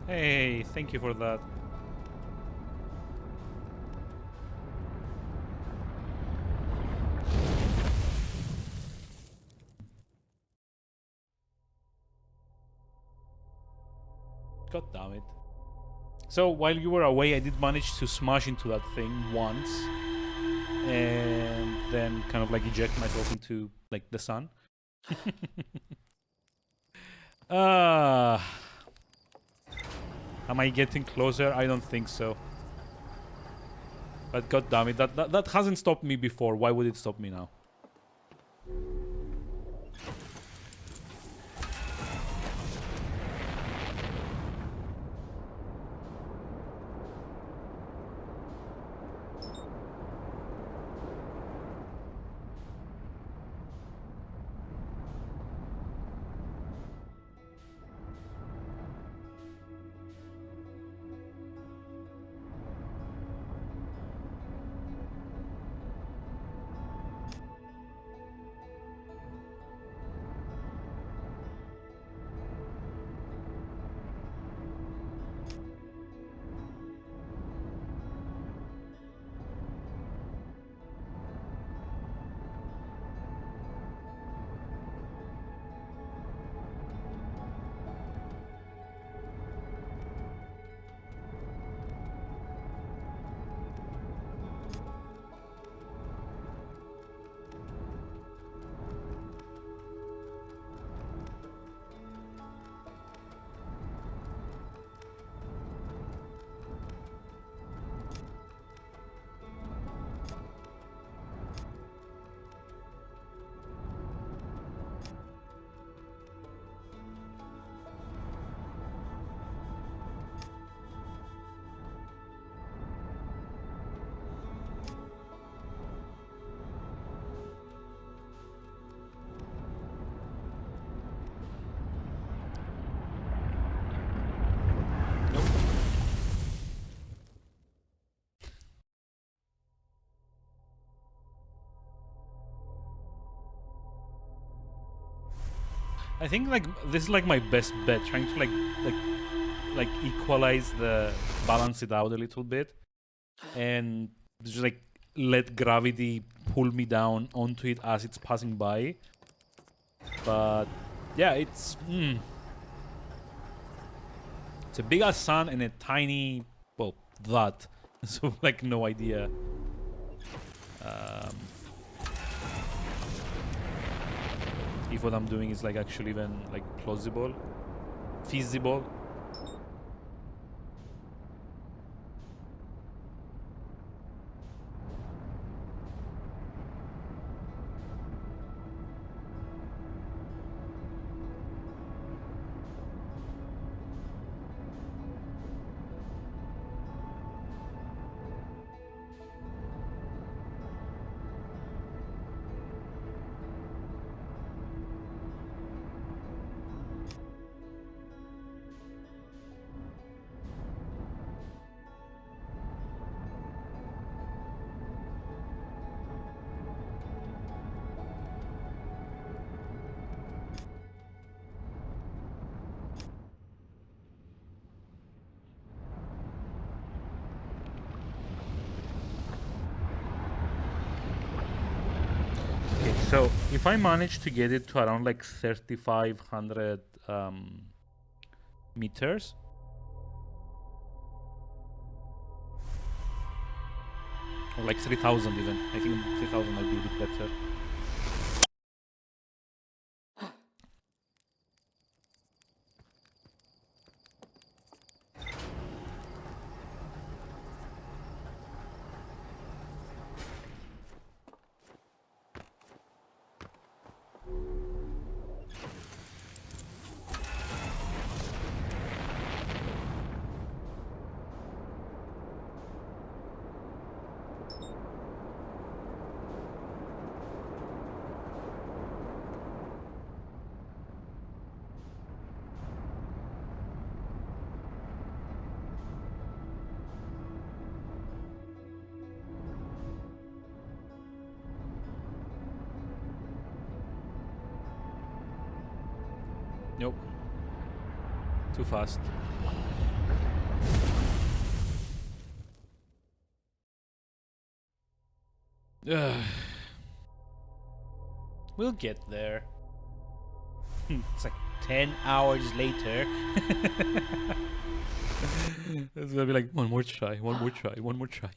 Hey, thank you for that. God damn it. So while you were away, I did manage to smash into that thing once, and then kind of like eject myself into like the sun. uh, am I getting closer? I don't think so. But god damn it, that hasn't stopped me before. Why would it stop me now? I think like this is like my best bet, trying to like equalize the balance it out a little bit, and just like let gravity pull me down onto it as it's passing by. But yeah, it's a big ass sun and a tiny, well, that. So like no idea. If what I'm doing is like actually even like plausible, feasible. So if I manage to get it to around like 3,500 meters, or like 3,000 even, I think 3,000 might be a bit better. Nope. Too fast. Ugh. We'll get there. It's like 10 hours later. It's gonna be like, one more try, one more try, one more try.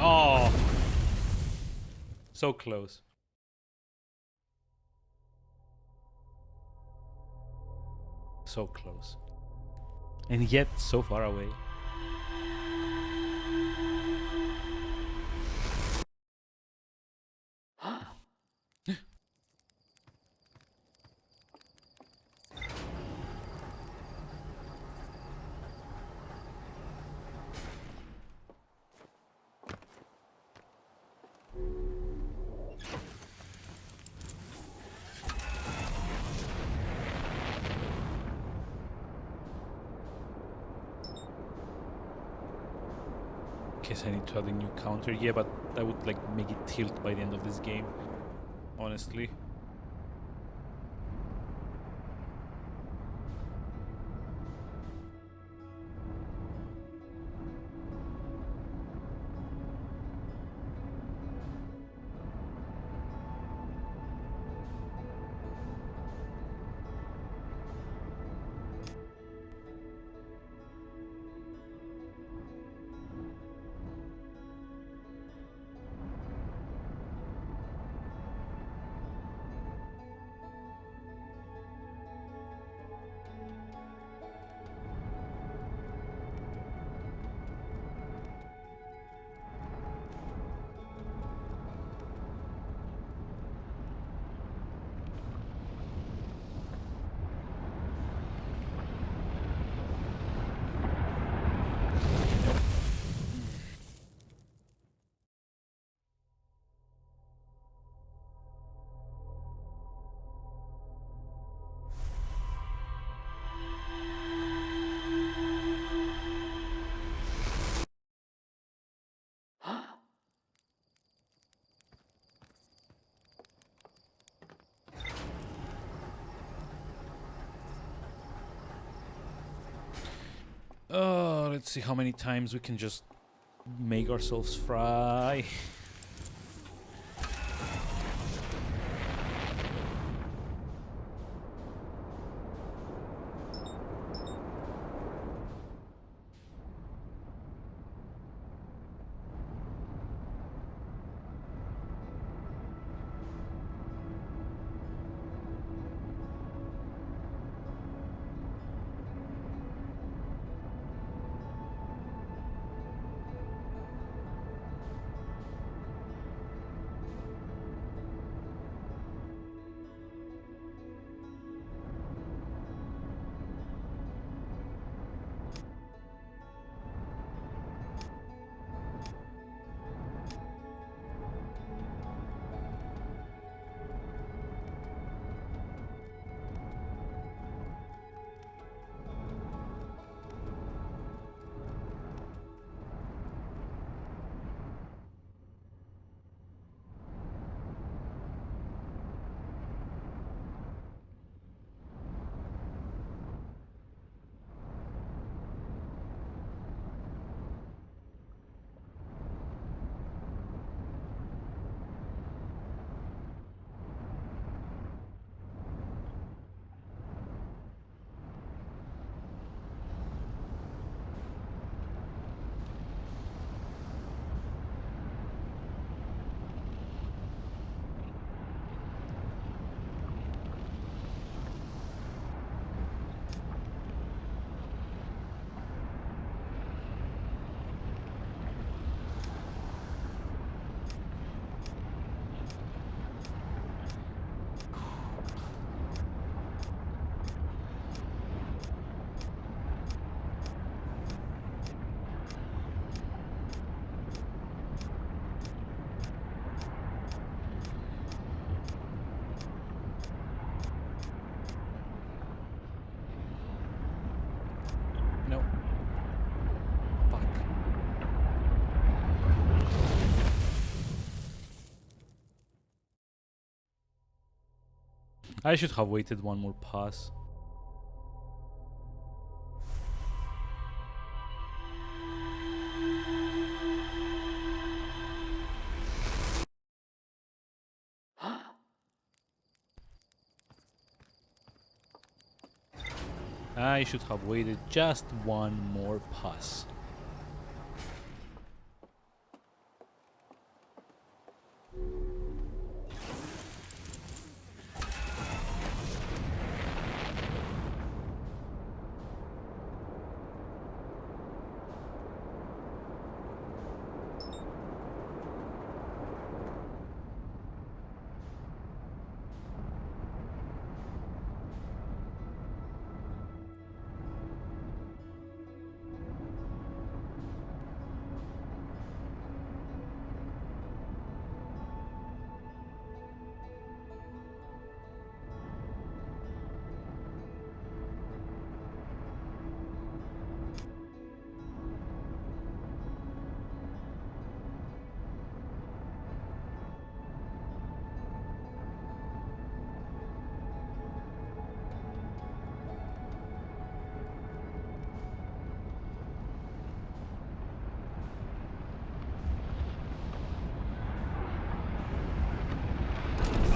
Oh, so close. So close. And yet so far away. Guess I need to add a new counter. Yeah, but that would like make it tilt by the end of this game. Honestly. Oh, let's see how many times we can just make ourselves fry. I should have waited one more pass. I should have waited just one more pass.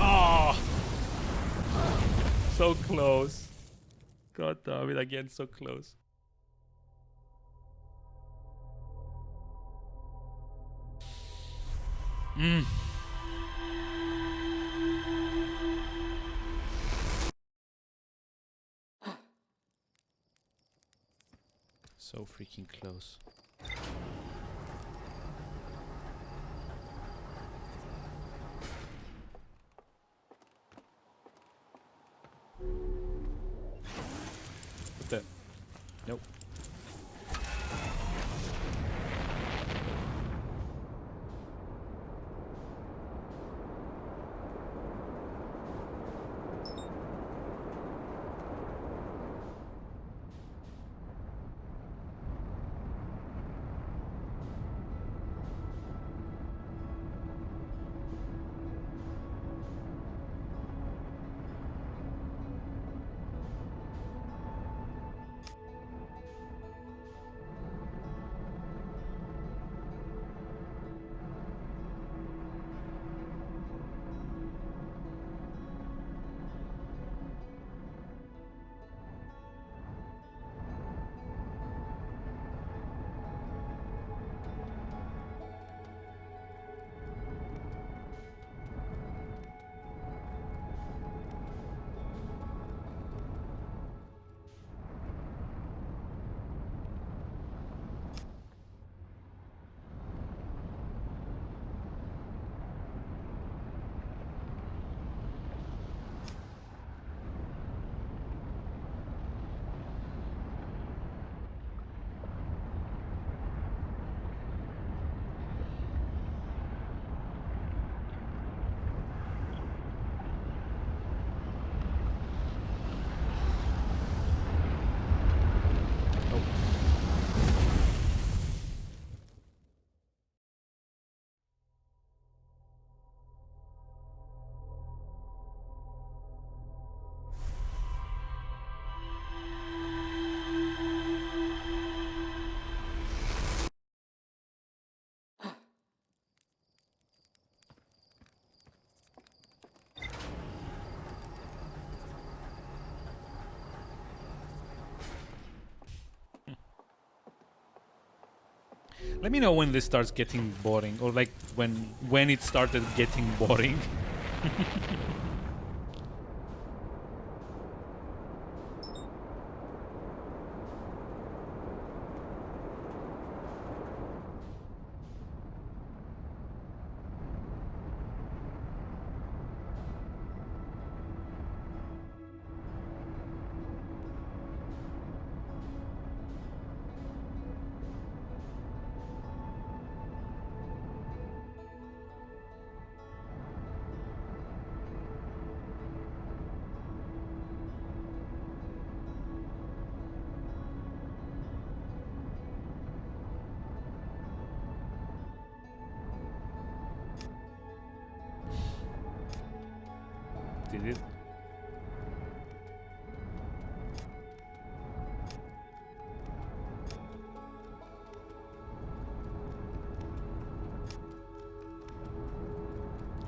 Oh, so close. God damn it, again, so close. So freaking close. What the? Nope. Let me know when this starts getting boring, or like when it started getting boring.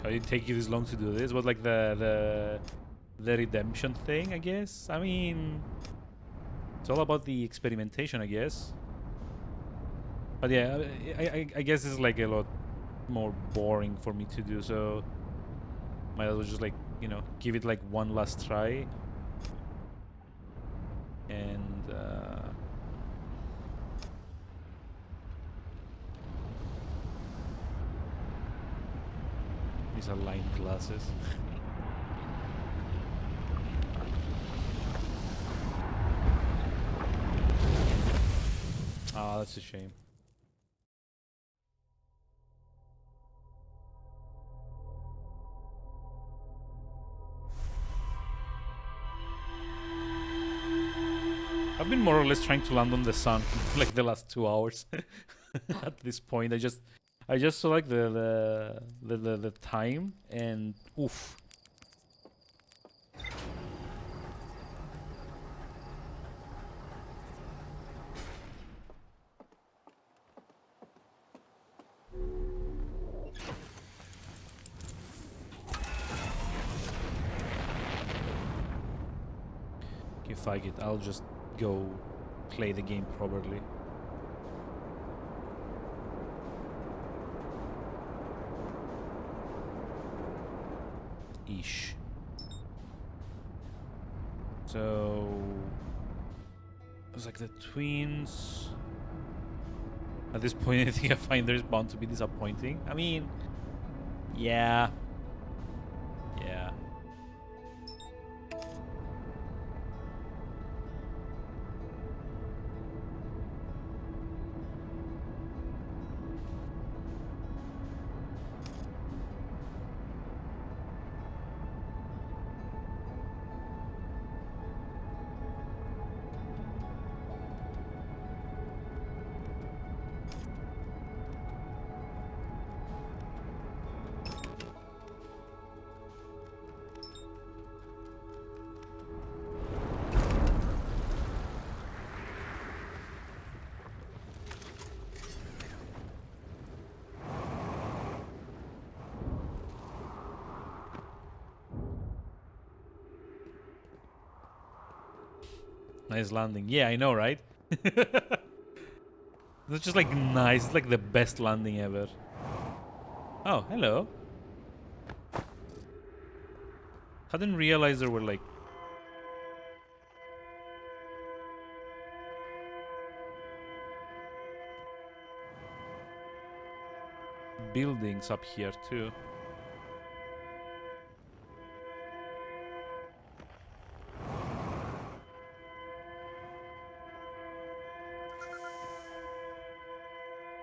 Why did it take you this long to do this? What, like the redemption thing, I guess? I mean, it's all about the experimentation, I guess. But yeah, I guess this is like a lot more boring for me to do, so might as well just, like, you know, give it like one last try. And these are lined glasses. Ah, that's a shame. I've been more or less trying to land on the sun for like the last 2 hours. At this point, I just saw like the time, and oof. Okay, fuck it. I'll just go play the game properly. Ish. So it was like the twins. At this point, anything I find there is bound to be disappointing. I mean, yeah. Yeah. Nice landing. Yeah, I know, right? It's just like nice. It's like the best landing ever. Oh, hello. I didn't realize there were like buildings up here too.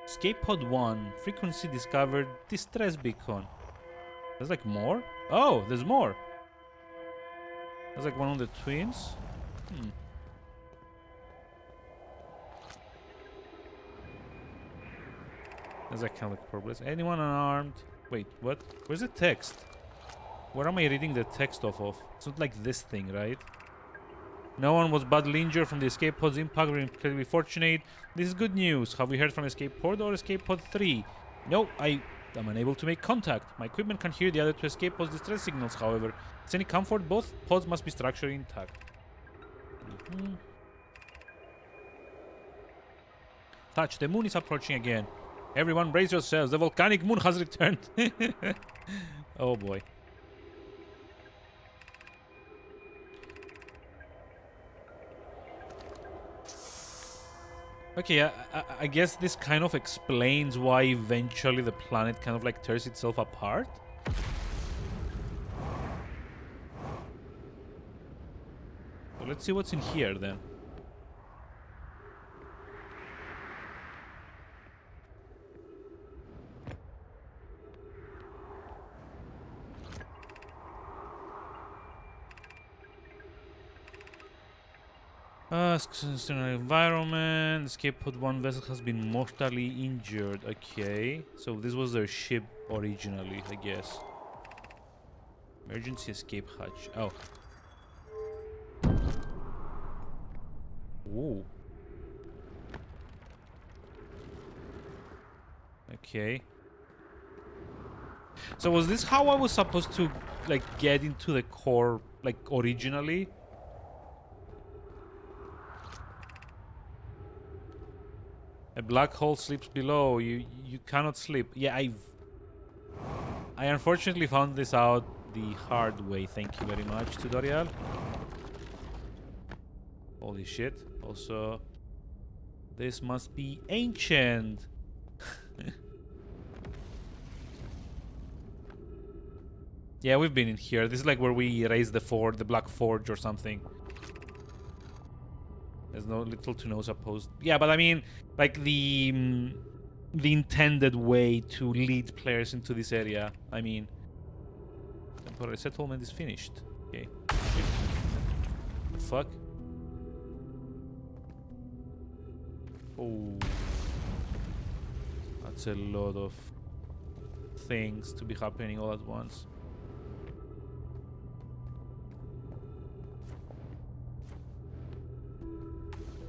Escape pod 1. Frequency discovered. Distress beacon. There's like more? Oh, there's more. There's like one of the twins. There's like kind of like progress. Anyone unarmed? Wait, what? Where's the text? Where am I reading the text off of? It's not like this thing, right? No one was badly injured from the escape pod's impact. We're incredibly fortunate. This is good news. Have we heard from escape pod or escape pod 3? No, I'm unable to make contact. My equipment can hear the other two escape pods' distress signals, however. It's any comfort, both pods must be structurally intact. Touch, the moon is approaching again. Everyone brace yourselves. The volcanic moon has returned. Oh boy. Okay, I guess this kind of explains why eventually the planet kind of like tears itself apart. So let's see what's in here then. External environment. Escape pod 1 vessel has been mortally injured. Okay, so this was their ship originally, I guess. Emergency escape hatch. Oh. Ooh. Okay. So was this how I was supposed to like get into the core like originally? A black hole sleeps below. You cannot sleep. Yeah, I unfortunately found this out the hard way. Thank you very much, tutorial. Holy shit. Also, this must be ancient. Yeah, we've been in here. This is like where we raised the Black Forge or something. There's no little to no supposed. Yeah, but I mean, like the intended way to lead players into this area. I mean, temporary settlement is finished. Okay. The fuck? Oh, that's a lot of things to be happening all at once.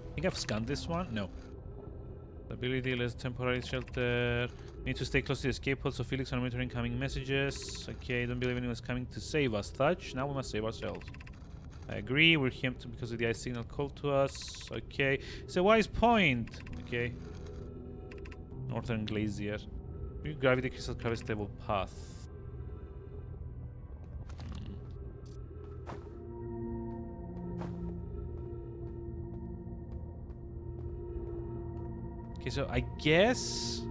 I think I've scanned this one. No. Ability, less temporary shelter. Need to stay close to the escape pod so Felix are monitoring incoming messages. Okay, don't believe anyone's coming to save us. Touch. Now we must save ourselves. I agree. We're here because of the ice signal called to us. Okay. It's a wise point. Okay. Northern Glacier. Gravity crystal carves stable path. Okay, so I guess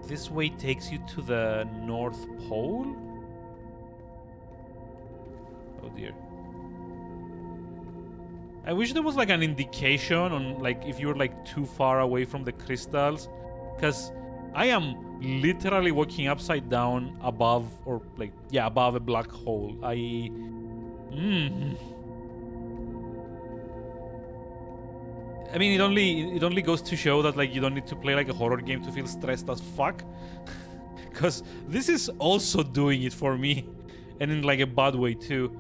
this way takes you to the North Pole? Oh dear. I wish there was like an indication on like if you're like too far away from the crystals, because I am literally walking upside down above, or like, yeah, above a black hole. I mean, it only goes to show that like you don't need to play like a horror game to feel stressed as fuck, because this is also doing it for me, and in like a bad way too.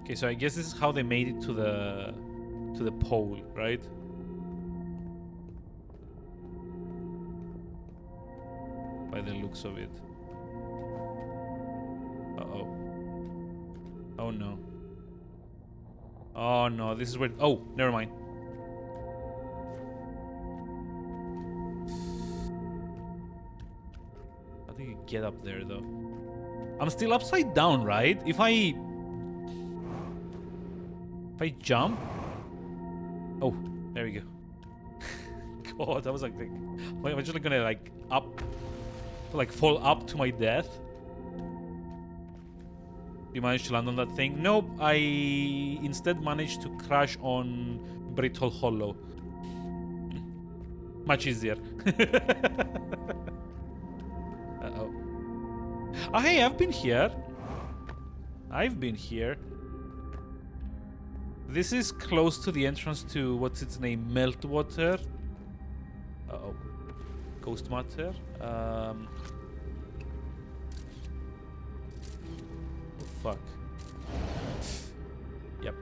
Okay, so I guess this is how they made it to the pole, right? By the looks of it. Uh-oh. Oh no. Oh no, this is where... Oh, never mind. How do you get up there, though? I'm still upside down, right? If I jump... Oh, there we go. God, I was like... I'm just like gonna, like, fall up to my death. You managed to land on that thing? Nope, I instead managed to crash on Brittle Hollow. Much easier. Uh-oh. Oh, hey, I've been here. This is close to the entrance to, what's its name? Meltwater. Uh-oh. Ghost Matter. Oh, fuck. Yep.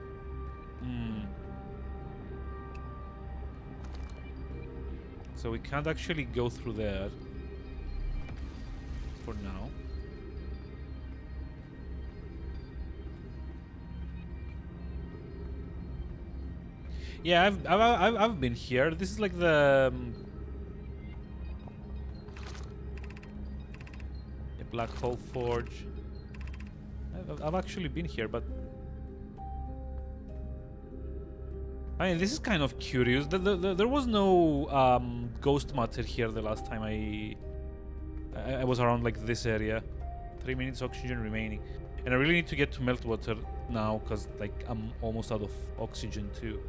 So we can't actually go through there for now. Yeah, I've been here. This is like the Black Hole Forge. I've actually been here, but I mean, this is kind of curious. There was no ghost matter here the last time I was around like this area. 3 minutes oxygen remaining, and I really need to get to Meltwater now because like I'm almost out of oxygen too.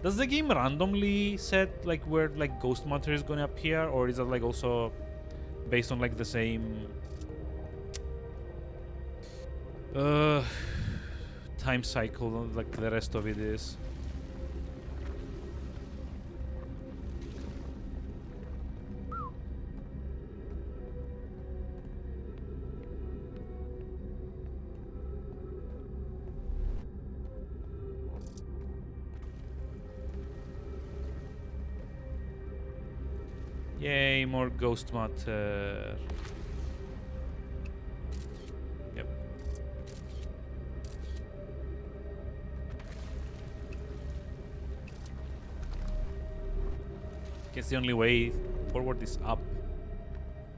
Does the game randomly set like where like ghost matter is gonna appear, or is that like also based on like the same time cycle like the rest of it is? Yay, more ghost matter. Yep. Guess the only way forward is up.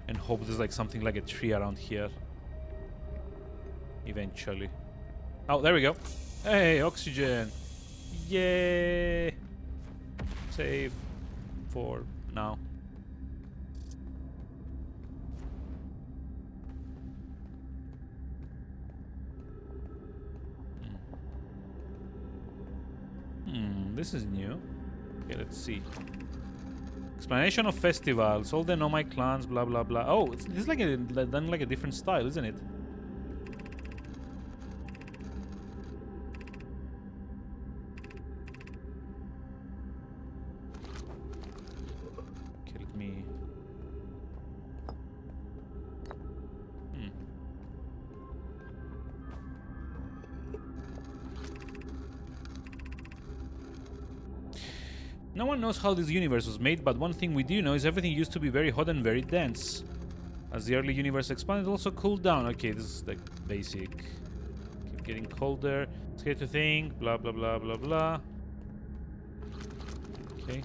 And hope there's like something like a tree around here. Eventually. Oh, there we go. Hey, oxygen. Yay. Save for now. This is new. Okay, let's see. Explanation of festivals. All the nomad clans, blah blah blah. Oh, this is like done like a different style, isn't it? Okay, let me. No one knows how this universe was made, but one thing we do know is everything used to be very hot and very dense. As the early universe expanded, it also cooled down. Okay, this is like basic. Keep getting colder. Scared to think. Blah, blah, blah, blah, blah. Okay.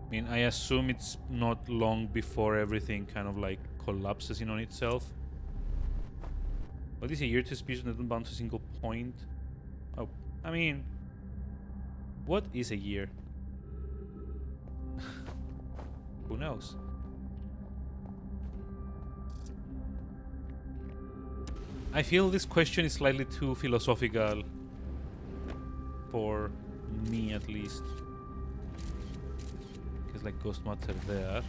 I mean, I assume it's not long before everything kind of like collapses in on itself. What is a year to speech that doesn't bounce a single point? Oh, I mean, what is a year? Who knows? I feel this question is slightly too philosophical for me, at least. Because like ghost matter there.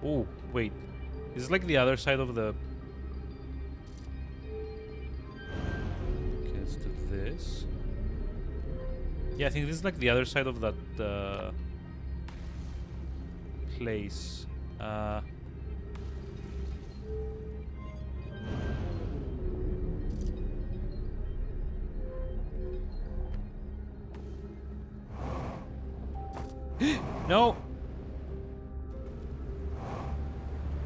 Oh, wait. Is this like the other side of the... Okay, let's do this. Yeah, I think this is like the other side of that place. No!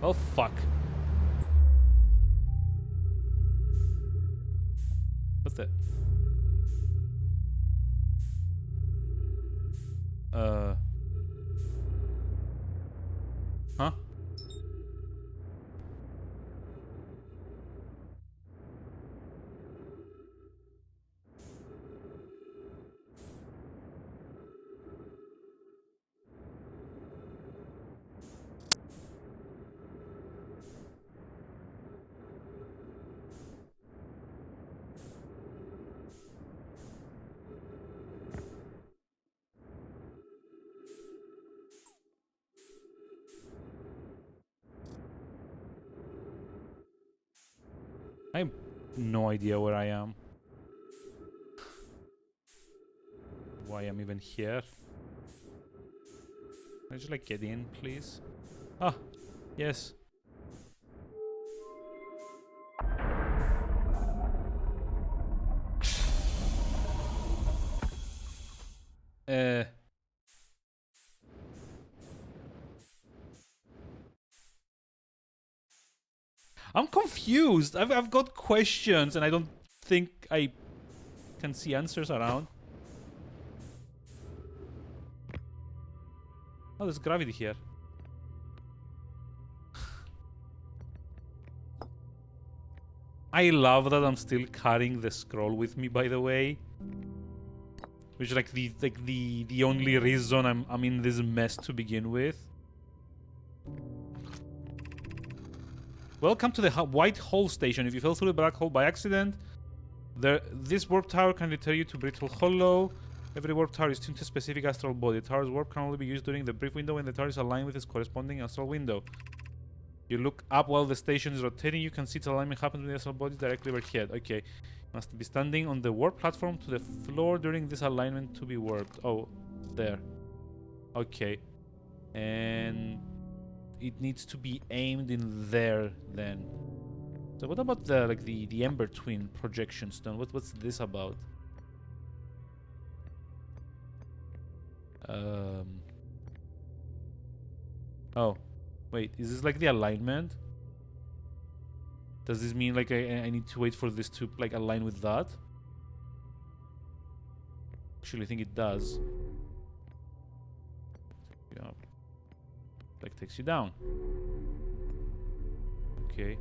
Oh, fuck. What's that? Huh? I have no idea where I am. Why I'm even here. Can I just like get in, please? Ah, yes. I'm confused. I've got questions and I don't think I can see answers around. Oh, there's gravity here. I love that I'm still carrying the scroll with me, by the way. Which is like the only reason I'm in this mess to begin with. Welcome to the White Hole Station. If you fell through the black hole by accident, this warp tower can return you to Brittle Hollow. Every warp tower is tuned to a specific astral body. The tower's warp can only be used during the brief window when the tower is aligned with its corresponding astral window. You look up while the station is rotating. You can see its alignment happen with the astral body directly overhead. Okay. Must be standing on the warp platform to the floor during this alignment to be warped. Oh, there. Okay. And it needs to be aimed in there then. So what about the Ember Twin projection stone? What's this about? Oh, wait. Is this like the alignment? Does this mean like I need to wait for this to like align with that? Actually, I think it does. Yeah. Like takes you down. Okay.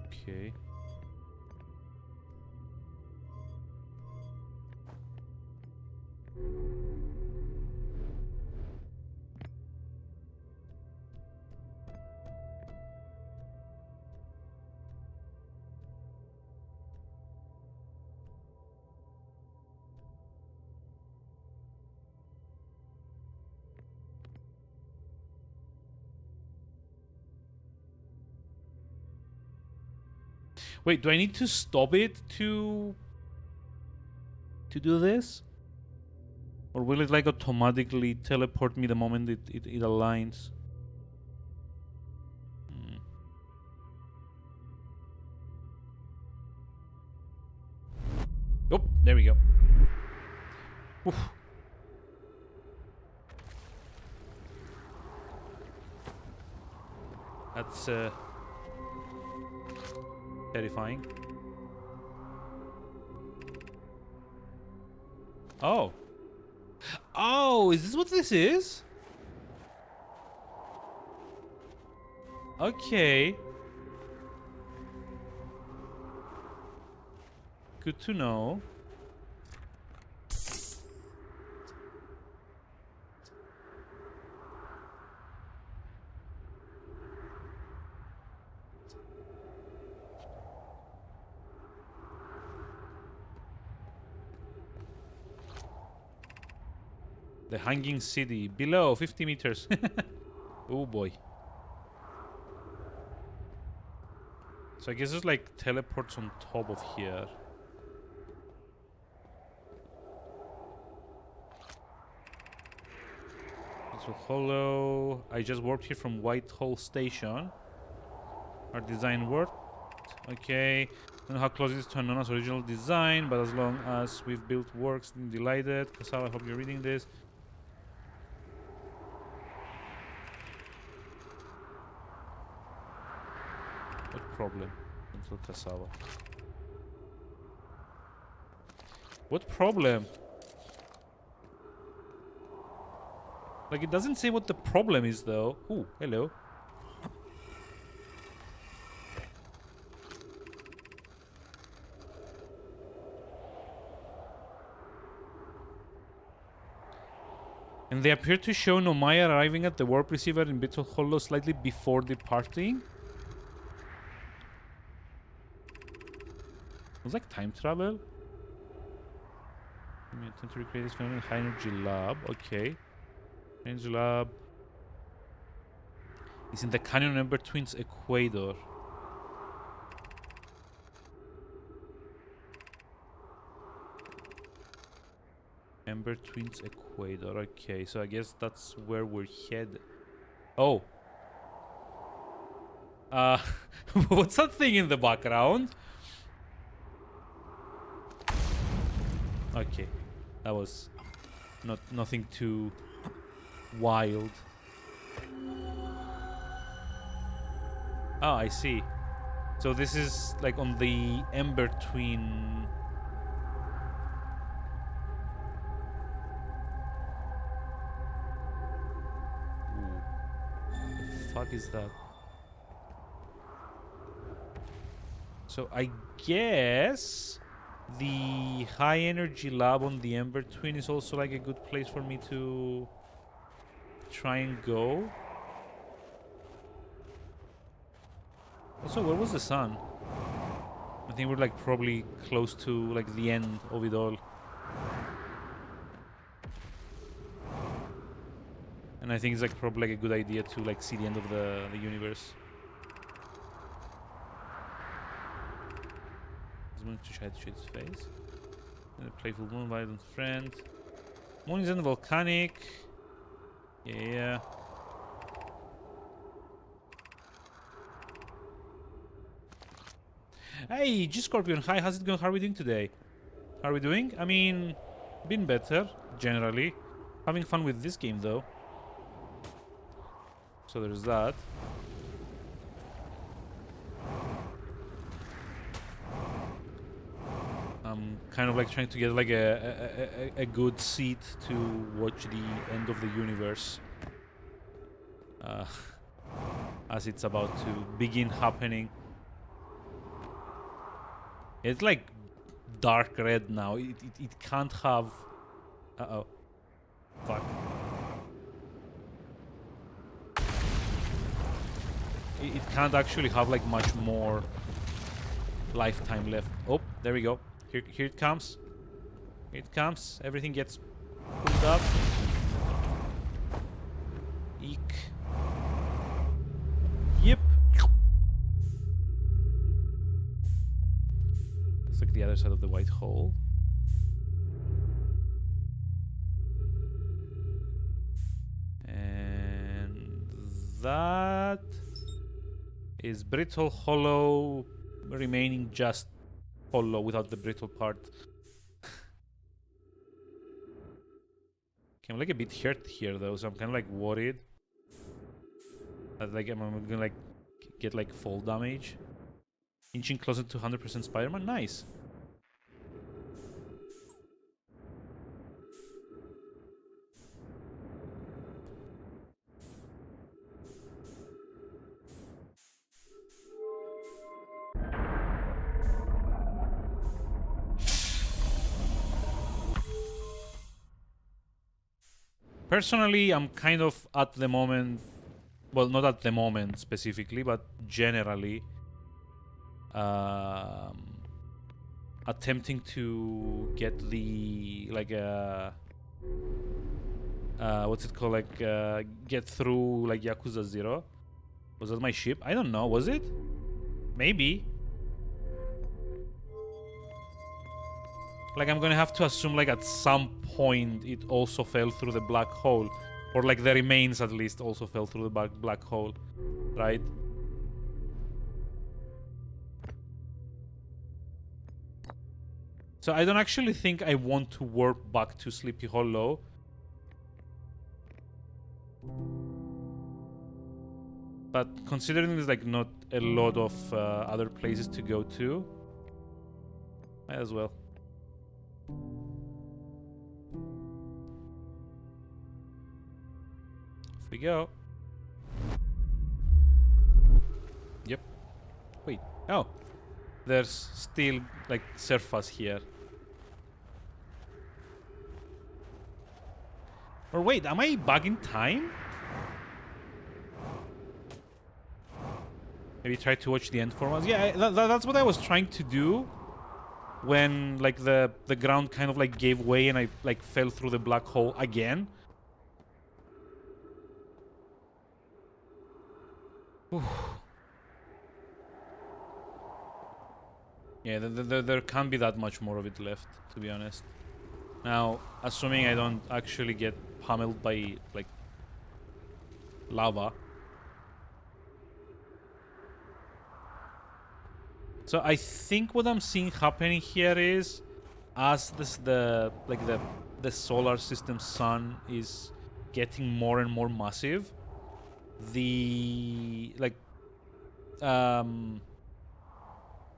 Okay. Wait, do I need to stop it to do this? Or will it like automatically teleport me the moment it aligns? Oh, there we go. Oof. That's terrifying. Oh. Oh, is this what this is? Okay. Good to know. The Hanging City. Below, 50 meters. Oh boy. So I guess there's like teleports on top of here. So Hollow. I just warped here from Whitehall Station. Our design worked. Okay. Don't know how close it is to Anona's original design, but as long as we've built works, I'm delighted. Kasawa, I hope you're reading this. What problem? Until Kasawa. What problem? Like, it doesn't say what the problem is, though. Ooh, hello. And they appear to show Nomaya arriving at the warp receiver in Beetle Hollow slightly before departing. It was like time travel. Let me attempt to recreate this phenomenon in High Energy Lab. Okay. Energy Lab. It's in the Canyon Ember Twins Equator. Ember Twins Equator. Okay, so I guess that's where we're headed. Oh. What's that thing in the background? Okay. That was nothing too wild. Oh, I see. So this is like on the Ember Twin. Ooh. The fuck is that? So I guess the high energy lab on the Ember Twin is also like a good place for me to try and go. Also, where was the sun? I think we're like probably close to like the end of it all. And I think it's like probably like a good idea to like see the end of the universe. He's going to try to shoot his face. And a playful moon, violent friend. Moon isn't volcanic. Yeah. Hey, G Scorpion. Hi, how's it going? How are we doing today? How are we doing? I mean, been better, generally. Having fun with this game, though. So there's that. I'm kind of like trying to get like a good seat to watch the end of the universe. As it's about to begin happening. It's like dark red now. It can't have... Uh-oh. Fuck. It can't actually have like much more lifetime left. Oh, there we go. Here it comes. Here it comes. Everything gets pulled up. Eek. Yep. It's like the other side of the white hole. And that is brittle hollow, remaining just hollow without the brittle part. Okay, I'm like a bit hurt here though, so I'm kind of like worried that like I'm gonna like get like fall damage. Inching closer to 100% Spider-Man, nice. Personally, I'm kind of at the moment, well, not at the moment specifically, but generally attempting to get the like what's it called, like get through like Yakuza 0. Was that my ship? I don't know. Was it? Maybe. Like I'm gonna have to assume like at some point it also fell through the black hole, or like the remains at least also fell through the black hole, right? So I don't actually think I want to warp back to Sleepy Hollow. But considering there's like not a lot of other places to go to, might as well. Off we go. Yep. Wait. Oh. There's still like surface here. Or wait, am I back in time? Maybe try to watch the end for once. Yeah, that's what I was trying to do when like the ground kind of like gave way and I like fell through the black hole again. Oof. Yeah, there can't be that much more of it left, to be honest. Now, assuming I don't actually get pummeled by like lava. So I think what I'm seeing happening here is, as the solar system sun is getting more and more massive, the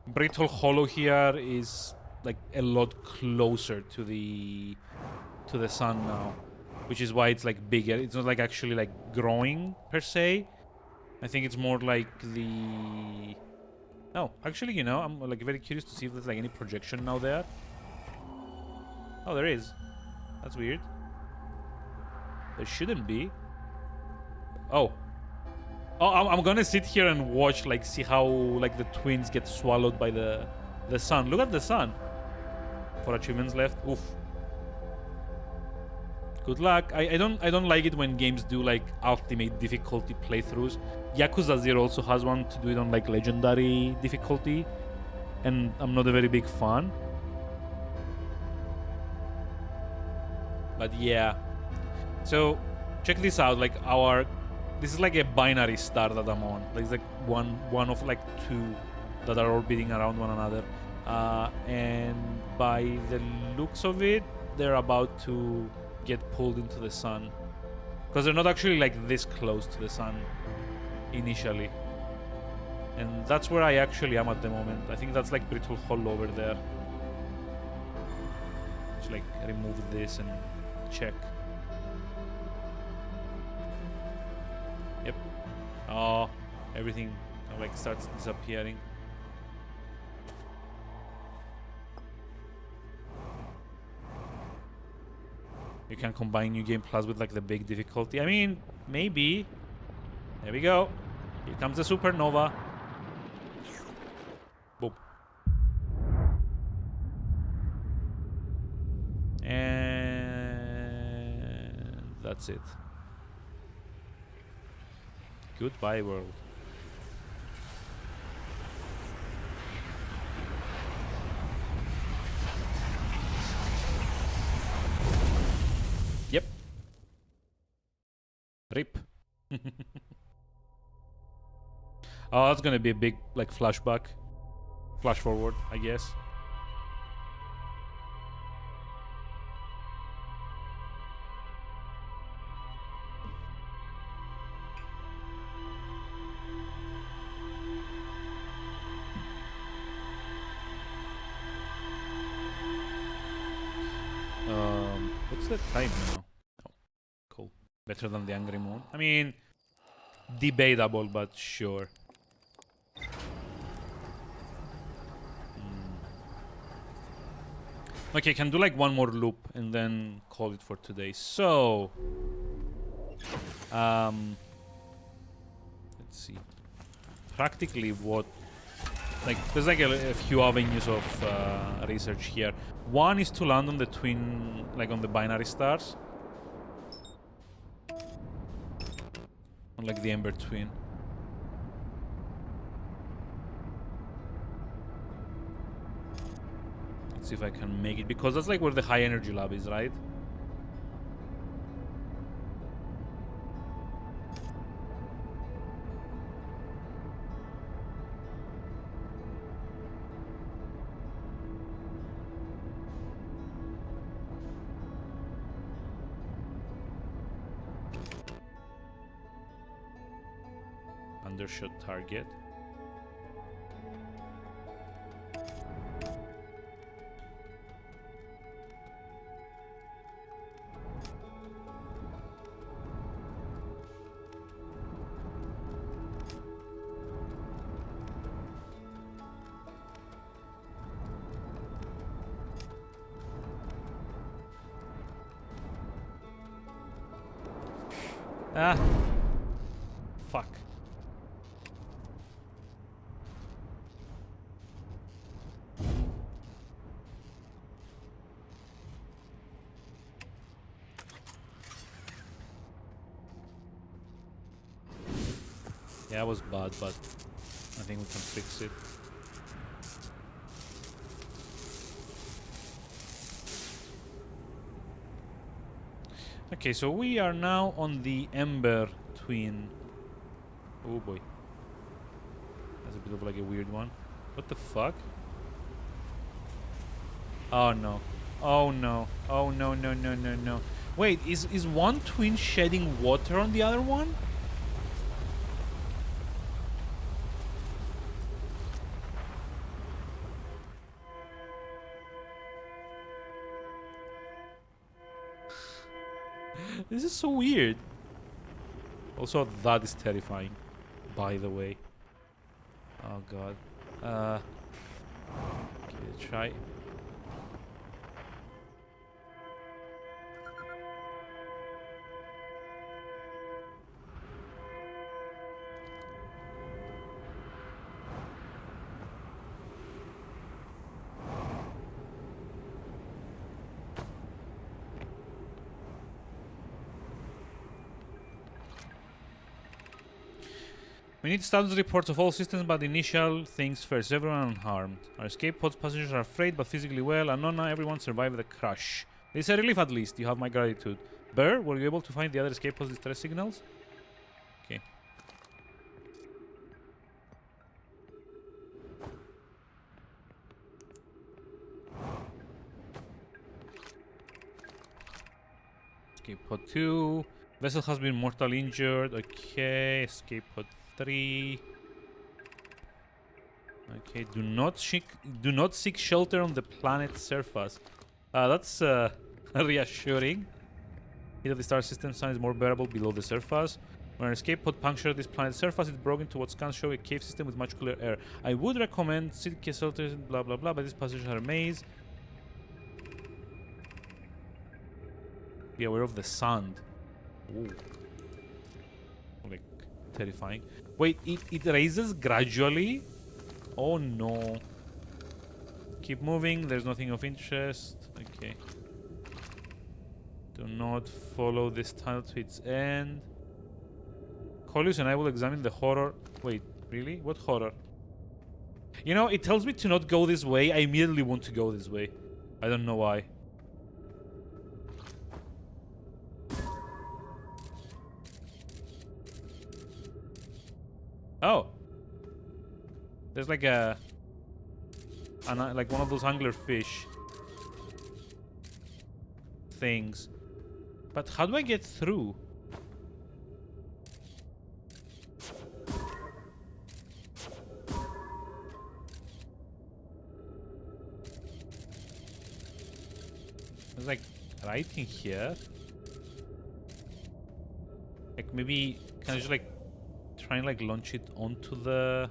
brittle hollow here is like a lot closer to the sun now, which is why it's like bigger. It's not like actually like growing per se. I think it's more like the... Oh, actually, you know, I'm like very curious to see if there's like any projection now there. Oh, there is. That's weird. There shouldn't be. Oh. Oh, I'm gonna sit here and watch, like, see how like the twins get swallowed by the The sun. Look at the sun. 4 achievements left. Oof. Good luck. I don't like it when games do like ultimate difficulty playthroughs. Yakuza 0 also has one to do it on like legendary difficulty, and I'm not a very big fan. But yeah. So check this out. Like this is like a binary star that I'm on. Like it's like one of like two that are orbiting around one another. And by the looks of it, they're about to get pulled into the sun, because they're not actually like this close to the sun initially, and that's where I actually am at the moment. I think that's like Brittle Hall over there. Just like remove this and check. Yep. Oh, everything like starts disappearing. You can combine New Game Plus with like the big difficulty. I mean, maybe. There we go. Here comes the supernova. Boom. And that's it. Goodbye, world. Yep. RIP. Oh, that's gonna be a big like flashback. Flash forward, I guess. What's the time now? Oh, cool. Better than the Angry Moon. I mean, debatable, but sure. Okay, can do like one more loop and then call it for today. So, let's see. Practically, what? Like, there's like a few avenues of research here. One is to land on the twin, like on the binary stars, on like the Ember Twin. Let's see if I can make it, because that's like where the high energy lab is, right? Undershot target. Ah. Fuck. Yeah, it was bad, but I think we can fix it. Okay, so we are now on the Ember Twin. Oh boy. That's a bit of like a weird one. What the fuck? Oh no. Oh no. Oh no, no, no, no, no. Wait, is one twin shedding water on the other one? This is so weird. Also, that is terrifying, by the way. Oh god. Okay, try. We need status reports of all systems, but initial things first. Everyone unharmed. Our escape pods passengers are afraid, but physically well. Anona, everyone survived the crash. It's a relief at least. You have my gratitude. Burr, were you able to find the other escape pods' distress signals? Okay. Escape pod 2. Vessel has been mortally injured. Okay. Escape pod 3. Okay. Do not seek shelter on the planet's surface. That's reassuring. Heat of the star system sign is more bearable below the surface. When an escape pod punctured this planet's surface, it broke into what scans show a cave system with much cooler air. I would recommend seeking shelter, blah blah blah, but these passages are a maze. Be aware of the sand. Ooh. Like, terrifying. Wait, it raises gradually? Oh no. Keep moving, there's nothing of interest. Okay. Do not follow this tunnel to its end. Collius and I will examine the horror. Wait, really? What horror? You know, it tells me to not go this way. I immediately want to go this way. I don't know why. Oh. There's like like one of those angler fish things. But how do I get through? There's like writing here. Like maybe can I just like try and like launch it onto the...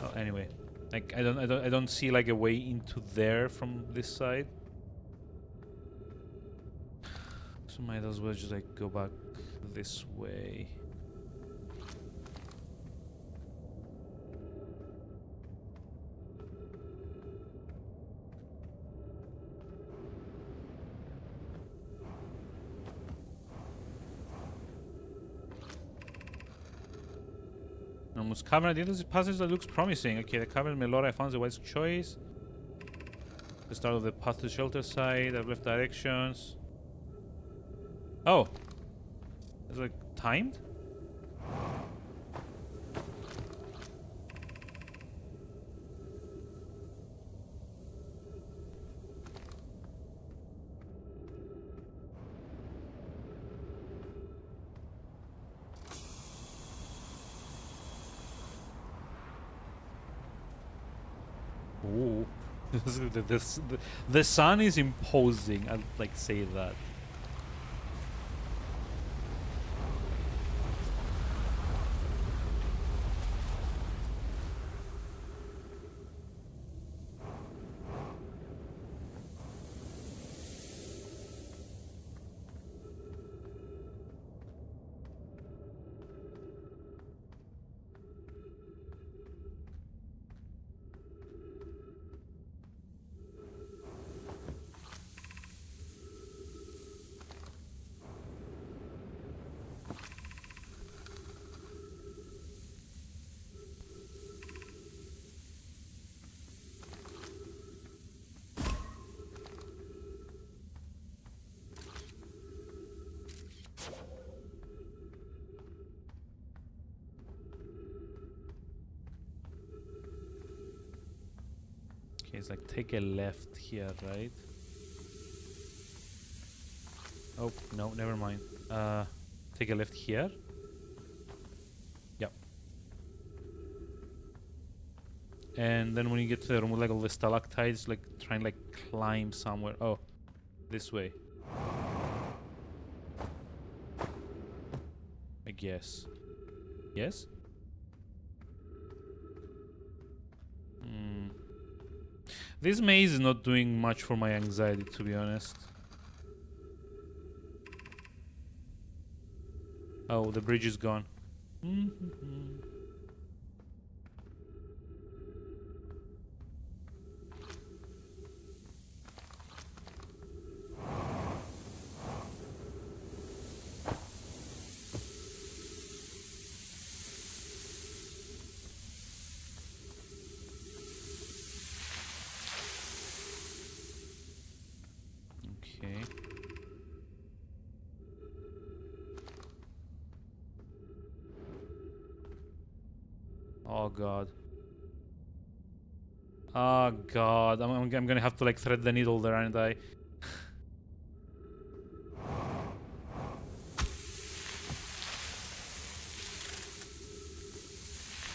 Oh, anyway, like I don't see like a way into there from this side. So might as well just like go back this way. Almost cavern at the end of the passage that looks promising. Okay, the cavern Melora, I found the wise choice. The start of the path to the shelter side. I've left directions. Oh. It's like timed? Ooh. The sun is imposing, I'd like say that. Okay, it's like take a left here, right? Oh, no, never mind. Take a left here. Yep. And then when you get to the room with like all the stalactites, like try and like climb somewhere. Oh, this way. I guess. Yes? This maze is not doing much for my anxiety, to be honest. Oh, the bridge is gone. Oh god. Oh god. I'm gonna have to like thread the needle there, aren't I?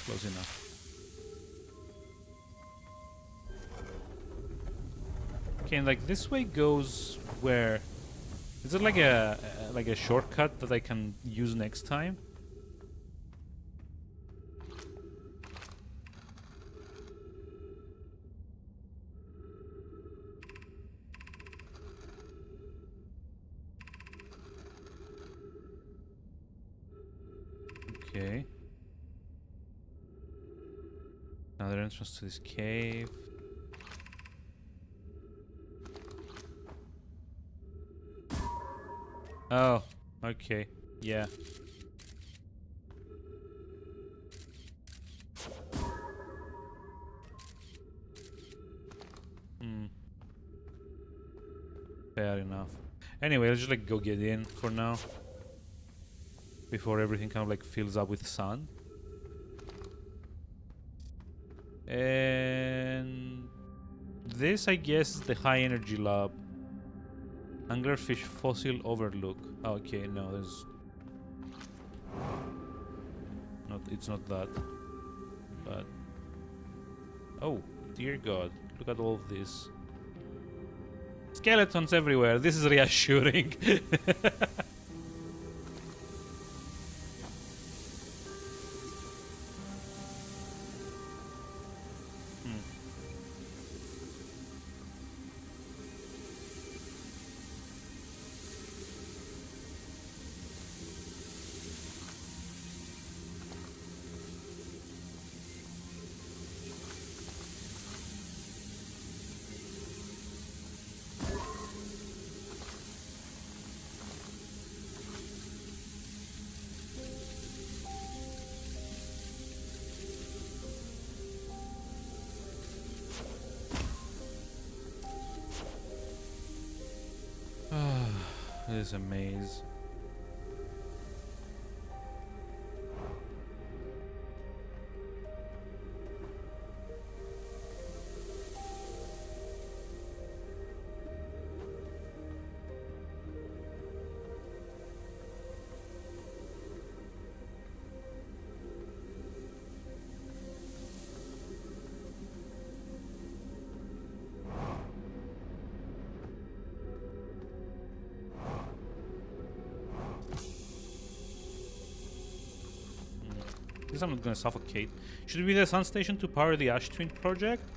Close enough. Okay, and like this way goes where? Is it like a shortcut that I can use next time? Okay. Another entrance to this cave. Oh, okay. Yeah. Hmm. Fair enough. Anyway, let's just like go get in for now. Before everything kind of like fills up with sun. And this, I guess, is the high energy lab. Anglerfish fossil overlook. Oh, okay, no, there's not. It's not that. But oh, dear God! Look at all of this. Skeletons everywhere. This is reassuring. This is a maze. I'm not gonna suffocate. Should we be the sun station to power the Ash Twin project?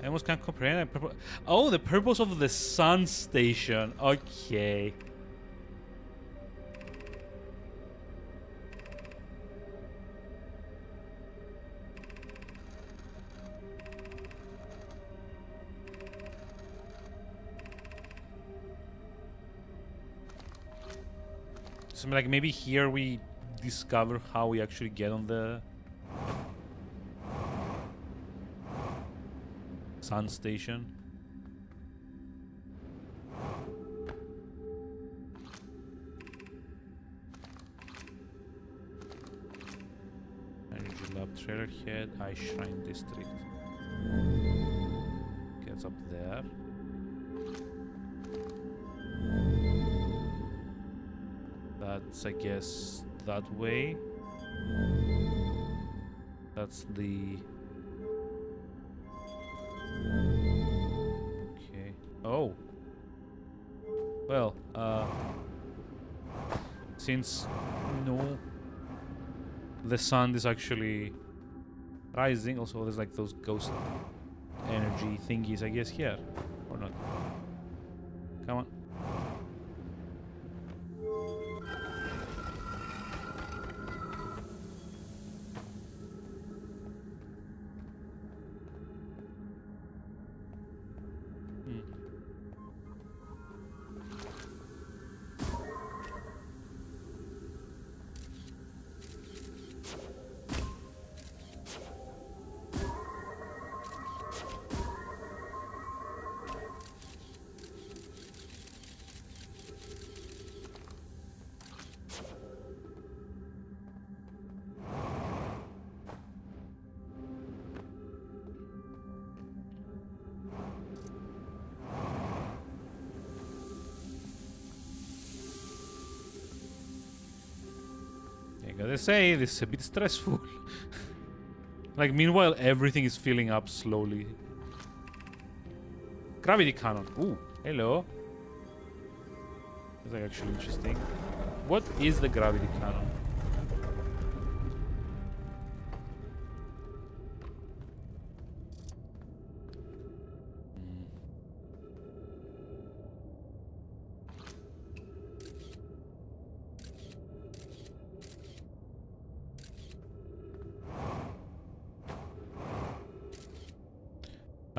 I almost can't comprehend. Oh, the purpose of the sun station. Okay. So like maybe here we discover how we actually get on the sun station. Energy lab, trailer head, ice shrine district. Okay, it's up there. That's, I guess, that way. That's the... Okay. Oh. Well, since no, the sun is actually rising, also there's like those ghost energy thingies, I guess, here. Or not. Come on. Gotta say, this is a bit stressful. Like, meanwhile, everything is filling up slowly. Gravity cannon. Ooh, hello. That's actually interesting. What is the gravity cannon?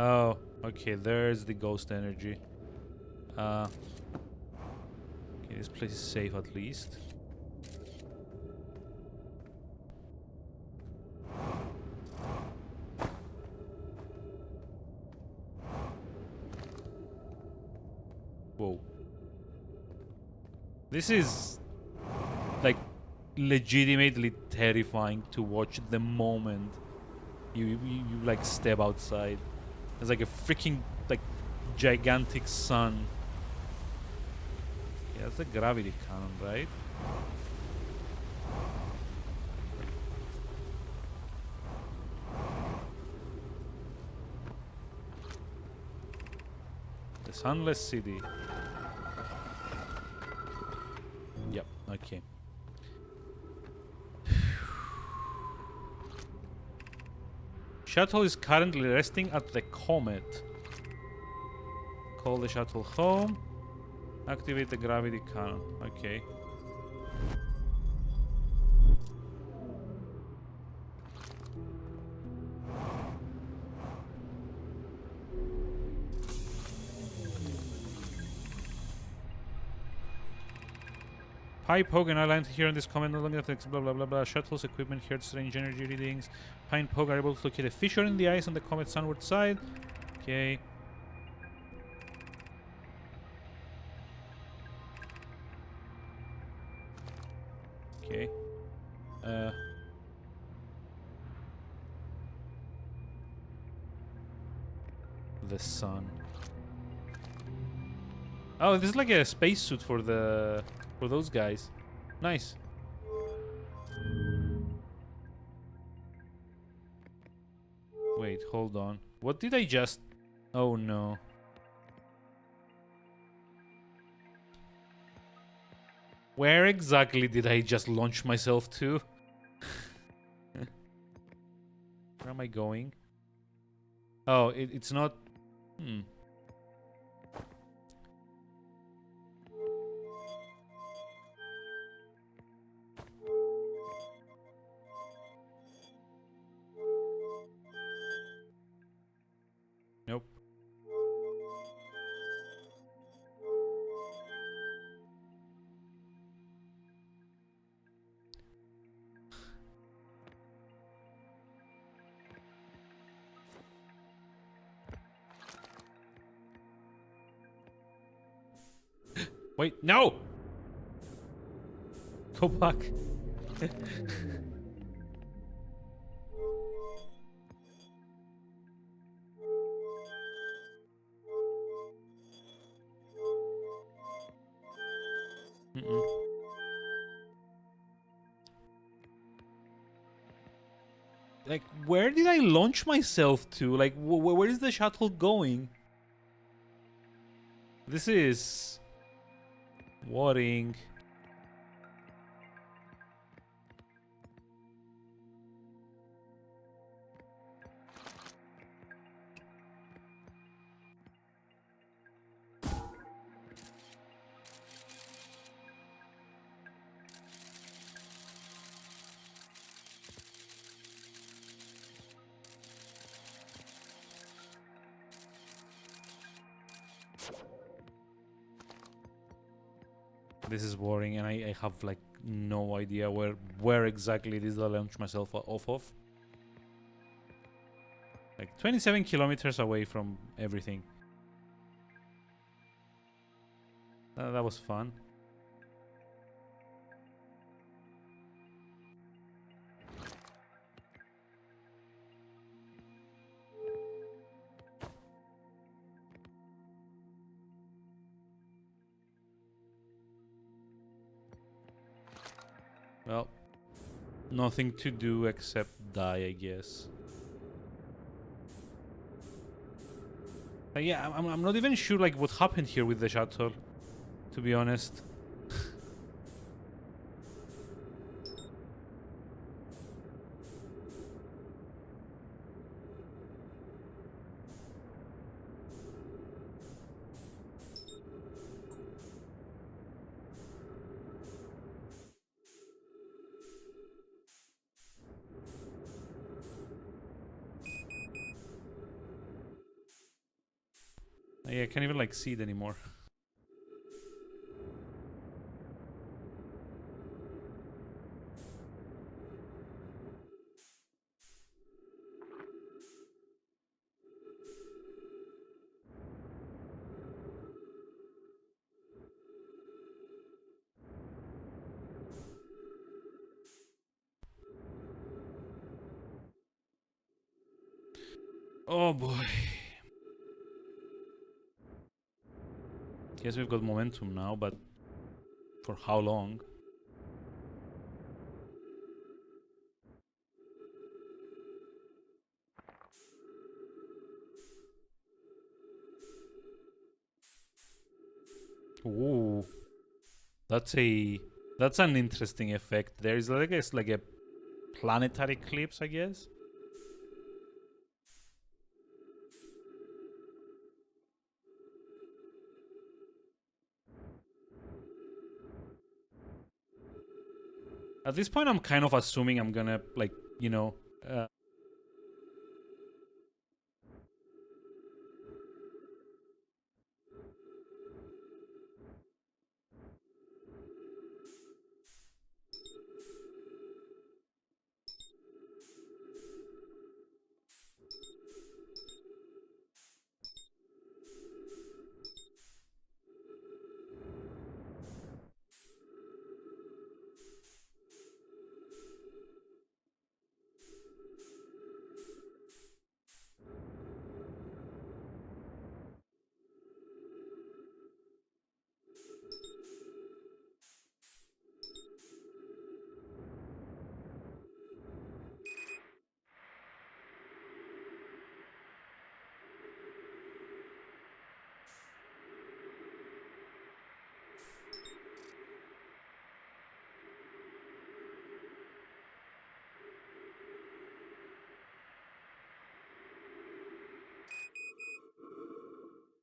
Oh, okay, there's the ghost energy. Okay, this place is safe at least. Whoa. This is like legitimately terrifying to watch the moment you like step outside. There's like a freaking like gigantic sun. Yeah, that's the gravity cannon, right? The Sunless City. Yep, okay. Shuttle is currently resting at the Comet. Call the shuttle home. Activate the gravity cannon. Okay. Pipe Poke and I land here on this comment no longer affects blah blah blah blah. Shuttle's equipment heard strange energy readings. Pine Poke are able to locate a fissure in the ice on the comet's sunward side. Okay. Okay. The sun. Oh, this is like a spacesuit for those guys. Nice. Wait, hold on. What did I just... Oh no. Where exactly did I just launch myself to? Where am I going? Oh, it's not... Hmm. Nope. Wait, no! Go back. Like, where did I launch myself to? Like, where is the shuttle going? This is... worrying. This is worrying, and I have like no idea where exactly it is that I launch myself off of. Like 27 kilometers away from everything. That was fun. Well, Nothing to do except die, I guess. Yeah, I'm not even sure like what happened here with the shuttle, to be honest. Yeah, I can't even like see it anymore. Oh boy. Guess we've got momentum now, but for how long? Ooh, that's an interesting effect. There is, I guess, like a planetary eclipse, I guess. At this point, I'm kind of assuming I'm gonna like, you know,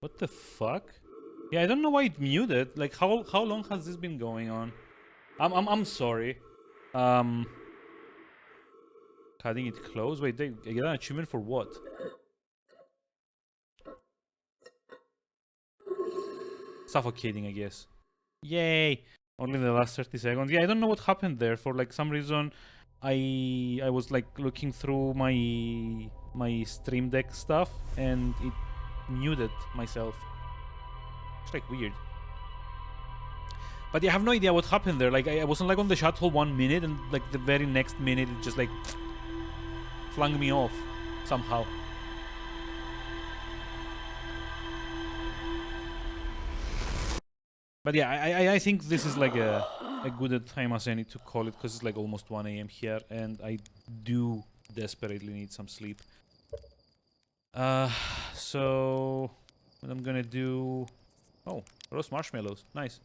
what the fuck? Yeah, I don't know why it muted. Like, how long has this been going on? I'm sorry. Cutting it close. Wait, they get an achievement for what? Suffocating, I guess. Yay! Only the last 30 seconds. Yeah, I don't know what happened there. For like some reason, I was like looking through my Stream Deck stuff and it muted myself. It's like weird. But yeah, I have no idea what happened there. Like I wasn't like on the shuttle 1 minute and like the very next minute it just like flung me off somehow. But yeah, I think this is like a good time as any to call it because it's like almost 1 a.m. here and I do desperately need some sleep. So what I'm gonna do... Oh, roast marshmallows. Nice.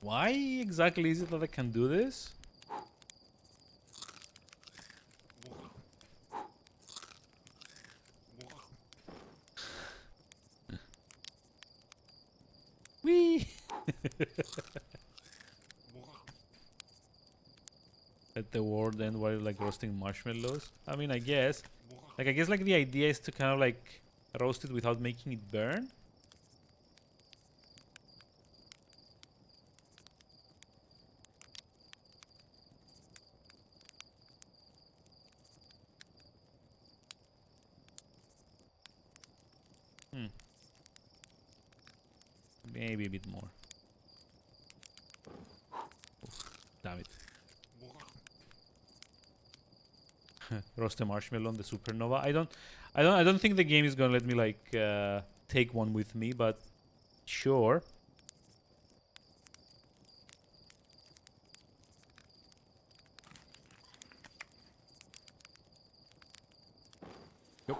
Why exactly is it that I can do this? Wee! At the ward end while like roasting marshmallows. I mean, I guess. Like, I guess like the idea is to kind of like roast it without making it burn. Maybe a bit more. Oof, damn it. Roast a marshmallow on the supernova. I don't think the game is gonna let me like take one with me, but sure. Yep.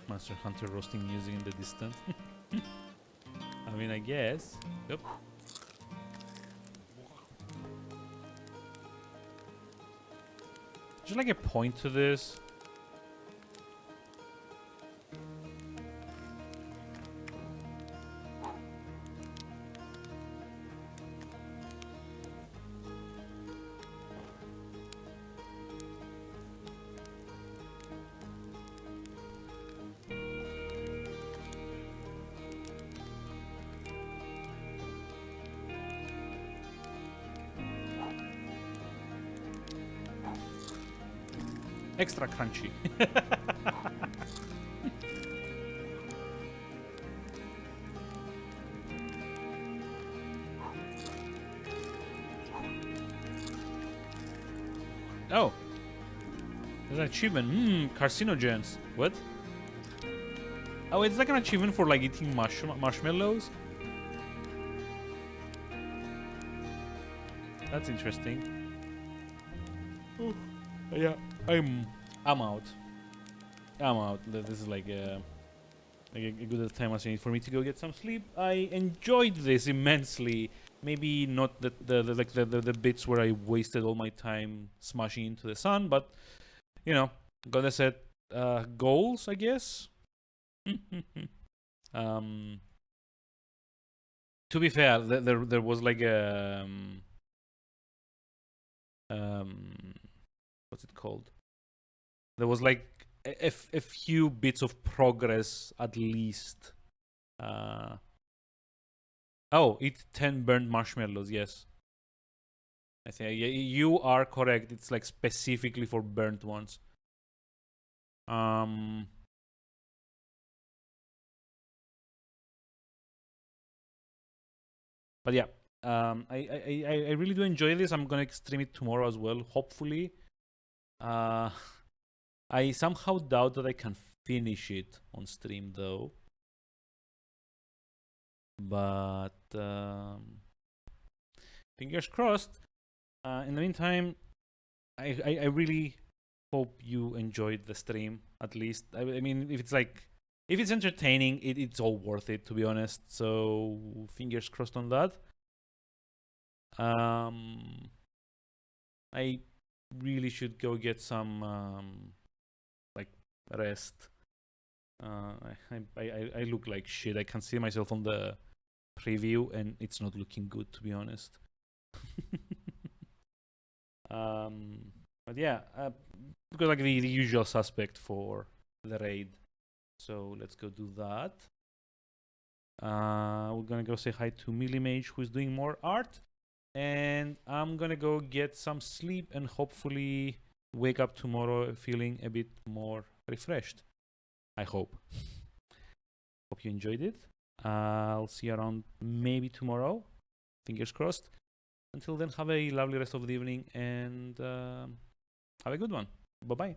Monster Hunter roasting music in the distance. I mean, I guess. Yep. Just like a point to this. Extra crunchy. Oh. There's an achievement. Carcinogens. What? Oh, it's like an achievement for like eating marshmallows? That's interesting. Oh, yeah. I'm out. I'm out. This is like a good time as any for me to go get some sleep. I enjoyed this immensely. Maybe not the bits where I wasted all my time smashing into the sun, but you know, gotta set goals, I guess. To be fair, there was like a what's it called? There was like a few bits of progress at least. Oh, eat 10 burnt marshmallows. Yes, I think you are correct. It's like specifically for burnt ones. But yeah, I really do enjoy this. I'm gonna stream it tomorrow as well, hopefully. I somehow doubt that I can finish it on stream though. But fingers crossed. In the meantime, I really hope you enjoyed the stream at least. I mean, if it's entertaining, it's all worth it, to be honest. So fingers crossed on that. I really should go get some like rest. I look like shit. I can see myself on the preview, and it's not looking good, to be honest. But yeah, we've got like the usual suspect for the raid. So let's go do that. We're gonna go say hi to Millimage, who's doing more art. And I'm gonna go get some sleep and hopefully wake up tomorrow feeling a bit more refreshed. I hope. Hope you enjoyed it. I'll see you around maybe tomorrow. Fingers crossed. Until then, have a lovely rest of the evening and have a good one. Bye-bye.